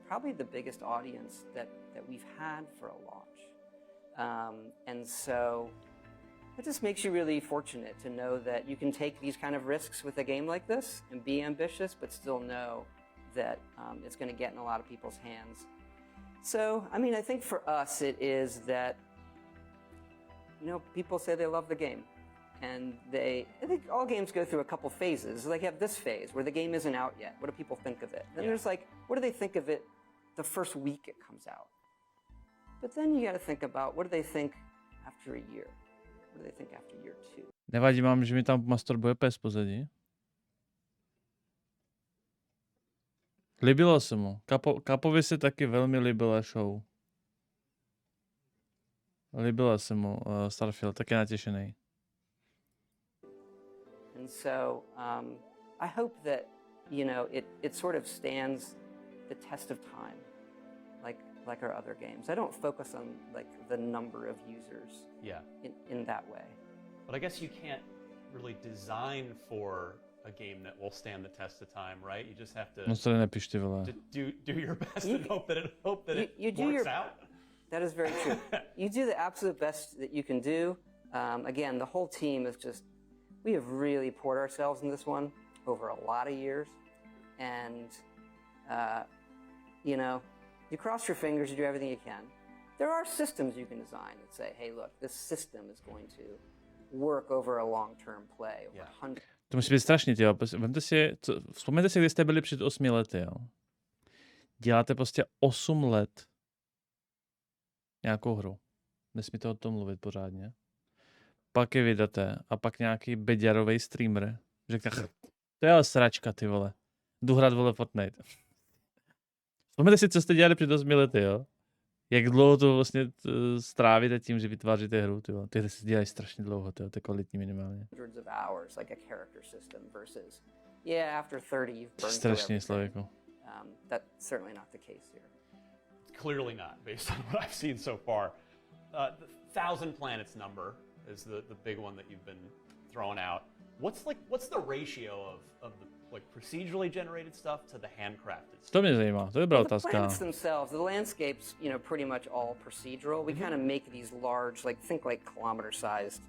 probably the biggest audience that we've had for a launch. And so it just makes you really fortunate to know that you can take these kind of risks with a game like this and be ambitious, but still know that it's going to get in a lot of people's hands. So, I mean, I think for us it is that, people say they love the game. And I think all games go through a couple phases. Like, you have this phase where the game isn't out yet. What do people think of it? Then there's like, what do they think of it the first week it comes out? But then you got to think about, what do they think after a year? What do they think after year 2? Nevadí vám, že mi tam masturbuje pes pozadí. Líbilo se mu. Kapovi se taky velmi líbila show. Líbilo se mu Starfield, taky natěšený. And so I hope that, it sort of stands the test of time, like our other games. I don't focus on the number of users in that way. But I guess you can't really design for a game that will stand the test of time, right? You just have to do your best and hope that it works out. That is very true. You do the absolute best that you can do. Again, the whole team is just, we have really poured ourselves in this one over a lot of years. And, you know, you cross your fingers, you do everything you can. There are systems you can design that say, hey, look, this system is going to work over a long-term play. Over hundreds. To musí být strašně, tyjo. Vzpomeňte si, kdy jste byli před 8 lety, jo. Děláte prostě 8 let nějakou hru. Nesmíte o tom mluvit pořádně. Pak je vydáte a pak nějaký beďarovej streamer řekne, to je ale sračka, ty vole. Jdu hrát, vole, Fortnite. Vzpomeňte si, co jste dělali před 8 lety, jo. Jak dlouho to vlastně strávíte tím, že vytváříte hru, ty vole. Ty hry se dělají strašně dlouho, to je kvalitní minimálně. Of hours, like a character system versus, yeah, after 30 you've burned Strašně Slavěku. That's certainly not the case here. Clearly not, based on what I've seen so far. The 1,000 planets number is the big one that you've been throwing out. What's the ratio of the like procedurally generated stuff to the handcrafted stuff? To mě zajímá, to je dobrá otázka. The planets themselves, the landscapes, you know, pretty much all procedural. We kind of make these large, like think like kilometer-sized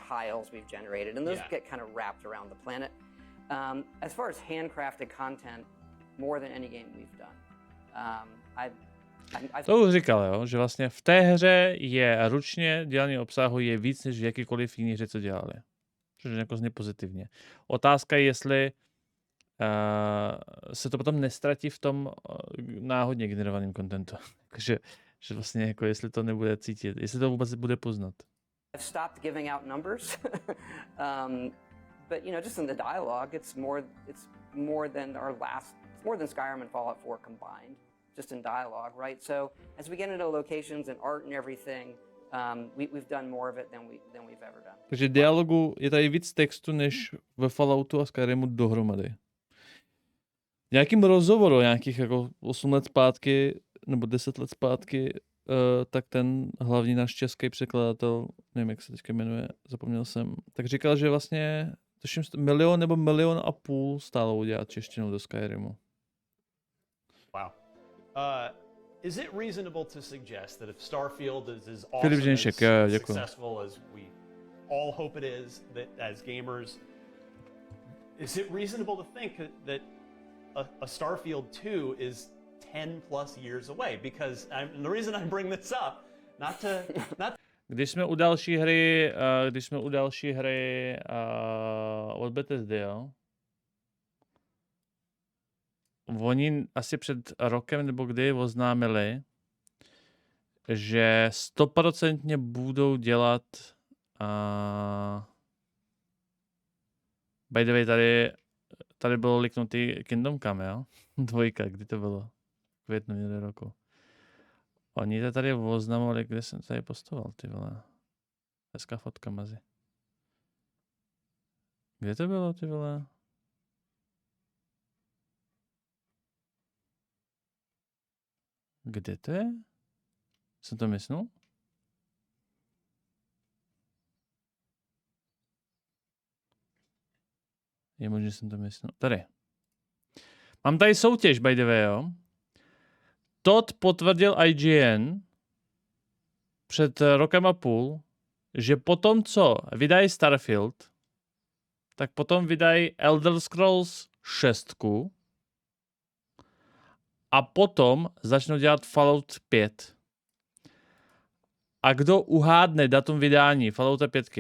tiles we've generated, and those get kind of wrapped around the planet. As far as handcrafted content, more than any game we've done. To už říkal, jo, že vlastně v té hře je ručně dělaný obsahu je víc než v jakýkoliv jiný hře, co dělali. Což je jako zně pozitivně. Otázka je, jestli se to potom nestratí v tom náhodně generovaném kontentu. Takže že vlastně jako jestli to nebude cítit, jestli to vůbec bude poznat. I've stopped giving out numbers, but you know, just in the dialogue, it's more than Skyrim and Fallout 4 combined, just in dialogue, right? So as we get into locations and art and everything, we've done more of it than we've ever done. Takže dialogu je tady víc textu než ve Falloutu a Skyrimu dohromady. V nějakým rozhovoru, nějakých jako 8 let zpátky, nebo 10 let zpátky, tak ten hlavní náš český překladatel, nevím, jak se teďka jmenuje, zapomněl jsem, tak říkal, že vlastně tuším 1 milion nebo 1,5 milionu stálo udělat češtinu do Skyrimu. Wow. Is it reasonable to suggest that if Starfield is as awesome as successful as we all hope it is, that as gamers, is it reasonable to think that a Starfield 2 is 10 plus years away? Because the reason I bring this up, not Když jsme u další hry od Bethesdy, jo, oni asi před rokem nebo kdy oznámili, že 100% budou dělat by the way, tady bylo liknutý Kingdom Come, jo? 2, kdy to bylo? V květnu minulého roku. Oni to tady oznamovali, kde jsem tady postoval, ty vole. Hezká fotka mezi. Kde to bylo, ty vole? Kde to je? Jsem to myslel? Je možné, že jsem to myslel. Tady. Mám tady soutěž, by the way, jo. Todd potvrdil IGN před rokem a půl, že potom, co vydají Starfield, tak potom vydají Elder Scrolls 6 a potom začnou dělat Fallout 5. A kdo uhádne datum vydání Fallouta 5,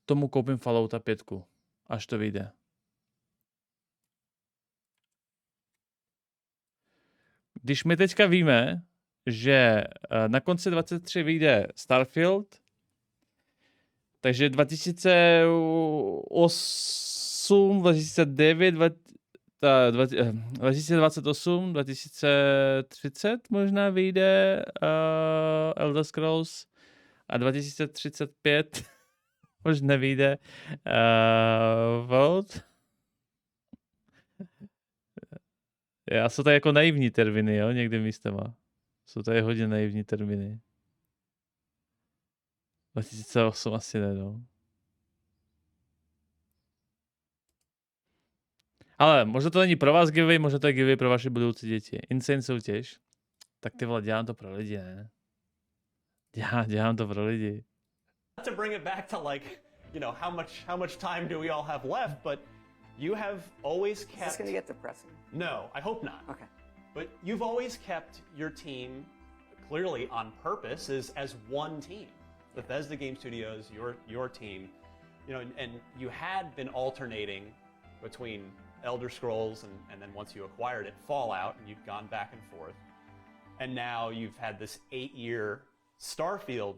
tomu koupím Fallouta 5, až to vyjde. Když my teďka víme, že na konci 23 vyjde Starfield, takže 2008, 2009, 2028, 2030 možná vyjde Elder Scrolls a 2035 možná vyjde Fallout. Já jsou tady jako naivní termíny, jo, někdy místama. Jsou tady hodně naivní termíny. 2008 asi ne, no. Ale možná to není pro vás giveaway, možná to je giveaway pro vaše budoucí děti. Insane soutěž. Tak ty vole, dělám to pro lidi, ne? Dělám to pro lidi. Not to bring it back to like, you know, how much time do we all have left, but you have always kept... Is this going to get depressing? No, I hope not. Okay. But you've always kept your team, clearly on purpose, as one team. Bethesda Game Studios, your team, you know, and you had been alternating between Elder Scrolls and then once you acquired it, Fallout, and you've gone back and forth. And now you've had this 8-year Starfield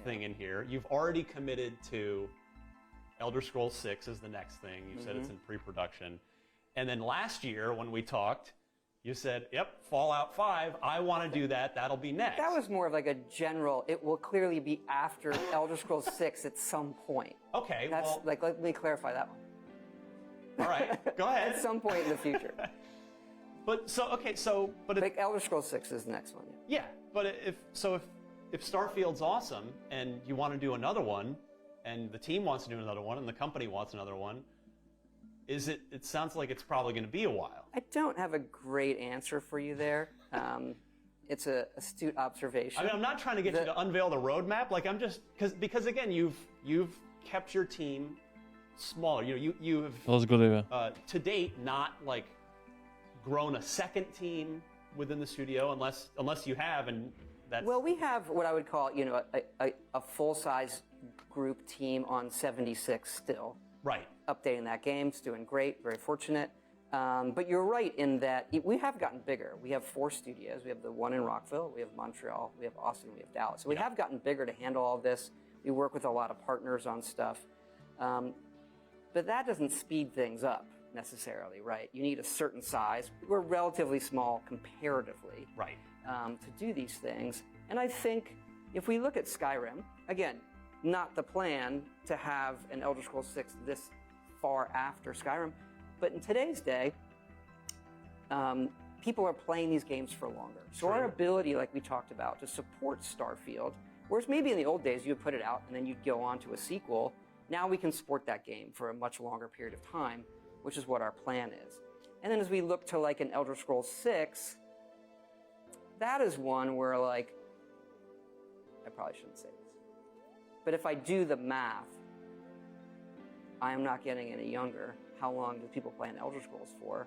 thing in here. You've already committed to Elder Scrolls 6 is the next thing. You said it's in pre-production. And then last year when we talked, you said, yep, Fallout 5, I want to do that. That'll be next. That was more of like a general, it will clearly be after Elder Scrolls 6 at some point. Okay, That's well... like, let me clarify that one. All right, go ahead. At some point in the future. But like Elder Scrolls 6 is the next one. Yeah, but if Starfield's awesome and you want to do another one, and the team wants to do another one, and the company wants another one, it sounds like it's probably going to be a while. I don't have a great answer for you there. It's an astute observation. I mean, I'm not trying to get you to unveil the roadmap. Like, I'm just because again, you've kept your team smaller. You have that was a good idea. To date not like grown a second team within the studio unless you have, and that's... Well, we have what I would call, you know, a full-size group team on 76 still. Right. Updating that game, it's doing great, very fortunate. But you're right in that we have gotten bigger. We have 4 studios. We have the one in Rockville, we have Montreal, we have Austin, we have Dallas. So we have gotten bigger to handle all this. We work with a lot of partners on stuff. But that doesn't speed things up necessarily, right? You need a certain size. We're relatively small comparatively. Right. To do these things. And I think if we look at Skyrim, again, not the plan to have an Elder Scrolls 6 this far after Skyrim, but in today's day, people are playing these games for longer. So our ability, like we talked about, to support Starfield, whereas maybe in the old days you would put it out and then you'd go on to a sequel, now we can support that game for a much longer period of time, which is what our plan is. And then as we look to like an Elder Scrolls 6, that is one where, like, I probably shouldn't say this, but if I do the math, I am not getting any younger. How long do people play an Elder Scrolls for?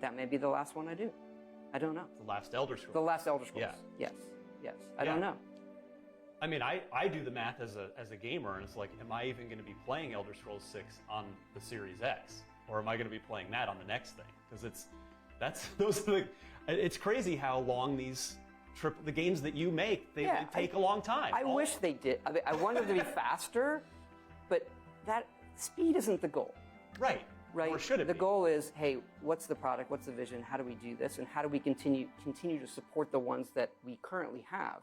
That may be the last one I do. I don't know. The last Elder Scrolls. The last Elder Scrolls. Yeah. Yes. I don't know. I mean, I do the math as a gamer, and it's like, am I even going to be playing Elder Scrolls 6 on the Series X, or am I going to be playing that on the next thing? Because it's crazy how long the games that you make, they take a long time. I wish they did. I mean, I want them to be faster, but that speed isn't the goal. Right. Or should it be? The goal is, hey, what's the product? What's the vision? How do we do this? And how do we continue to support the ones that we currently have?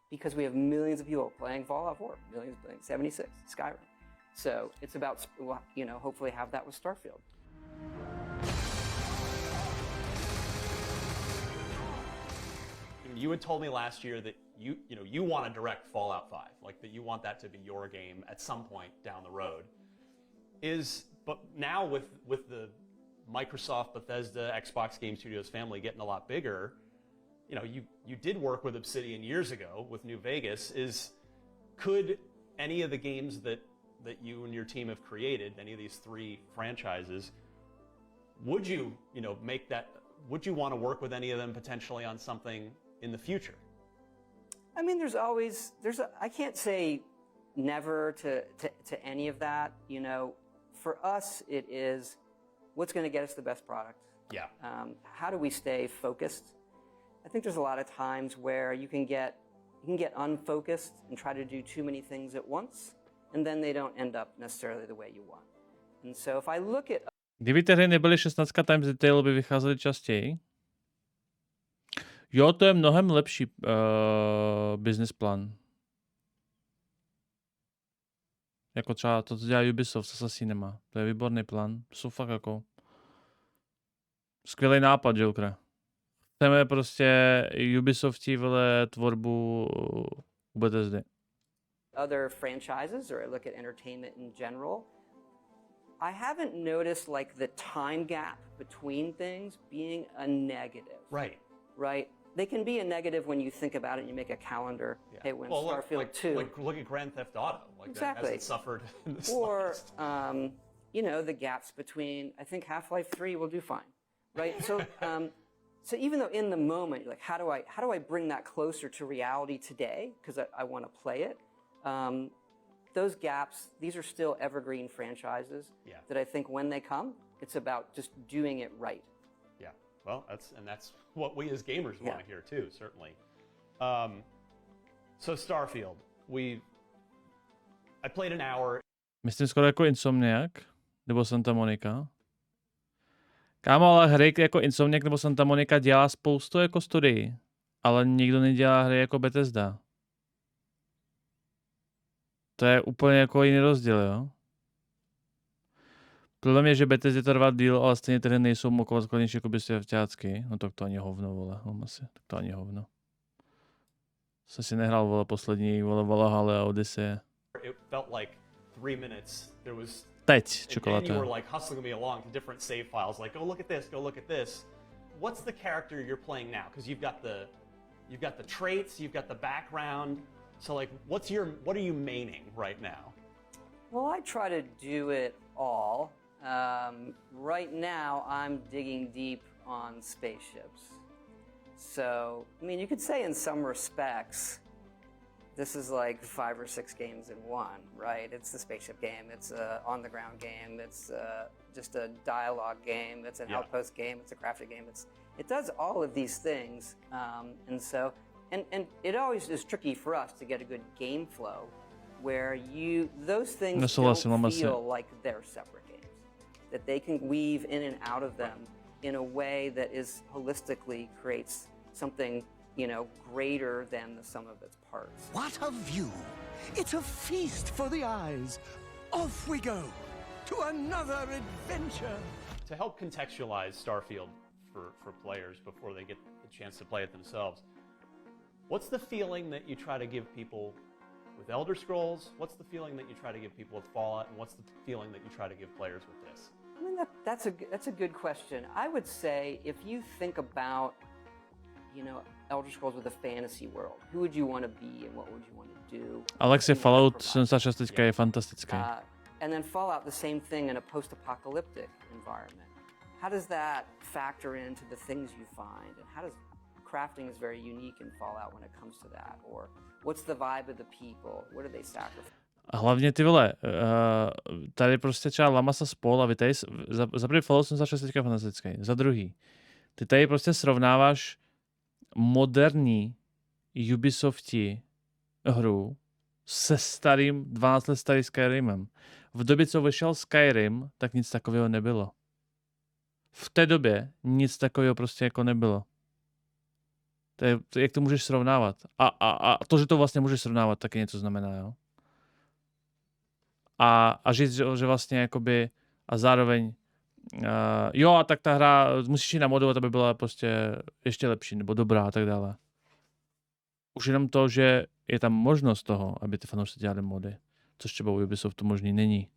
Because we have millions of people playing Fallout 4, millions playing 76, Skyrim. So it's about, you know, hopefully have that with Starfield. You had told me last year that you want to direct Fallout 5, like that you want that to be your game at some point down the road. But now with the Microsoft, Bethesda, Xbox Game Studios family getting a lot bigger, you know, you did work with Obsidian years ago with New Vegas. Could any of the games that you and your team have created, any of these 3 franchises, would you want to work with any of them potentially on something in the future? I mean, I can't say never to any of that. You know, for us, it is what's going to get us the best product. Yeah. How do we stay focused? I think there's a lot of times where you can get unfocused and try to do too many things at once, and then they don't end up necessarily the way you want. And so if I look at... Kdyby ty hry nebyly 16 times detail, by vycházely častěji. Jo, to je mnohem lepší business plan. Jako třeba to, co dělá Ubisoft, co asi nemá. To je výborný plán. To jsou fakt jako skvělý nápad, Joker. Chceme prostě Ubisofti, vole, tvorbu u Bethesdy. Other franchises, or I look at entertainment in general, I haven't noticed like the time gap between things being a negative. Right. Right? they can be a negative when you think about it and you make a calendar. Yeah. Hey, when Well, Starfield 2. look at Grand Theft Auto. Like that Exactly. hasn't suffered in the Or, slightest. you know, the gaps between, I think Half-Life 3 will do fine, right? So, so even though in the moment, you're like, how do I bring that closer to reality today? Because I want to play it. Those gaps, these are still evergreen franchises that I think when they come, it's about just doing it right. Yeah, well, that's what we as gamers want to hear too, certainly. So Starfield, I played an hour. Myslím skoro jako Insomniac, nebo Santa Monica. Kámo, ale hry jako Insomniac nebo Santa Monica dělá spoustu jako studií, ale nikdo nedělá hry jako Bethesda. To je úplně jako jiný rozdíl, jo? Problém je, že Bethesda to trvá díl, ale stejně ty hry nejsou mokovat skladnější jako by svěťácky. No tak to ani hovno, vole, asi. Tak to ani hovno. Jsem si nehrál, vole, poslední, vole, Valhalla a Odyssey. It felt like 3 minutes. There was Teď, and čokoláda. you were like hustling me along to different save files, like, go look at this, go look at this. What's the character you're playing now? Because you've got the traits, you've got the background. So like, what are you maining right now? Well, I try to do it all. Right now, I'm digging deep on spaceships. So, I mean, you could say in some respects, this is like 5 or 6 games in one, right? It's the spaceship game, it's a on-the-ground game, it's just a dialogue game, it's an outpost game, it's a crafting game. It does all of these things, and so, and it always is tricky for us to get a good game flow where those things don't feel like they're separate games, that they can weave in and out of them in a way that is holistically creates something, you know, greater than the sum of its parts. What a view! It's a feast for the eyes. Off we go to another adventure. To help contextualize Starfield for players before they get the chance to play it themselves, what's the feeling that you try to give people with Elder Scrolls? What's the feeling that you try to give people with Fallout? And what's the feeling that you try to give players with this? I mean, that's a good question. I would say if you think about, you know, Elder Scrolls with a fantasy world, who would you want to be and what would you want to do? Alexi, Fallout 76 teďka je fantastický. And then Fallout, the same thing in a post-apocalyptic environment. How does that factor into the things you find? And how does crafting is very unique in Fallout when it comes to that? Or what's the vibe of the people? What do they sacrifice? A hlavně ty vole, tady prostě třeba Lamasa spol a vy tady, za první Fallout 76 teďka fantastický, za druhý, ty tady prostě srovnáváš moderní Ubisofti hru se starým, 12 let starým Skyrimem. V době, co vyšel Skyrim, tak nic takového nebylo. V té době nic takového prostě jako nebylo. Jak to můžeš srovnávat? A to, že to vlastně můžeš srovnávat, taky něco znamená, jo? A říct, že vlastně jakoby, a zároveň jo, a tak ta hra, musíš ji namodovat, aby byla prostě ještě lepší, nebo dobrá a tak dále. Už jenom to, že je tam možnost toho, aby ty fanoušci dělali mody, což třeba u Ubisoftu možný není.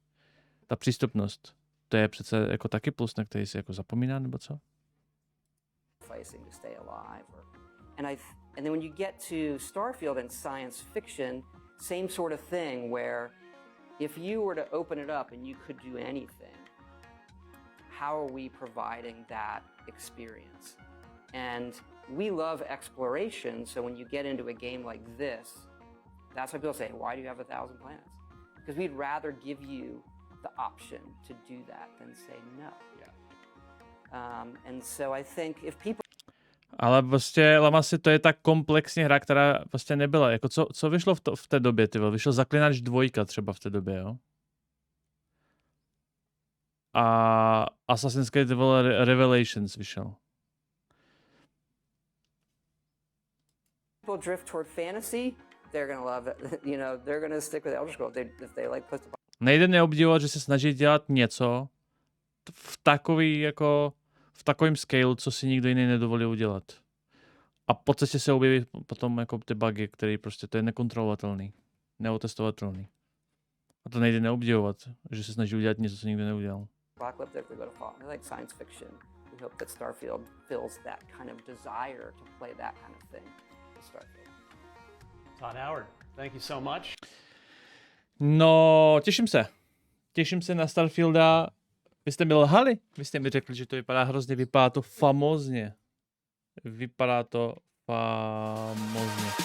Ta přístupnost, to je přece jako taky plus, na který si jako zapomíná, nebo co? To stay alive. And then when you get to Starfield and science fiction, same sort of thing where if you were to open it up and you could do anything, how are we providing that experience? And we love exploration, so when you get into a game like this, that's why people say, why do you have 1,000 planets? Because we'd rather give you the option to do that than say no. And so I think if people... Ale prostě Lamasi, to je tak komplexní hra, která prostě nebyla. Jako co vyšlo v té době, ty vole? Vyšel Zaklinač 2 třeba v té době, jo? A Assassin's Creed Revelations vyšel. People drift toward fantasy, they're gonna love it. You know, they're gonna stick with Elder Scrolls if they like post. Nejde neobdivovat, že se snaží dělat něco v takovém scale, co si nikdo jiný nedovolí udělat. A po cestě se objeví potom jako ty bugy, které prostě to je nekontrolovatelný, neotestovatelný. A to nejde neobdivovat, že se snaží udělat něco, co nikdo neudělal. Apocalyptic, they go to Fallout. They like science fiction. We hope that Starfield fills that kind of desire to play that kind of thing with Starfield. Todd Howard, thank you so much. No, těším se. Těším se na Starfielda. Vy jste mi lhali. Vy jste mi řekli, že to vypadá hrozně, vypadá to famózně. Vypadá to famózně.